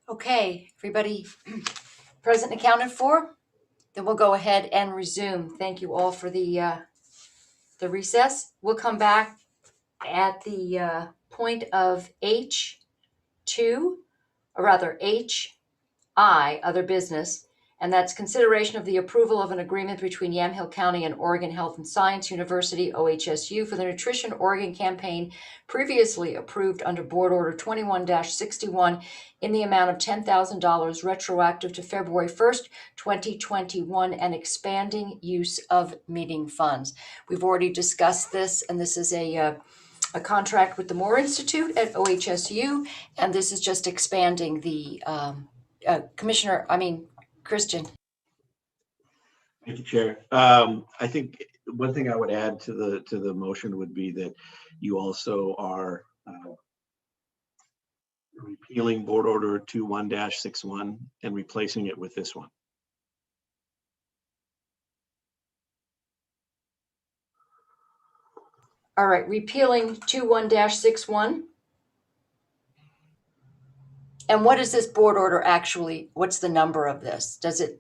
Okay, everybody present and accounted for? Then we'll go ahead and resume. Thank you all for the recess. We'll come back at the point of H2, or rather HI, other business, and that's consideration of the approval of an agreement between Yamhill County and Oregon Health and Science University, OHSU, for the Nutrition Oregon campaign previously approved under Board Order 21-61 in the amount of $10,000 retroactive to February 1st, 2021, and expanding use of meeting funds. We've already discussed this, and this is a contract with the Moore Institute at OHSU, and this is just expanding the Christian. Thank you, Chair. I think one thing I would add to the motion would be that you also are repealing Board Order 21-61 and replacing it with this one. All right, repealing 21-61. And what is this board order actually? What's the number of this? Does it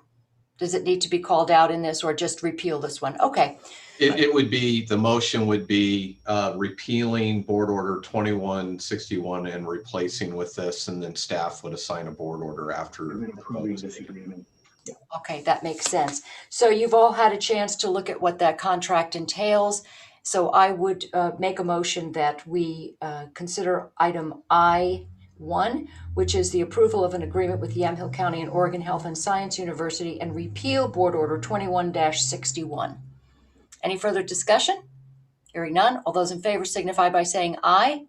need to be called out in this, or just repeal this one? Okay. It would be, the motion would be repealing Board Order 2161 and replacing with this, and then staff would assign a board order after Approving this agreement. Yeah. Okay, that makes sense. So you've all had a chance to look at what that contract entails. So I would make a motion that we consider item I1, which is the approval of an agreement with Yamhill County and Oregon Health and Science University, and repeal Board Order 21-61. Any further discussion? Hearing none. All those in favor signify by saying aye.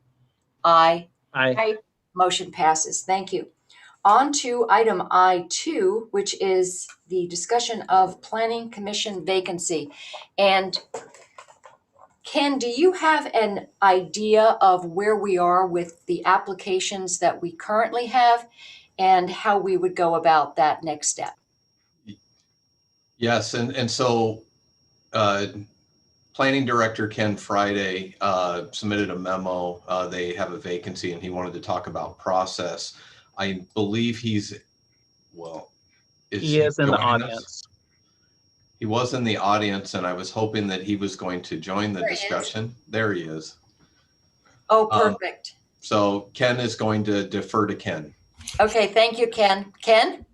Aye. Aye. Motion passes. Thank you. On to item I2, which is the discussion of Planning Commission vacancy. And Ken, do you have an idea of where we are with the applications that we currently have and how we would go about that next step? Yes, and so Planning Director Ken Friday submitted a memo. They have a vacancy and he wanted to talk about process. I believe he is in the audience. He was in the audience, and I was hoping that he was going to join the discussion. There he is. Oh, perfect. So Ken is going to defer to Ken. Okay, thank you, Ken. Ken?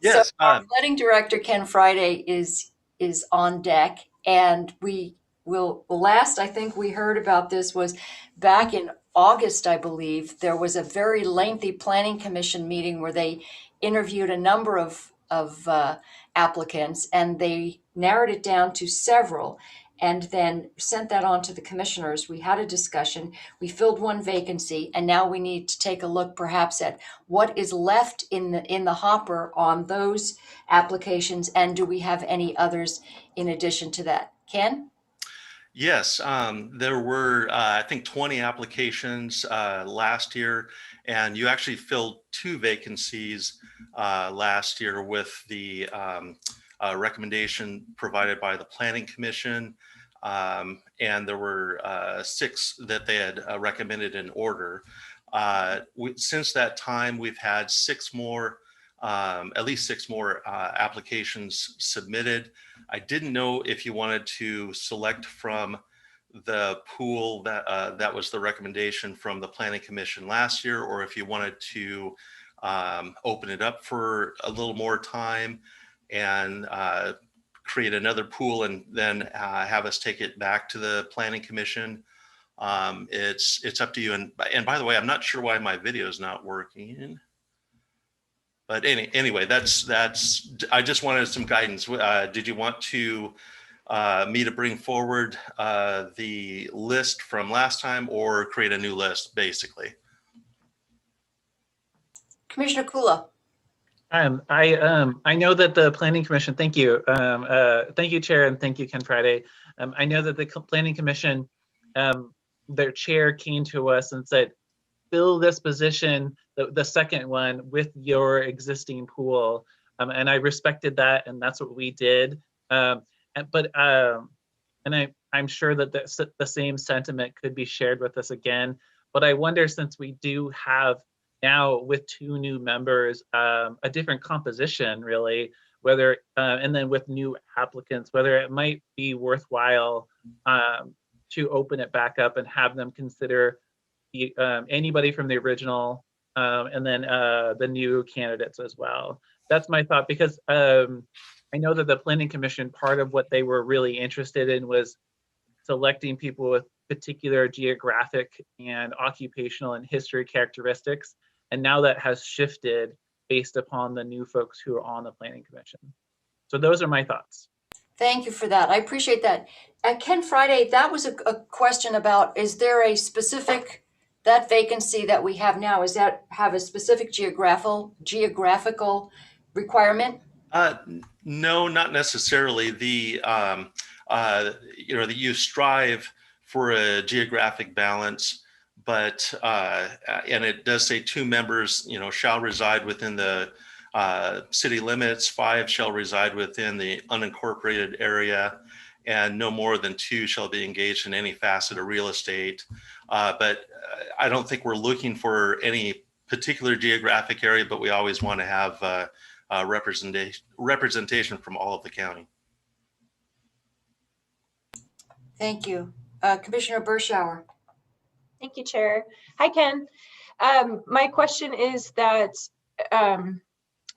Yes. So our Planning Director, Ken Friday, is on deck, and we will, last I think we heard about this was back in August, I believe. There was a very lengthy Planning Commission meeting where they interviewed a number of applicants, and they narrowed it down to several and then sent that on to the commissioners. We had a discussion, we filled one vacancy, and now we need to take a look perhaps at what is left in the hopper on those applications, and do we have any others in addition to that? Ken? Yes, there were, I think, 20 applications last year, and you actually filled 2 vacancies last year with the recommendation provided by the Planning Commission, and there were 6 that they had recommended in order. Since that time, we've had 6 more, at least 6 more applications submitted. I didn't know if you wanted to select from the pool that was the recommendation from the Planning Commission last year, or if you wanted to open it up for a little more time and create another pool and then have us take it back to the Planning Commission. It's up to you. And by the way, I'm not sure why my video is not working. But anyway, that's I just wanted some guidance. Did you want to me to bring forward the list from last time, or create a new list, basically? Commissioner Kula. I know that the Planning Commission, thank you. Thank you, Chair, and thank you, Ken Friday. I know that the Planning Commission, their chair came to us and said, fill this position, the second one, with your existing pool. And I respected that, and that's what we did. I'm sure that the same sentiment could be shared with us again. But I wonder, since we do have now with 2 new members, a different composition really, whether, and then with new applicants, whether it might be worthwhile to open it back up and have them consider anybody from the original and then the new candidates as well. That's my thought, because I know that the Planning Commission, part of what they were really interested in was selecting people with particular geographic and occupational and history characteristics. And now that has shifted based upon the new folks who are on the Planning Commission. So those are my thoughts. Thank you for that. I appreciate that. Ken Friday, that was a question about, is there a specific, that vacancy that we have now, is that have a specific geographical requirement? No, not necessarily. The that you strive for a geographic balance, but and it does say 2 members, shall reside within the city limits, 5 shall reside within the unincorporated area, and no more than 2 shall be engaged in any facet of real estate. But I don't think we're looking for any particular geographic area, but we always want to have representation from all of the county. Thank you. Commissioner Burschauer. Thank you, Chair. Hi, Ken. My question is that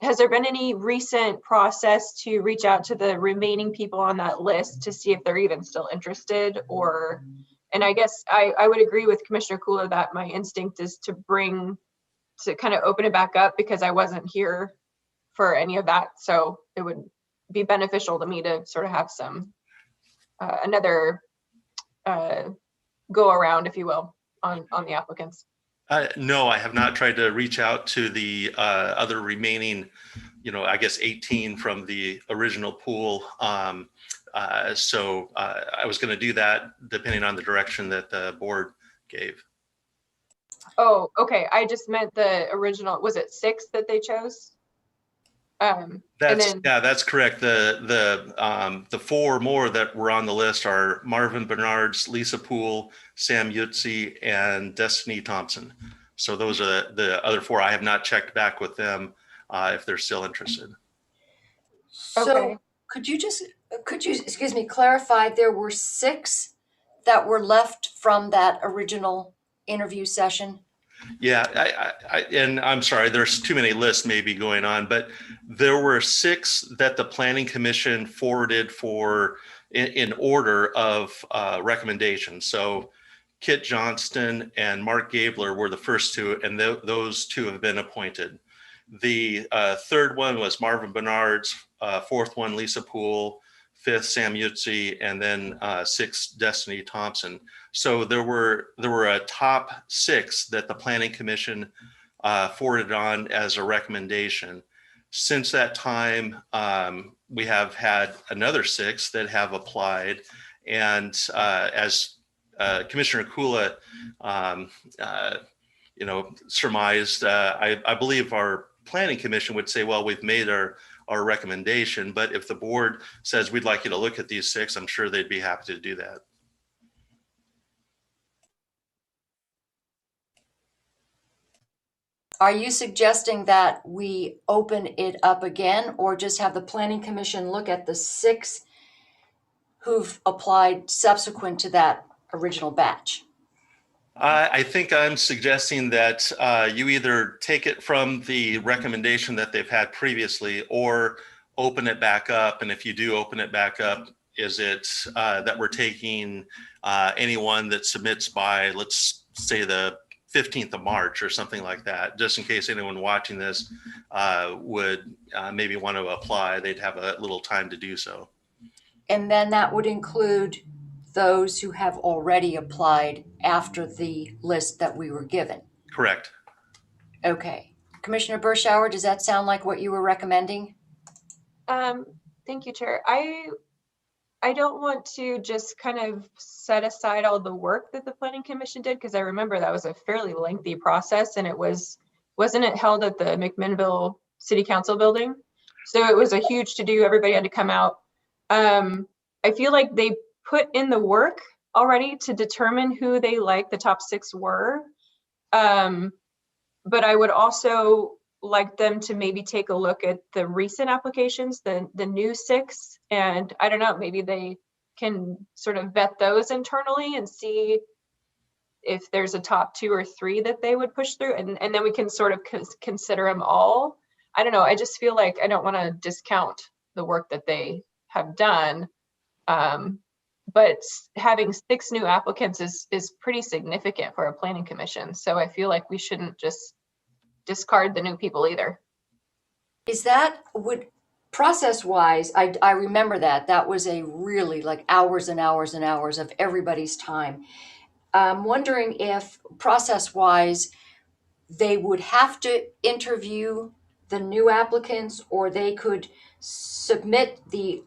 has there been any recent process to reach out to the remaining people on that list to see if they're even still interested? Or, and I guess I would agree with Commissioner Kula that my instinct is to kind of open it back up, because I wasn't here for any of that. So it would be beneficial to me to sort of have some another go around, if you will, on the applicants. No, I have not tried to reach out to the other remaining, I guess 18 from the original pool. So I was going to do that depending on the direction that the board gave. Oh, okay. I just meant the original. Was it 6 that they chose? That's correct. The 4 more that were on the list are Marvin Bernards, Lisa Poole, Sam Yutzi, and Destiny Thompson. So those are the other 4. I have not checked back with them if they're still interested. So Okay. could you excuse me, clarify, there were 6 that were left from that original interview session? Yeah, and I'm sorry, there's too many lists maybe going on, but there were 6 that the Planning Commission forwarded for in order of recommendation. So Kit Johnston and Mark Gabler were the first 2, and those 2 have been appointed. The 3rd one was Marvin Bernards, 4th one Lisa Poole, 5th Sam Yutzi, and then 6th Destiny Thompson. So there were a top 6 that the Planning Commission forwarded on as a recommendation. Since that time, we have had another 6 that have applied, and as Commissioner Kula, surmised, I believe our Planning Commission would say, well, we've made our recommendation, but if the board says we'd like you to look at these 6, I'm sure they'd be happy to do that. Are you suggesting that we open it up again, or just have the Planning Commission look at the 6 who've applied subsequent to that original batch? I think I'm suggesting that you either take it from the recommendation that they've had previously or open it back up. And if you do open it back up, is it that we're taking anyone that submits by, let's say, the 15th of March or something like that, just in case anyone watching this would maybe want to apply, they'd have a little time to do so. And then that would include those who have already applied after the list that we were given. Correct. Okay. Commissioner Burschauer, does that sound like what you were recommending? Thank you, Chair. I don't want to just kind of set aside all the work that the Planning Commission did, because I remember that was a fairly lengthy process, and wasn't it held at the McMinnville City Council building? So it was a huge to-do. Everybody had to come out. I feel like they put in the work already to determine who they like the top 6 were. but I would also like them to maybe take a look at the recent applications, the new 6, and I don't know, maybe they can sort of vet those internally and see if there's a top 2 or 3 that they would push through, and then we can sort of consider them all. I don't know, I just feel like I don't want to discount the work that they have done. But having 6 new applicants is pretty significant for a planning commission. So I feel like we shouldn't just discard the new people either. Is that, would, process-wise, I remember that was a really like hours and hours and hours of everybody's time. I'm wondering if process-wise, they would have to interview the new applicants, or they could submit the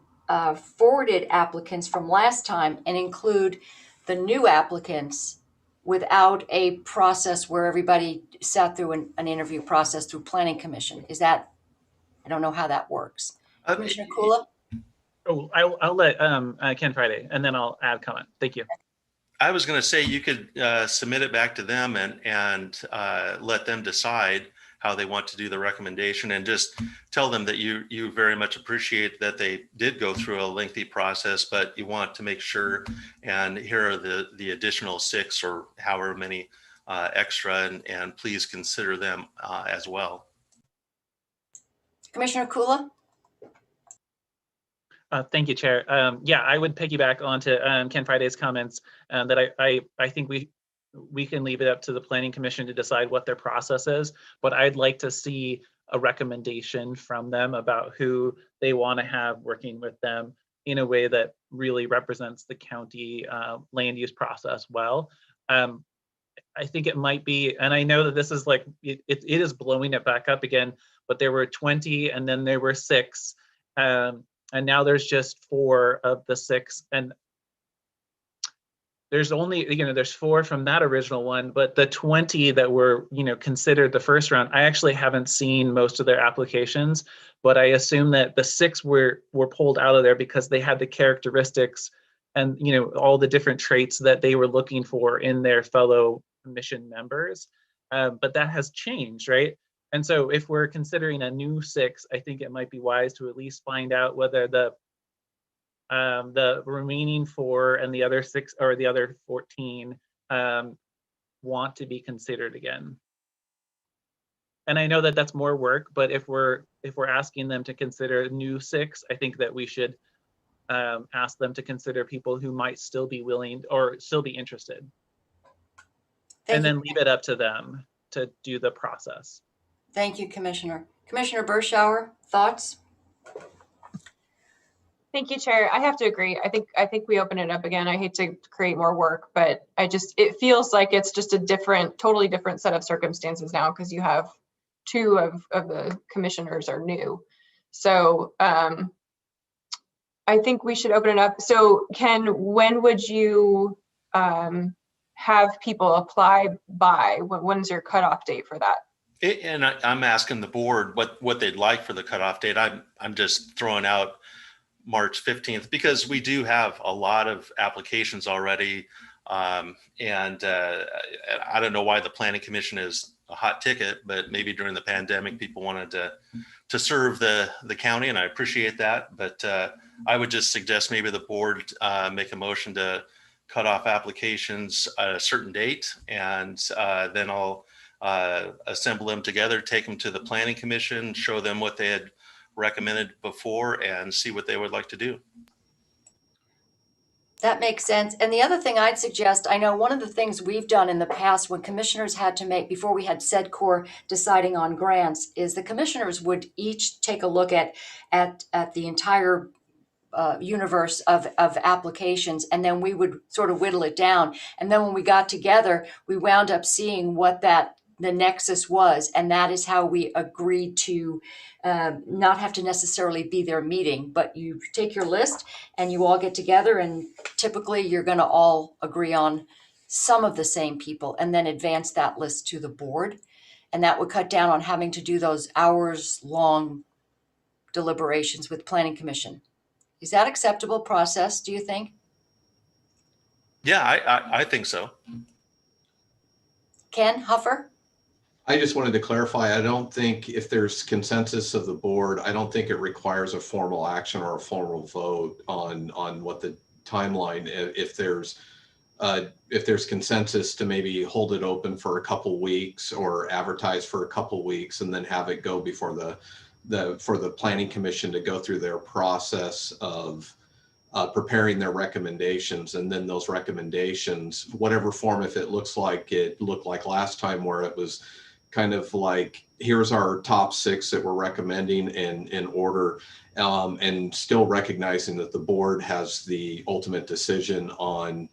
forwarded applicants from last time and include the new applicants without a process where everybody sat through an interview process through planning commission. Is that, I don't know how that works. Commissioner Kula? Oh, I'll let Ken Friday, and then I'll add comment. Thank you. I was going to say you could submit it back to them and let them decide how they want to do the recommendation, and just tell them that you very much appreciate that they did go through a lengthy process, but you want to make sure, and here are the additional 6 or however many extra, and please consider them as well. Commissioner Kula? Thank you, Chair. Yeah, I would piggyback onto Ken Friday's comments that I think we can leave it up to the Planning Commission to decide what their process is, but I'd like to see a recommendation from them about who they want to have working with them in a way that really represents the county land use process well. I think it might be, and I know that this is like, it is blowing it back up again, but there were 20 and then there were 6. And now there's just 4 of the 6, and there's only, there's 4 from that original one, but the 20 that were, considered the first round, I actually haven't seen most of their applications, but I assume that the 6 were pulled out of there because they had the characteristics and, all the different traits that they were looking for in their fellow commission members. But that has changed, right? And so if we're considering a new 6, I think it might be wise to at least find out whether the remaining 4 and the other 6 or the other 14 want to be considered again. And I know that that's more work, but if we're asking them to consider new 6, I think that we should ask them to consider people who might still be willing or still be interested. And then leave it up to them to do the process. Thank you, Commissioner. Commissioner Burschauer, thoughts? Thank you, Chair. I have to agree. I think we open it up again. I hate to create more work, but it feels like it's just a totally different set of circumstances now, because you have 2 of the commissioners are new. So I think we should open it up. So Ken, when would you have people apply by? When's your cutoff date for that? And I'm asking the board what they'd like for the cutoff date. I'm just throwing out March 15th because we do have a lot of applications already. And I don't know why the Planning Commission is a hot ticket, but maybe during the pandemic, people wanted to serve the county, and I appreciate that. But I would just suggest maybe the board make a motion to cut off applications at a certain date, and then I'll assemble them together, take them to the Planning Commission, show them what they had recommended before, and see what they would like to do. That makes sense. And the other thing I'd suggest, I know one of the things we've done in the past when commissioners had to make, before we had SEDCOR deciding on grants, is the commissioners would each take a look at the entire universe of applications, and then we would sort of whittle it down. And then when we got together, we wound up seeing what the nexus was, and that is how we agreed to not have to necessarily be their meeting, but you take your list and you all get together, and typically you're going to all agree on some of the same people, and then advance that list to the board, and that would cut down on having to do those hours-long deliberations with Planning Commission. Is that acceptable process, do you think? Yeah, I think so. Ken Huffer? I just wanted to clarify, I don't think if there's consensus of the board, I don't think it requires a formal action or a formal vote on what the timeline, if there's consensus to maybe hold it open for a couple weeks or advertise for a couple weeks and then have it go before for the planning commission to go through their process of preparing their recommendations, and then those recommendations, whatever form, if it looks like it looked like last time where it was kind of like, here's our top 6 that we're recommending in order, and still recognizing that the board has the ultimate decision on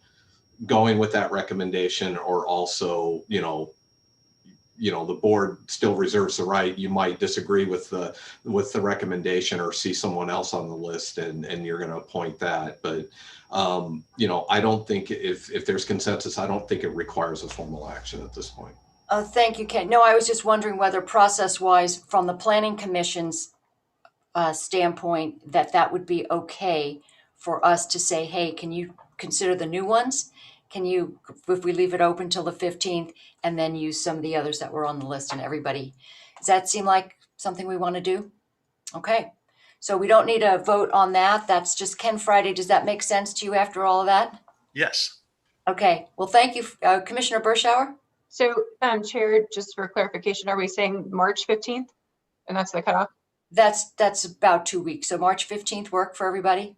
going with that recommendation, or also, the board still reserves the right. You might disagree with the recommendation or see someone else on the list and you're going to appoint that. But, I don't think if there's consensus, I don't think it requires a formal action at this point. Thank you, Ken. No, I was just wondering whether process-wise, from the Planning Commission's standpoint, that would be okay for us to say, hey, can you consider the new ones? Can you, if we leave it open till the 15th and then use some of the others that were on the list and everybody? Does that seem like something we want to do? Okay. So we don't need a vote on that. That's just Ken Friday. Does that make sense to you after all of that? Yes. Okay. Well, thank you, Commissioner Burschauer. So, Chair, just for clarification, are we saying March 15th? And that's the cutoff? That's about 2 weeks. So March 15th work for everybody?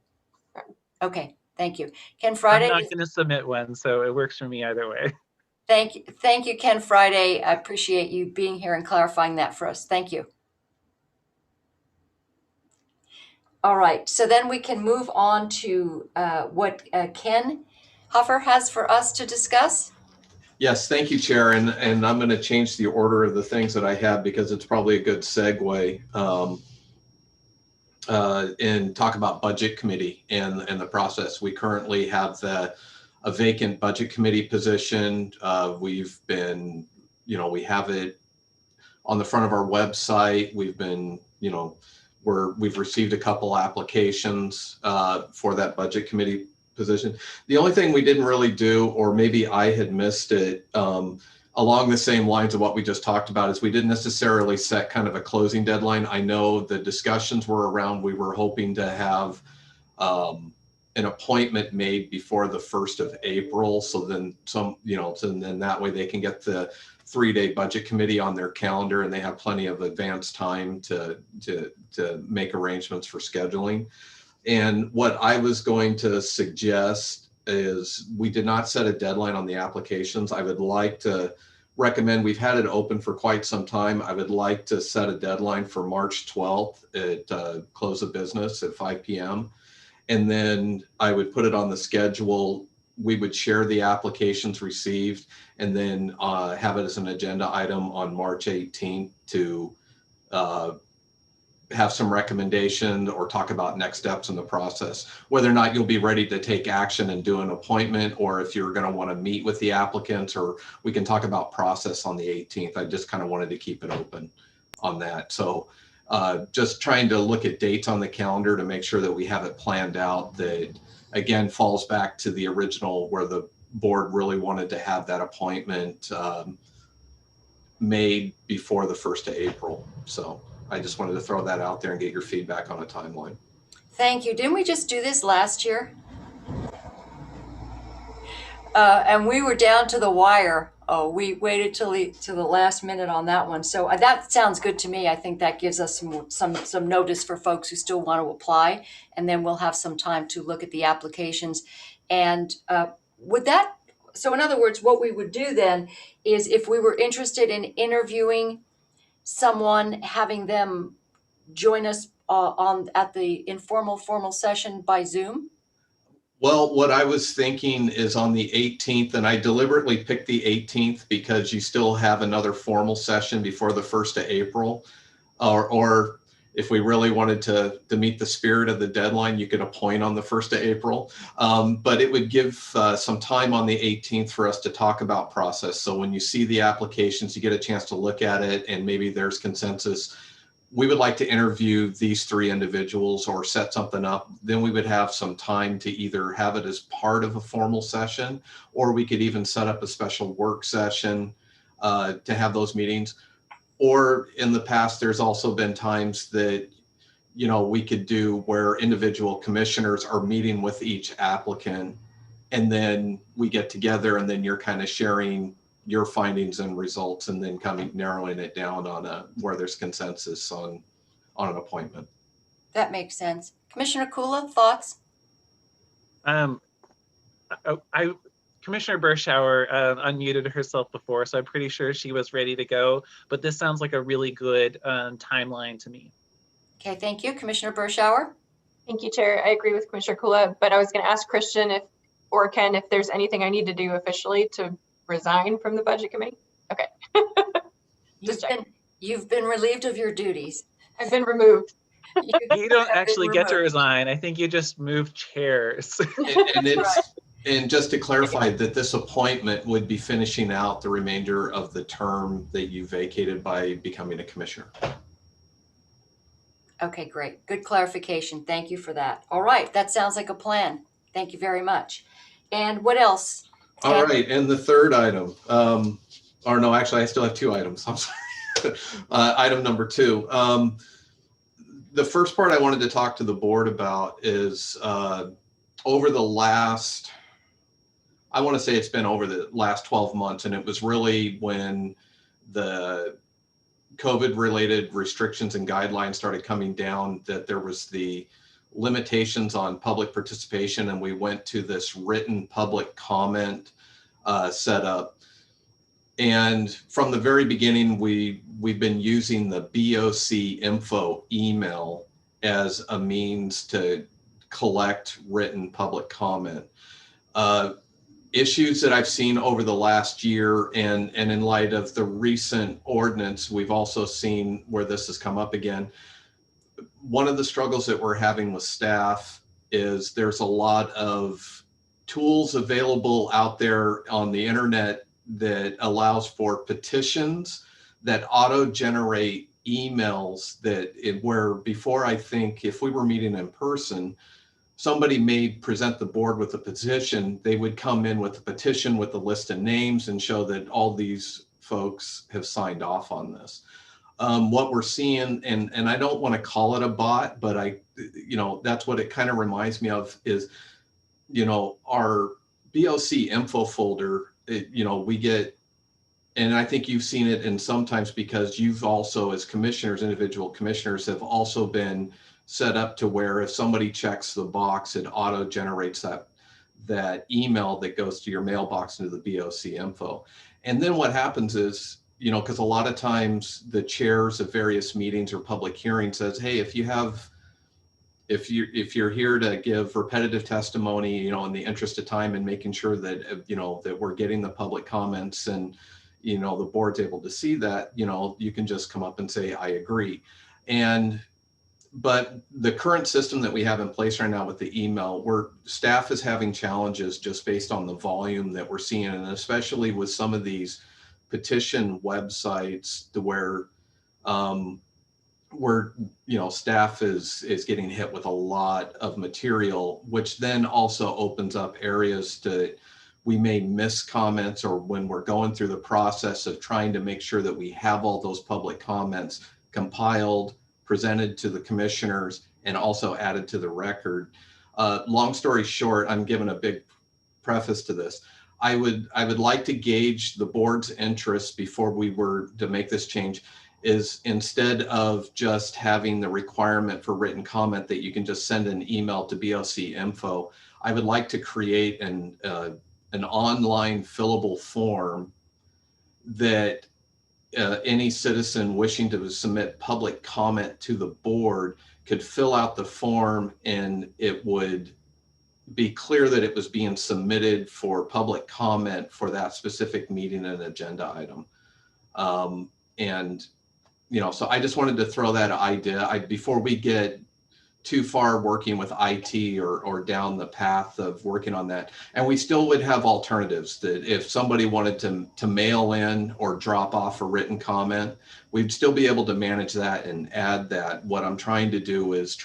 Okay. Thank you. Ken Friday. I'm not going to submit one, so it works for me either way. Thank you, Ken Friday. I appreciate you being here and clarifying that for us. Thank you. All right, so then we can move on to what Ken Huffer has for us to discuss. Yes, thank you, Chair. And I'm going to change the order of the things that I have because it's probably a good segue. And talk about budget committee and the process. We currently have a vacant budget committee position. We've been, we have it on the front of our website. We've been, we've received a couple applications for that budget committee position. The only thing we didn't really do, or maybe I had missed it, along the same lines of what we just talked about, is we didn't necessarily set kind of a closing deadline. I know the discussions were around, we were hoping to have an appointment made before the 1st of April. So then so then that way they can get the 3-day budget committee on their calendar and they have plenty of advance time to make arrangements for scheduling. And what I was going to suggest is we did not set a deadline on the applications. I would like to recommend, we've had it open for quite some time. I would like to set a deadline for March 12th at close of business at 5 p.m. And then I would put it on the schedule. We would share the applications received and then have it as an agenda item on March 18th to have some recommendation or talk about next steps in the process, whether or not you'll be ready to take action and do an appointment, or if you're going to want to meet with the applicants, or we can talk about process on the 18th. I just kind of wanted to keep it open on that. So just trying to look at dates on the calendar to make sure that we have it planned out, that again falls back to the original where the board really wanted to have that appointment made before the 1st of April. So I just wanted to throw that out there and get your feedback on a timeline. Thank you. Didn't we just do this last year? And we were down to the wire. Oh, we waited till the last minute on that one. So that sounds good to me. I think that gives us some notice for folks who still want to apply, and then we'll have some time to look at the applications. And so in other words, what we would do then is, if we were interested in interviewing someone, having them join us at the informal formal session by Zoom? Well, what I was thinking is on the 18th, and I deliberately picked the 18th because you still have another formal session before the 1st of April. Or if we really wanted to meet the spirit of the deadline, you could appoint on the 1st of April. But it would give some time on the 18th for us to talk about process. So when you see the applications, you get a chance to look at it and maybe there's consensus. We would like to interview these 3 individuals or set something up. Then we would have some time to either have it as part of a formal session, or we could even set up a special work session to have those meetings. Or in the past, there's also been times that, you know, we could do where individual commissioners are meeting with each applicant, and then we get together and then you're kind of sharing your findings and results and then narrowing it down on where there's consensus on an appointment. That makes sense. Commissioner Kula, thoughts? Commissioner Burschauer unmuted herself before, so I'm pretty sure she was ready to go, but this sounds like a really good timeline to me. Okay, thank you. Commissioner Burschauer? Thank you, Chair. I agree with Commissioner Kula, but I was going to ask Christian or Ken if there's anything I need to do officially to resign from the Budget Committee. Okay. You've been relieved of your duties. I've been removed. You don't actually get to resign. I think you just move chairs. And just to clarify that this appointment would be finishing out the remainder of the term that you vacated by becoming a commissioner. Okay, great. Good clarification. Thank you for that. All right, that sounds like a plan. Thank you very much. And what else? All right, and the third item, or no, actually I still have two items. I'm sorry. Item number 2. The first part I wanted to talk to the board about is over the last, I want to say it's been over the last 12 months, and it was really when the COVID related restrictions and guidelines started coming down that there was the limitations on public participation, and we went to this written public comment setup. And from the very beginning, we've been using the BOC info email as a means to collect written public comment. Issues that I've seen over the last year, and in light of the recent ordinance, we've also seen where this has come up again. One of the struggles that we're having with staff is there's a lot of tools available out there on the internet that allows for petitions that auto-generate emails where before, I think if we were meeting in person, somebody may present the board with a petition, they would come in with a petition with a list of names and show that all these folks have signed off on this. What we're seeing, and I don't want to call it a bot, but that's what it kind of reminds me of is, our BOC info folder, we get, and I think you've seen it, and sometimes because you've also, as commissioners, individual commissioners, have also been set up to where if somebody checks the box, it auto generates that email that goes to your mailbox into the BOC info. And then what happens is, because a lot of times the chairs of various meetings or public hearings says, hey, if you're here to give repetitive testimony, in the interest of time and making sure that, that we're getting the public comments and, the board's able to see that, you can just come up and say, I agree. But the current system that we have in place right now with the email, where staff is having challenges just based on the volume that we're seeing, and especially with some of these petition websites to where staff is getting hit with a lot of material, which then also opens up areas to we may miss comments, or when we're going through the process of trying to make sure that we have all those public comments compiled, presented to the commissioners, and also added to the record. Long story short, I'm giving a big preface to this. I would like to gauge the board's interest before we were to make this change, is instead of just having the requirement for written comment that you can just send an email to BOC info, I would like to create an online fillable form that any citizen wishing to submit public comment to the board could fill out the form, and it would be clear that it was being submitted for public comment for that specific meeting and agenda item. So I just wanted to throw that idea before we get too far working with IT or down the path of working on that. And we still would have alternatives that if somebody wanted to mail in or drop off a written comment, we'd still be able to manage that and add that. What I'm trying to do is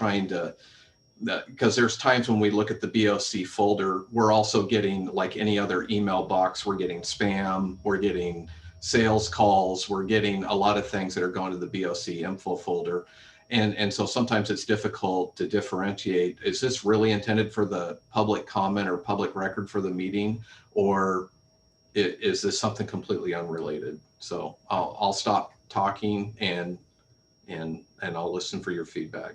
because there's times when we look at the BOC folder, we're also getting, like any other email box, we're getting spam, we're getting sales calls. We're getting a lot of things that are going to the BOC info folder. And so sometimes it's difficult to differentiate. Is this really intended for the public comment or public record for the meeting? Or is this something completely unrelated? So I'll stop talking and I'll listen for your feedback.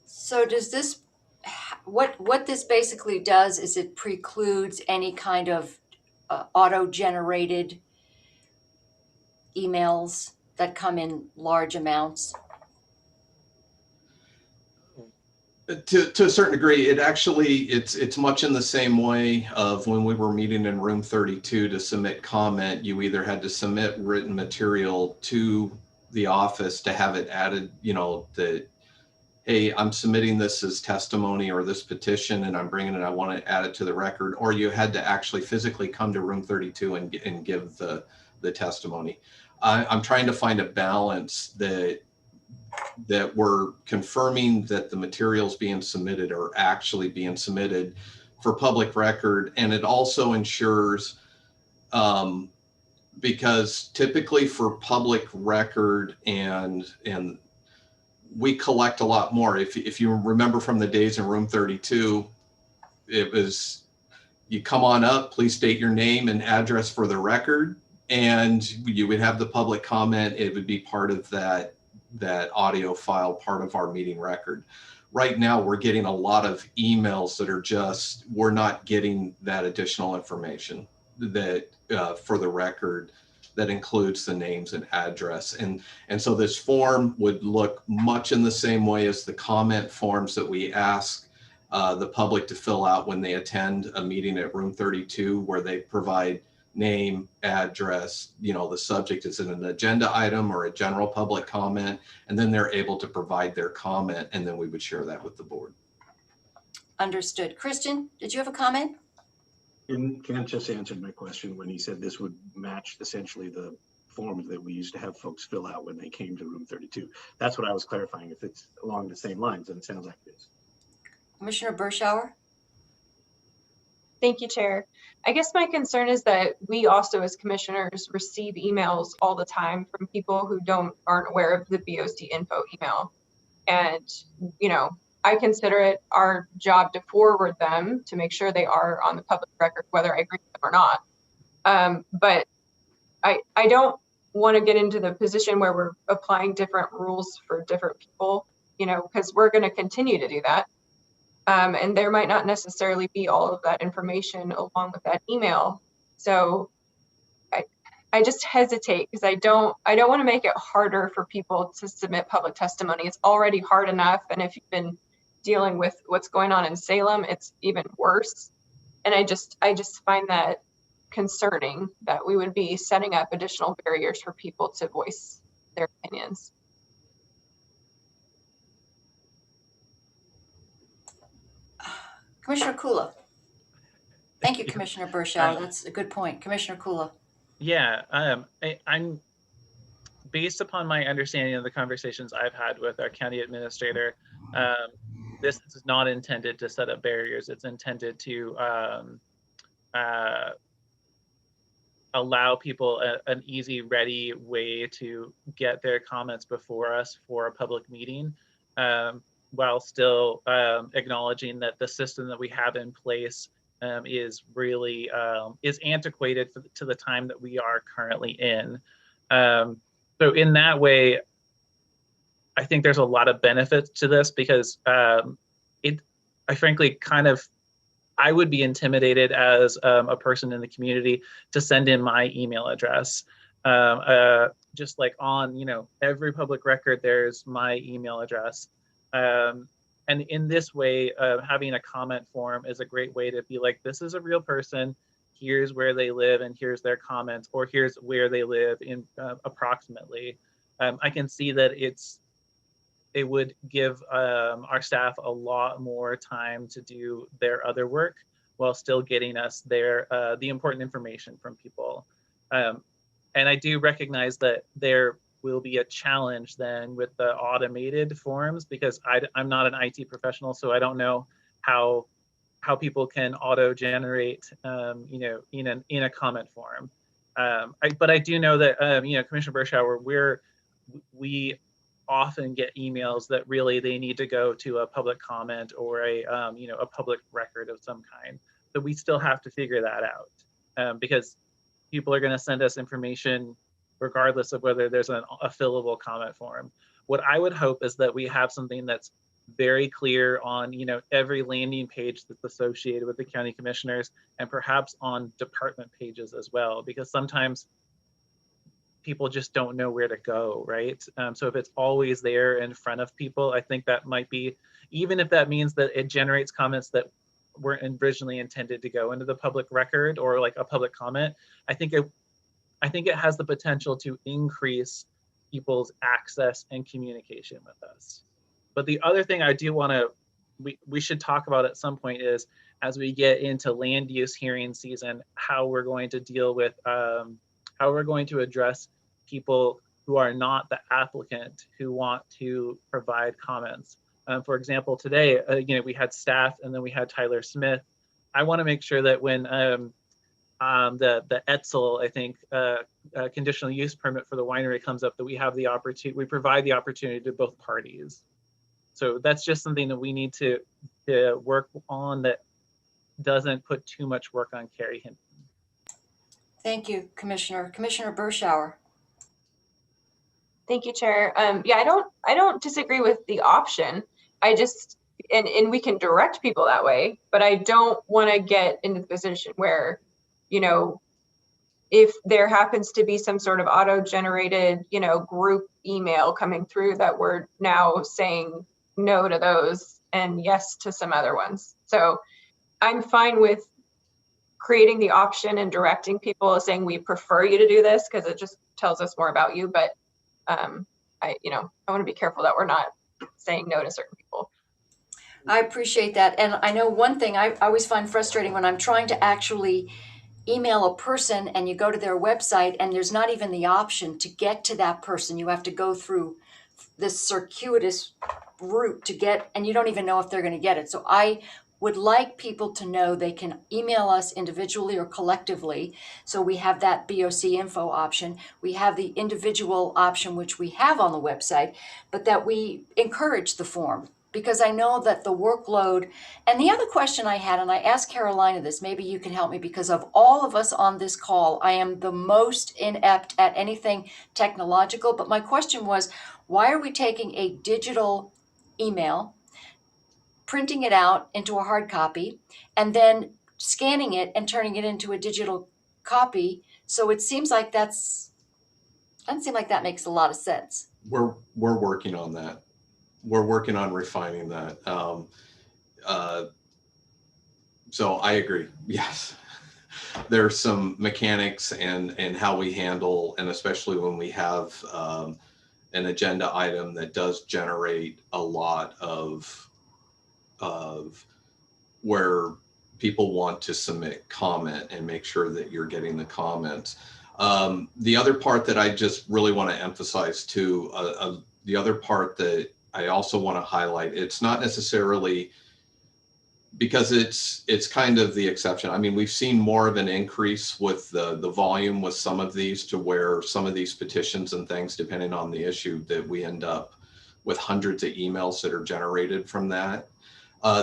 So does this, what this basically does is it precludes any kind of auto-generated emails that come in large amounts? To a certain degree, it's much in the same way of when we were meeting in room 32 to submit comment. You either had to submit written material to the office to have it added, you know, that, hey, I'm submitting this as testimony or this petition and I'm bringing it, I want to add it to the record, or you had to actually physically come to room 32 and give the testimony. I'm trying to find a balance that we're confirming that the materials being submitted are actually being submitted for public record. And it also ensures, because typically for public record and we collect a lot more. If you remember from the days in room 32, it was, you come on up, please state your name and address for the record. And you would have the public comment. It would be part of that audio file, part of our meeting record. Right now, we're getting a lot of emails that are just, we're not getting that additional information that for the record that includes the names and address. And so this form would look much in the same way as the comment forms that we ask the public to fill out when they attend a meeting at room 32, where they provide name, address, you know, the subject is in an agenda item or a general public comment, and then they're able to provide their comment, and then we would share that with the board. Understood. Christian, did you have a comment? And Ken just answered my question when he said this would match essentially the forms that we used to have folks fill out when they came to room 32. That's what I was clarifying. If it's along the same lines, then it sounds like it is. Commissioner Burschauer? Thank you, Chair. I guess my concern is that we also as commissioners receive emails all the time from people who aren't aware of the BOC info email. And, you know, I consider it our job to forward them to make sure they are on the public record, whether I agree with them or not. But I don't want to get into the position where we're applying different rules for different people, you know, because we're going to continue to do that. And there might not necessarily be all of that information along with that email. So I just hesitate because I don't want to make it harder for people to submit public testimony. It's already hard enough. And if you've been dealing with what's going on in Salem, it's even worse. And I just find that concerning that we would be setting up additional barriers for people to voice their opinions. Commissioner Kula. Thank you, Commissioner Burschauer. That's a good point. Commissioner Kula. Yeah, I'm based upon my understanding of the conversations I've had with our county administrator. This is not intended to set up barriers. It's intended to allow people an easy, ready way to get their comments before us for a public meeting, while still acknowledging that the system that we have in place is really is antiquated to the time that we are currently in. So in that way, I think there's a lot of benefits to this because I frankly I would be intimidated as a person in the community to send in my email address. Just like on, you know, every public record, there's my email address. And in this way, having a comment form is a great way to be like, this is a real person. Here's where they live and here's their comments, or here's where they live in approximately. I can see that it would give our staff a lot more time to do their other work while still getting us the important information from people. And I do recognize that there will be a challenge then with the automated forms because I'm not an IT professional, so I don't know how how people can auto-generate, you know, in a comment form. But I do know that, you know, Commissioner Burschauer, we often get emails that really they need to go to a public comment or a, you know, a public record of some kind. So we still have to figure that out, because people are going to send us information regardless of whether there's a fillable comment form. What I would hope is that we have something that's very clear on, you know, every landing page that's associated with the county commissioners, and perhaps on department pages as well, because sometimes people just don't know where to go, right? So if it's always there in front of people, I think that might be, even if that means that it generates comments that weren't originally intended to go into the public record or like a public comment, I think it has the potential to increase people's access and communication with us. But the other thing I do want to, we should talk about at some point is, as we get into land use hearing season, how we're going to deal with, how we're going to address people who are not the applicant who want to provide comments. For example, today, you know, we had staff and then we had Tyler Smith. I want to make sure that when the Etzel, I think, conditional use permit for the winery comes up, that we have the opportunity, we provide the opportunity to both parties. So that's just something that we need to work on, that doesn't put too much work on Carrie Hinton. Thank you, Commissioner. Commissioner Burschauer. Thank you, Chair. Yeah, I don't disagree with the option. I just, and we can direct people that way, but I don't want to get into the position where, you know, if there happens to be some sort of auto-generated, you know, group email coming through, that we're now saying no to those and yes to some other ones. So I'm fine with creating the option and directing people, saying we prefer you to do this because it just tells us more about you. But I want to be careful that we're not saying no to certain people. I appreciate that. And I know one thing I always find frustrating when I'm trying to actually email a person and you go to their website and there's not even the option to get to that person. You have to go through this circuitous route to get, and you don't even know if they're going to get it. So I would like people to know they can email us individually or collectively. So we have that BOC info option. We have the individual option, which we have on the website, but that we encourage the form, because I know that the workload. And the other question I had, and I asked Carolina this, maybe you can help me, because of all of us on this call, I am the most inept at anything technological. But my question was, why are we taking a digital email, printing it out into a hard copy, and then scanning it and turning it into a digital copy? So it seems like doesn't seem like that makes a lot of sense. We're working on that. We're working on refining that. So I agree. Yes, there's some mechanics and how we handle, and especially when we have an agenda item that does generate a lot of where people want to submit comment and make sure that you're getting the comments. The other part that I just really want to emphasize too, the other part that I also want to highlight, it's not necessarily, because it's kind of the exception. I mean, we've seen more of an increase with the volume with some of these, to where some of these petitions and things, depending on the issue, that we end up with hundreds of emails that are generated from that.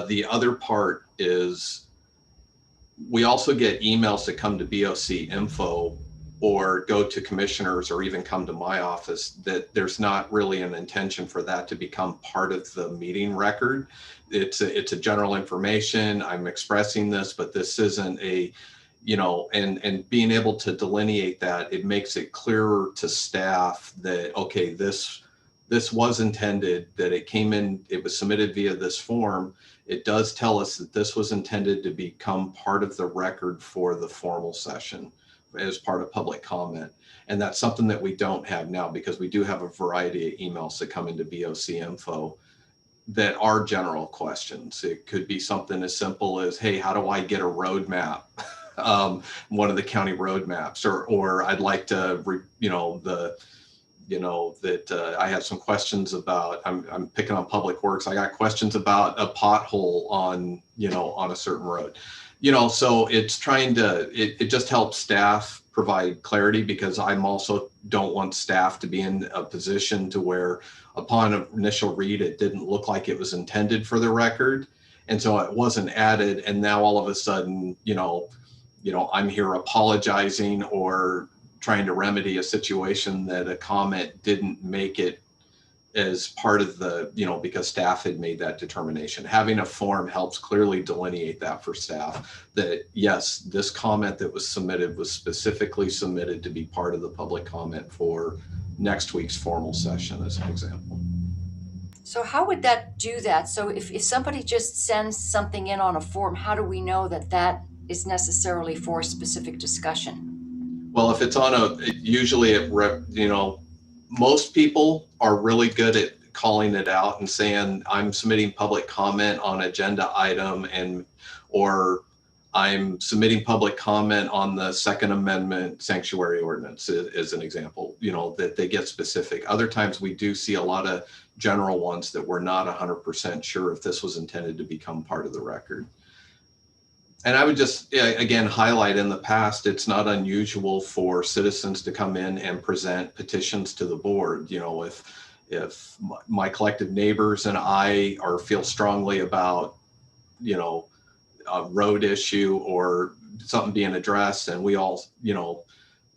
The other part is we also get emails that come to BOC info or go to commissioners or even come to my office, that there's not really an intention for that to become part of the meeting record. It's a general information. I'm expressing this, but this isn't a, you know, and being able to delineate that, it makes it clearer to staff that, okay, this was intended, that it came in, it was submitted via this form. It does tell us that this was intended to become part of the record for the formal session as part of public comment. And that's something that we don't have now, because we do have a variety of emails that come into BOC info that are general questions. It could be something as simple as, hey, how do I get a roadmap? One of the county roadmaps, or I'd like to, you know, that I have some questions about. I'm picking on Public Works. I got questions about a pothole on, you know, on a certain road. You know, so it's trying to, it just helps staff provide clarity, because I'm also don't want staff to be in a position to where upon initial read, it didn't look like it was intended for the record. And so it wasn't added. And now all of a sudden, you know, I'm here apologizing or trying to remedy a situation that a comment didn't make it as part of the, you know, because staff had made that determination. Having a form helps clearly delineate that for staff, that yes, this comment that was submitted was specifically submitted to be part of the public comment for next week's formal session, as an example. So how would that do that? So if somebody just sends something in on a form, how do we know that that is necessarily for a specific discussion? Well, if it's on usually you know, most people are really good at calling it out and saying, I'm submitting public comment on agenda item, or I'm submitting public comment on the Second Amendment sanctuary ordinance, as an example, you know, that they get specific. Other times we do see a lot of general ones that we're not 100% sure if this was intended to become part of the record. And I would just, again, highlight, in the past, it's not unusual for citizens to come in and present petitions to the board. You know, if my collective neighbors and I feel strongly about, you know, a road issue or something being addressed, and we all, you know,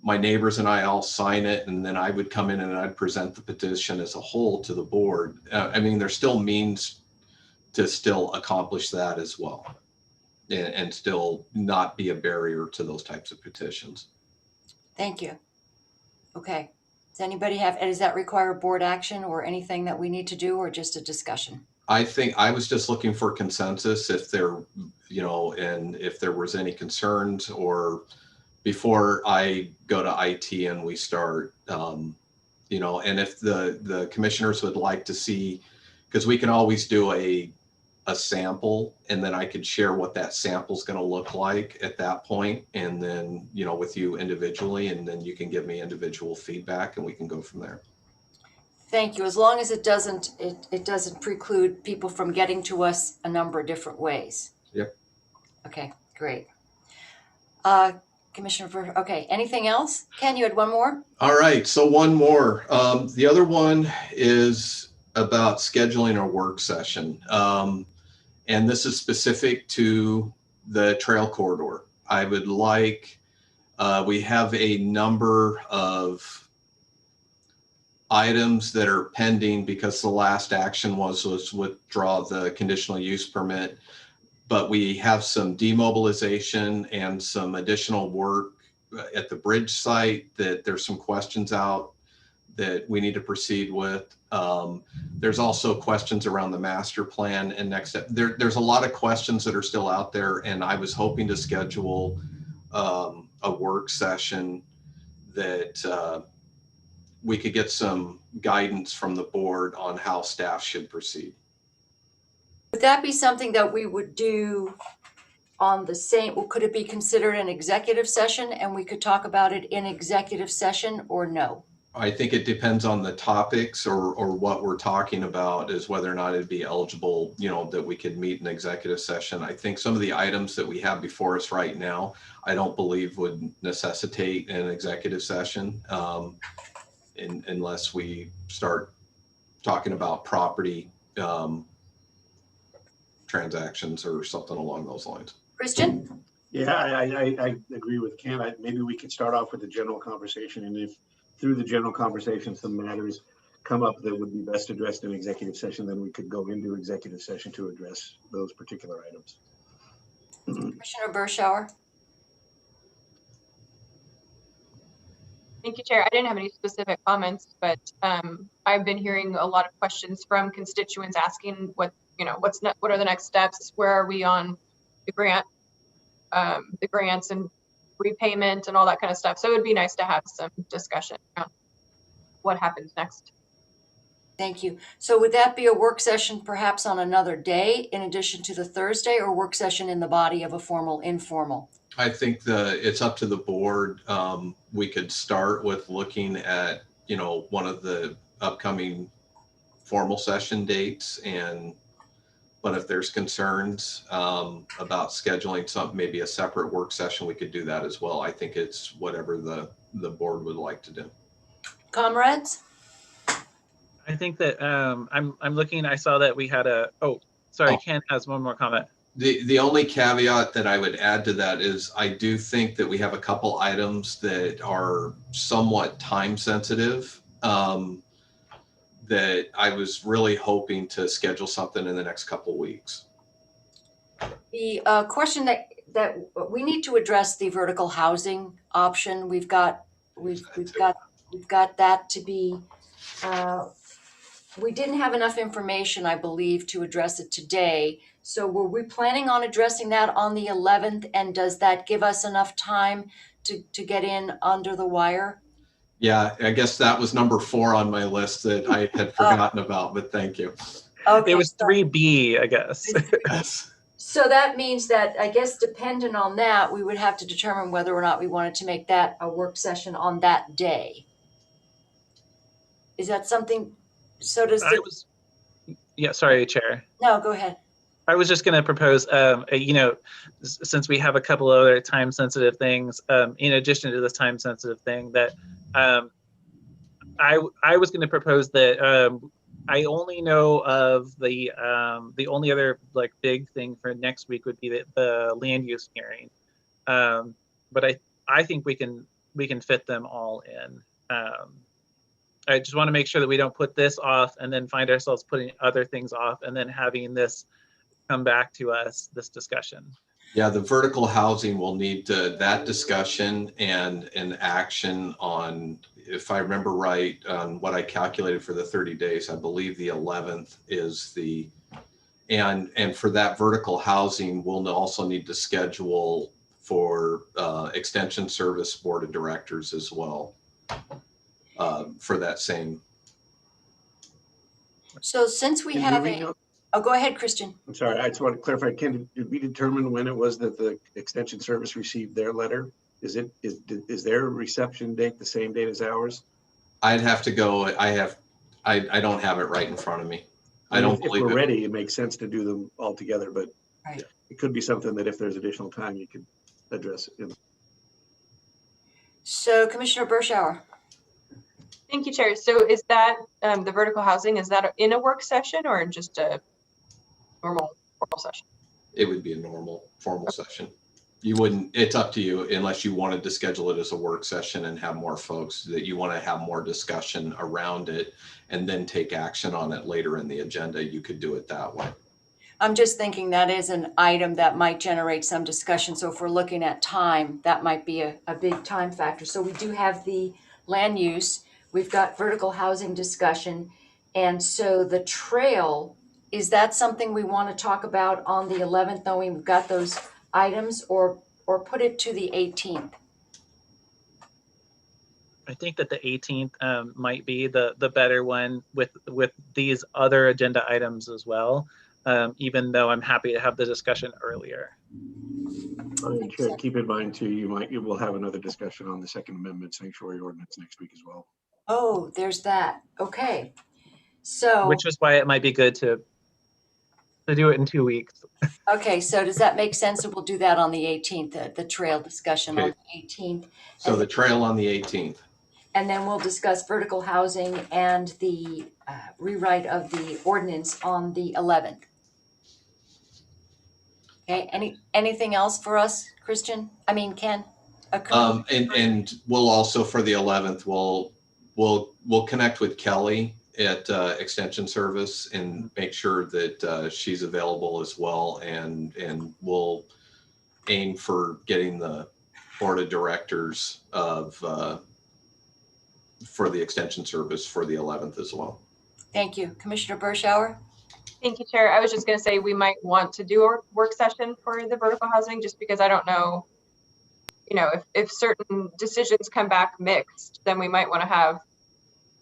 my neighbors and I all sign it, and then I would come in and I'd present the petition as a whole to the board. I mean, there's still means to still accomplish that as well, and still not be a barrier to those types of petitions. Thank you. Okay. Does anybody does that require board action or anything that we need to do, or just a discussion? I think I was just looking for consensus, if there, you know, and if there was any concerns, or before I go to IT and we start, you know, and if the commissioners would like to see, because we can always do a sample, and then I could share what that sample is going to look like at that point, and then, you know, with you individually, and then you can give me individual feedback and we can go from there. Thank you. As long as it doesn't preclude people from getting to us a number of different ways. Yep. Okay, great. Commissioner, okay, anything else? Ken, you had one more? All right, so one more. The other one is about scheduling a work session. And this is specific to the trail corridor. I would like, we have a number of items that are pending, because the last action was withdraw the conditional use permit, but we have some demobilization and some additional work at the bridge site that there's some questions out that we need to proceed with. There's also questions around the master plan and next step. There's a lot of questions that are still out there, and I was hoping to schedule a work session that we could get some guidance from the board on how staff should proceed. Would that be something that we would do on the same, or could it be considered an executive session and we could talk about it in executive session, or no? I think it depends on the topics or what we're talking about, is whether or not it'd be eligible, you know, that we could meet in executive session. I think some of the items that we have before us right now, I don't believe would necessitate an executive session unless we start talking about property transactions or something along those lines. Christian? Yeah, I agree with Ken. Maybe we could start off with a general conversation, and if through the general conversation some matters come up that would be best addressed in executive session, then we could go into executive session to address those particular items. Commissioner Burschauer? Thank you, Chair. I didn't have any specific comments, but I've been hearing a lot of questions from constituents asking what are the next steps? Where are we on the grants and repayment and all that kind of stuff. So it would be nice to have some discussion around what happens next. Thank you. So would that be a work session perhaps on another day in addition to the Thursday, or work session in the body of a formal informal? I think it's up to the board. We could start with looking at, you know, one of the upcoming formal session dates. But if there's concerns about scheduling something, maybe a separate work session, we could do that as well. I think it's whatever the board would like to do. Comrades? I think that I'm looking, I saw that we had Ken has one more comment. The only caveat that I would add to that is I do think that we have a couple items that are somewhat time sensitive, that I was really hoping to schedule something in the next couple weeks. The question that we need to address the vertical housing option. We've got that to be. We didn't have enough information, I believe, to address it today. So were we planning on addressing that on the 11th? And does that give us enough time to get in under the wire? Yeah, I guess that was number 4 on my list that I had forgotten about, but thank you. Okay, It was 3B, I guess. Yes. so that means that, I guess, dependent on that, we would have to determine whether or not we wanted to make that a work session on that day. Is that something? So does Yeah, sorry, Chair. No, go ahead. I was just going to propose, since we have a couple other time sensitive things, in addition to this time sensitive thing, that I was going to propose that I only know of the only other like big thing for next week would be the land use hearing, but I think we can fit them all in. I just want to make sure that we don't put this off and then find ourselves putting other things off and then having this come back to us, this discussion. Yeah, the vertical housing will need that discussion and an action on, if I remember right, on what I calculated for the 30 days, I believe the 11th is and for that vertical housing, we'll also need to schedule for Extension Service Board of Directors as well for that same. So since we have go ahead, Christian. I'm sorry, I just want to clarify, Ken, did we determine when it was that the Extension Service received their letter? Is their reception date the same date as ours? I'd have to go, I don't have it right in front of me. I don't believe if we're it. ready, it makes sense to do them all together, but Right. it could be something that if there's additional time, you could address it. So Commissioner Burschauer. Thank you, Chair. So is that the vertical housing, is that in a work session or just a normal formal session? It would be a normal formal session. You wouldn't, it's up to you unless you wanted to schedule it as a work session and have more folks that you want to have more discussion around it and then take action on it later in the agenda. You could do it that way. I'm just thinking that is an item that might generate some discussion. So if we're looking at time, that might be a big time factor. So we do have the land use, we've got vertical housing discussion. And so the trail, is that something we want to talk about on the 11th, knowing we've got those items, or put it to the 18th? I think that the 18th might be the better one with these other agenda items as well, even though I'm happy to have the discussion earlier. Chair, keep in mind too, you will have another discussion on the Second Amendment sanctuary ordinance next week as well. Oh, there's that. Okay. So. Which is why it might be good to do it in 2 weeks. Okay, so does that make sense? So we'll do that on the 18th, the trail discussion on the 18th. So the trail on the 18th. And then we'll discuss vertical housing and the rewrite of the ordinance on the 11th. Okay, anything else for us, Christian? I mean, Ken? And we'll also, for the 11th, we'll connect with Kelly at Extension Service and make sure that she's available as well. And we'll aim for getting the board of directors for the Extension Service for the 11th as well. Thank you. Commissioner Burschauer? Thank you, Chair. I was just going to say we might want to do a work session for the vertical housing, just because I don't know, if certain decisions come back mixed, then we might want to have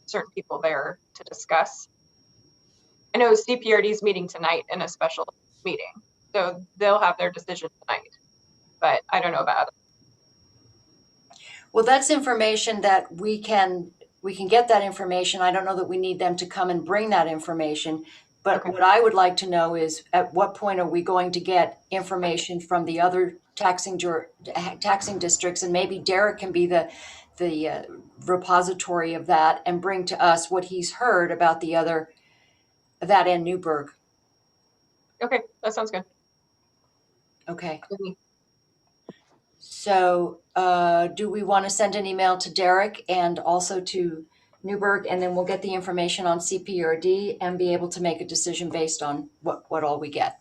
certain people there to discuss. I know CPRD's meeting tonight in a special meeting, so they'll have their decision tonight, but I don't know about it. Well, that's information that we can we can get that information. I don't know that we need them to come and bring that information. But Okay. what I would like to know is at what point are we going to get information from the other taxing districts, and maybe Derek can be the repository of that and bring to us what he's heard about that and Newburgh. Okay, that sounds good. Okay. Mhm. So do we want to send an email to Derek and also to Newburgh, and then we'll get the information on CPRD and be able to make a decision based on what all we get?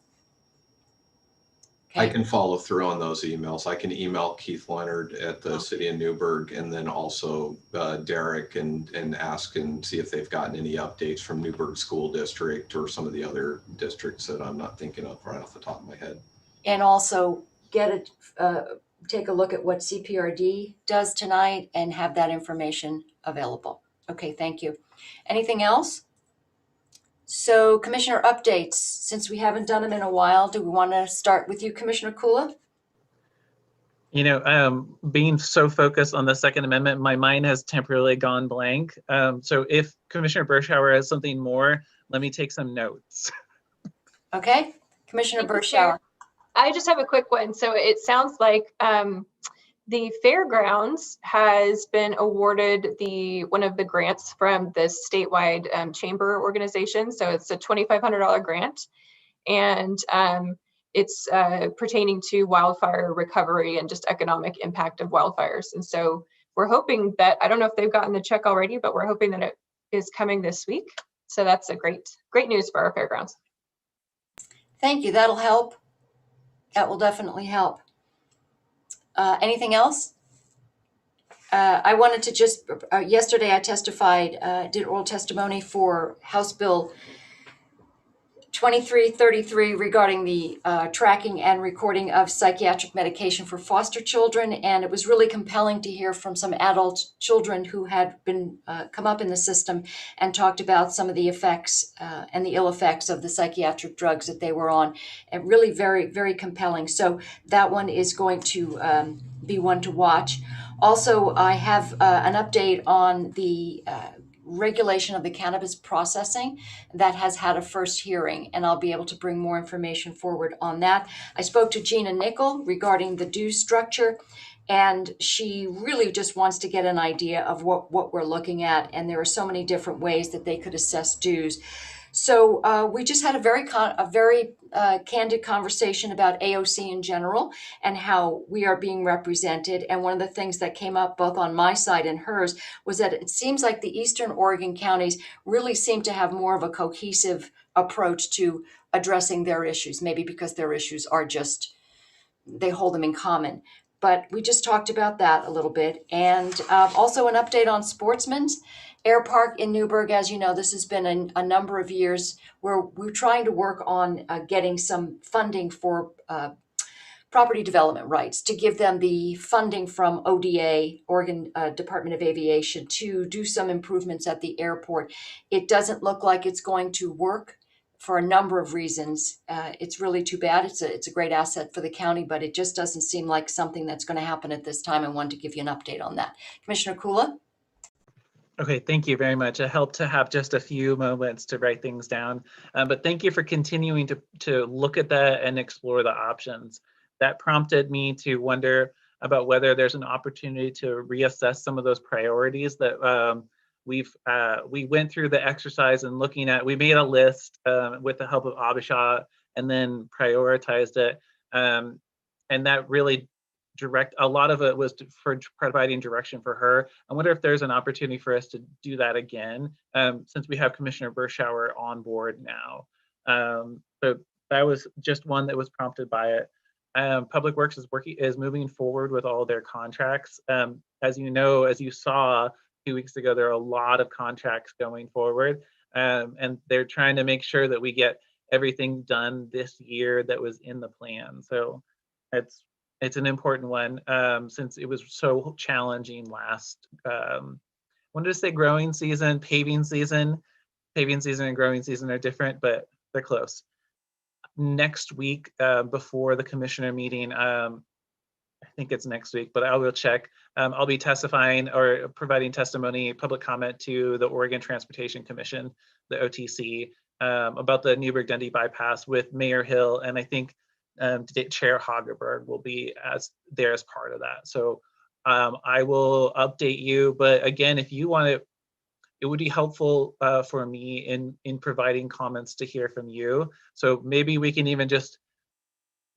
I Okay. can follow through on those emails. I can email Keith Leonard at the city of Newburgh, and then also Derek and ask and see if they've gotten any updates from Newburgh School District or some of the other districts that I'm not thinking of right off the top of my head. And also take a look at what CPRD does tonight and have that information available. Okay, thank you. Anything else? So commissioner updates, since we haven't done them in a while, do we want to start with you, Commissioner Kula? You know, being so focused on the Second Amendment, my mind has temporarily gone blank. So if Commissioner Burschauer has something more, let me take some notes. Okay, Commissioner Thank you, Chair. Burschauer. I just have a quick one. So it sounds like the fairgrounds has been awarded one of the grants from the statewide chamber organization. So it's a $2,500 grant, and it's pertaining to wildfire recovery and just economic impact of wildfires. And so we're hoping that, I don't know if they've gotten the check already, but we're hoping that it is coming this week. So that's a great news for our fairgrounds. Thank you. That'll help. That will definitely help. Anything else? I wanted to just, yesterday I testified, did oral testimony for House Bill 2333 regarding the tracking and recording of psychiatric medication for foster children. And it was really compelling to hear from some adult children who had been come up in the system and talked about some of the effects and the ill effects of the psychiatric drugs that they were on. And really very, very compelling. So that one is going to be one to watch. Also, I have an update on the regulation of the cannabis processing that has had a first hearing, and I'll be able to bring more information forward on that. I spoke to Gina Nickel regarding the due structure, and she really just wants to get an idea of what we're looking at, and there are so many different ways that they could assess dues. So we just had a very candid conversation about AOC in general and how we are being represented. And one of the things that came up both on my side and hers was that it seems like the Eastern Oregon counties really seem to have more of a cohesive approach to addressing their issues, maybe because their issues are just, they hold them in common. But we just talked about that a little bit. And also an update on Sportsman's Air Park in Newburgh. As you know, this has been a number of years where we're trying to work on getting some funding for property development rights, to give them the funding from ODA, Oregon Department of Aviation, to do some improvements at the airport. It doesn't look like it's going to work for a number of reasons. It's really too bad. It's a great asset for the county, but it just doesn't seem like something that's going to happen at this time. I wanted to give you an update on that. Commissioner Kula? Okay, thank you very much. It helped to have just a few moments to write things down, but thank you for continuing to look at that and explore the options. That prompted me to wonder about whether there's an opportunity to reassess some of those priorities that we went through the exercise and looking at. We made a list with the help of Abhishek and then prioritized it, and that really a lot of it was for providing direction for her. I wonder if there's an opportunity for us to do that again, since we have Commissioner Burschauer on board now. So that was just one that was prompted by it. Public Works is moving forward with all their contracts. As you know, as you saw 2 weeks ago, there are a lot of contracts going forward, and they're trying to make sure that we get everything done this year that was in the plan. So it's an important one, since it was so challenging last, I wanted to say growing season, paving season. Paving season and growing season are different, but they're close. Next week, before the commissioner meeting, I think it's next week, but I will check. I'll be testifying or providing testimony, public comment to the Oregon Transportation Commission, the OTC, about the Newburgh-Dundee bypass with Mayor Hill, and I think Chair Hagerberg will be there as part of that. So I will update you, but again, if you want to, it would be helpful for me in providing comments to hear from you. So maybe we can even just,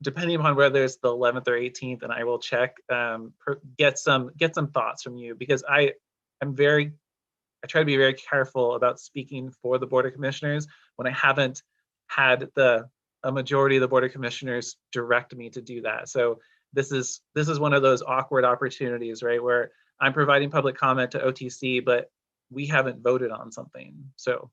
depending upon whether it's the 11th or 18th, and I will check, get some thoughts from you, because I try to be very careful about speaking for the Board of Commissioners when I haven't had a majority of the Board of Commissioners direct me to do that. So this is one of those awkward opportunities, right, where I'm providing public comment to OTC, but we haven't voted on something. So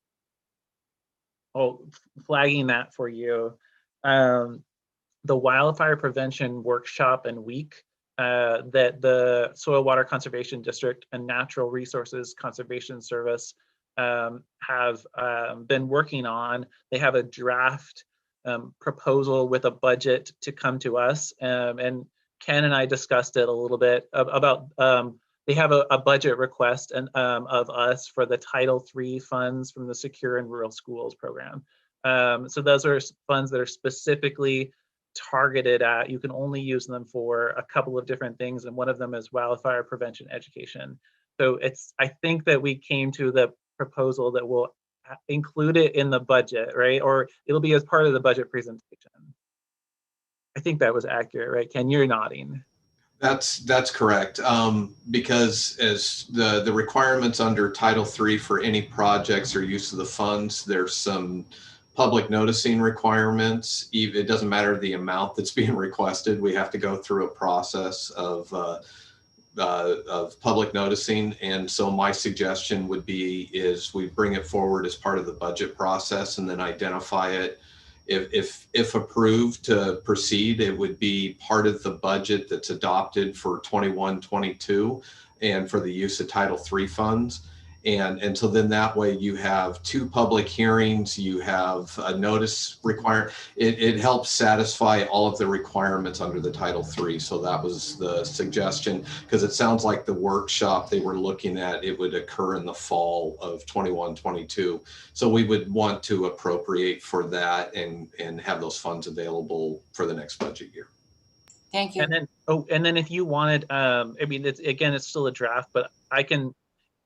flagging that for you. The wildfire prevention workshop and week that the Soil Water Conservation District and Natural Resources Conservation Service have been working on. They have a draft proposal with a budget to come to us, and Ken and I discussed it a little bit about they have a budget request of us for the Title III funds from the Secure and Rural Schools program. So those are funds that are specifically targeted at, you can only use them for a couple of different things, and one of them is wildfire prevention education. So I think that we came to the proposal that will include it in the budget, right? Or it'll be as part of the budget presentation. I think that was accurate, right? Ken, you're nodding. That's correct. Because as the requirements under Title III for any projects or use of the funds, there's some public noticing requirements. It doesn't matter the amount that's being requested. We have to go through a process of public noticing. And so my suggestion would be is we bring it forward as part of the budget process and then identify it. If approved to proceed, it would be part of the budget that's adopted for 21-22 and for the use of Title III funds. And so then that way you have 2 public hearings, you have a notice required. It helps satisfy all of the requirements under the Title III. So that was the suggestion, because it sounds like the workshop they were looking at, it would occur in the fall of 21-22. So we would want to appropriate for that and have those funds available for the next budget year. Thank you. And then if you wanted, I mean, it's still a draft, but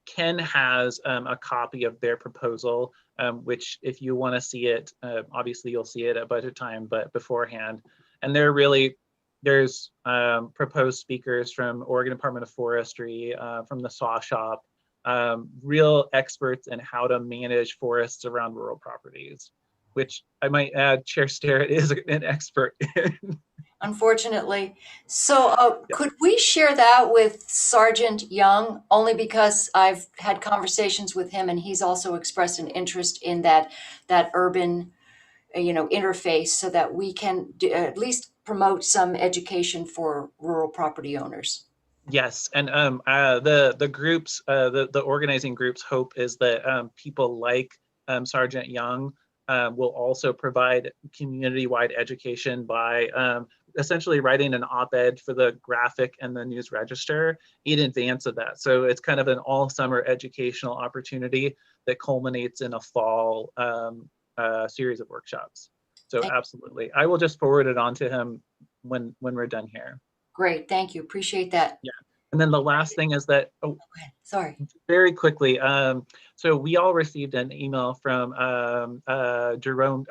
Ken has a copy of their proposal, which if you want to see it, obviously you'll see it at budget time, but beforehand. And there's proposed speakers from Oregon Department of Forestry, from the Saw Shop, real experts in how to manage forests around rural properties, which I might add, Chair Sterrett is an expert in. Unfortunately. So could we share that with Sergeant Young, only because I've had conversations with him and he's also expressed an interest in that urban, interface, so that we can at least promote some education for rural property owners. Yes, and the groups, the organizing groups' hope is that people like Sergeant Young will also provide community-wide education by essentially writing an op-ed for the Graphic and the News Register in advance of that. So it's kind of an all-summer educational opportunity that culminates in a fall series of workshops. So absolutely, I will just forward it on to him when we're done here. Great, thank you, appreciate that. Yeah, and then the last thing is that, sorry, very quickly. So we all received an email from Taylor Jerome.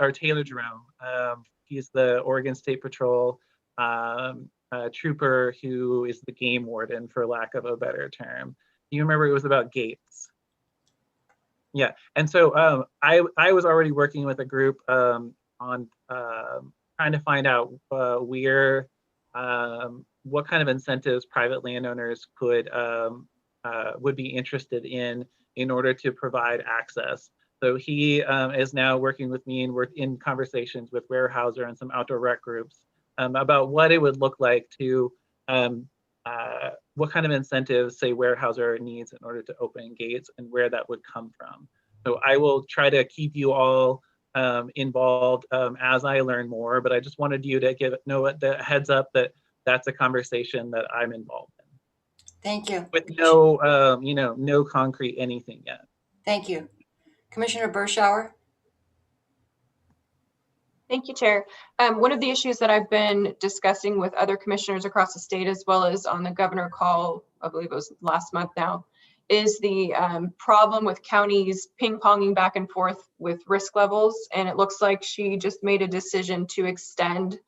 He's the Oregon State Patrol trooper who is the game warden, for lack of a better term. You remember it was about gates? Yeah, and so I was already working with a group on trying to find out what kind of incentives private landowners would be interested in order to provide access. So he is now working with me, and we're in conversations with Weyerhaeuser and some outdoor rec groups about what it would look like to, what kind of incentives, say, Weyerhaeuser needs in order to open gates and where that would come from. So I will try to keep you all involved as I learn more, but I just wanted you to know the heads up that that's a conversation that I'm involved in Thank you. with no, no concrete anything yet. Thank you. Commissioner Burschauer? Thank you, Chair. One of the issues that I've been discussing with other commissioners across the state, as well as on the governor call, I believe it was last month now, is the problem with counties ping-ponging back and forth with risk levels. And it looks like she just made a decision to extend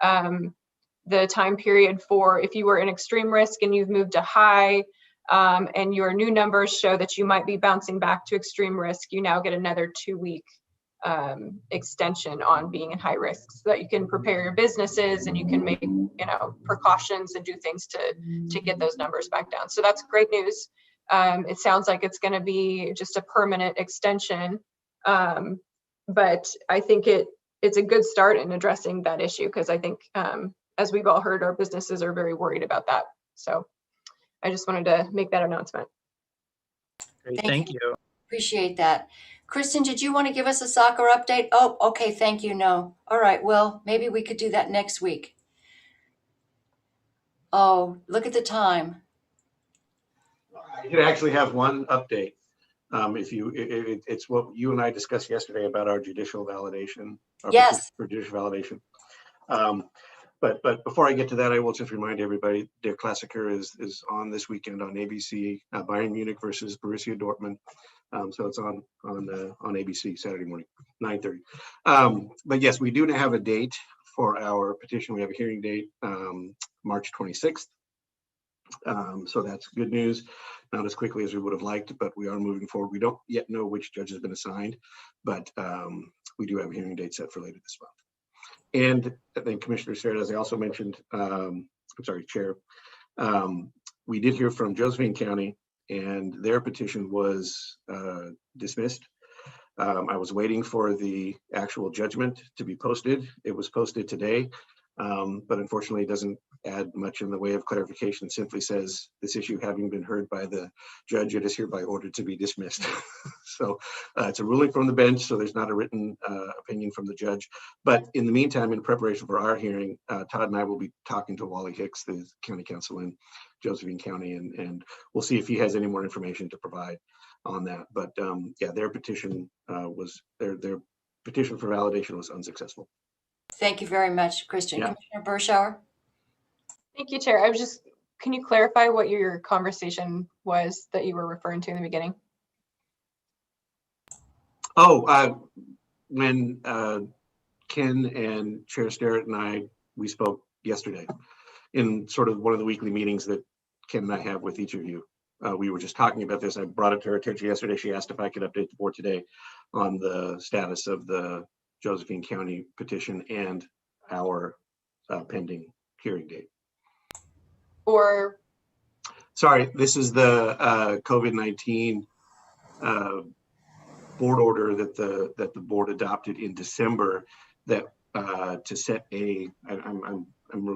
the time period for if you were in extreme risk and you've moved to high, and your new numbers show that you might be bouncing back to extreme risk, you now get another 2-week extension on being in high risk, so that you can prepare your businesses and you can make precautions and do things to get those numbers back down. So that's great news. It sounds like it's going to be just a permanent extension, but I think it's a good start in addressing that issue, because I think as we've all heard, our businesses are very worried about that. So I just wanted to make that announcement. Great, thank you. Appreciate that. Kristen, did you want to give us a soccer update? Oh, okay, thank you. No. All right, well, maybe we could do that next week. Oh, look at the time. I did actually have one update. It's what you and I discussed yesterday about our judicial validation. Yes. For judicial validation. But before I get to that, I will just remind everybody, Der Klassiker is on this weekend on ABC, Bayern Munich versus Borussia Dortmund. So it's on ABC Saturday morning, 9:30. But yes, we do have a date for our petition. We have a hearing date, March 26th. So that's good news. Not as quickly as we would have liked, but we are moving forward. We don't yet know which judge has been assigned, but we do have a hearing date set for later this month. And I think Commissioner Sarah, as I also mentioned, Chair, we did hear from Josephine County, and their petition was dismissed. I was waiting for the actual judgment to be posted. It was posted today, but unfortunately it doesn't add much in the way of clarification. It simply says, this issue having been heard by the judge, it is hereby ordered to be dismissed. So it's a ruling from the bench, so there's not a written opinion from the judge. But in the meantime, in preparation for our hearing, Todd and I will be talking to Wally Hicks, the county council in Josephine County, and we'll see if he has any more information to provide on that. But yeah, their petition their petition for validation was unsuccessful. Thank you very much, Christian. Yeah. Commissioner Burschauer? Thank you, Chair. Can you clarify what your conversation was that you were referring to in the beginning? Oh, when Ken and Chair Sterrett and we spoke yesterday in sort of one of the weekly meetings that Ken and I have with each of you. We were just talking about this. I brought it to her attention yesterday. She asked if I could update the board today on the status of the Josephine County petition and our pending hearing date. Sorry, this is the COVID-19 board order that the board adopted in December that to set I'm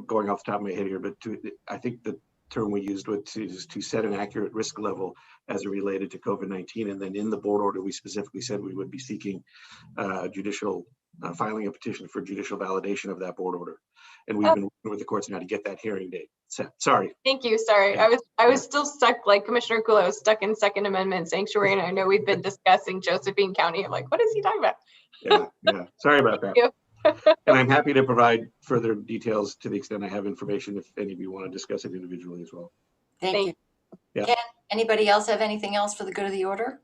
going off the top of my head here, but I think the term we used is to set an accurate risk level as it related to COVID-19. And then in the board order, we specifically said we would be seeking filing a petition for judicial validation of that board order. And we've been working with the courts now to get that hearing date set. Sorry. Thank you. Sorry. I was still stuck, like Commissioner Kula, I was stuck in Second Amendment sanctuary, and I know we've been discussing Josephine County. I'm like, what is he talking about? Yeah. Sorry about that. Thank you. And I'm happy to provide further details to the extent I have information if any of you want to discuss it individually as well. Thank you. Yeah. Ken, anybody else have anything else for the good of the order?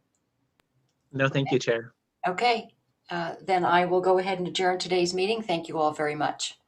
No, thank you, Chair. Okay, then I will go ahead and adjourn today's meeting. Thank you all very much.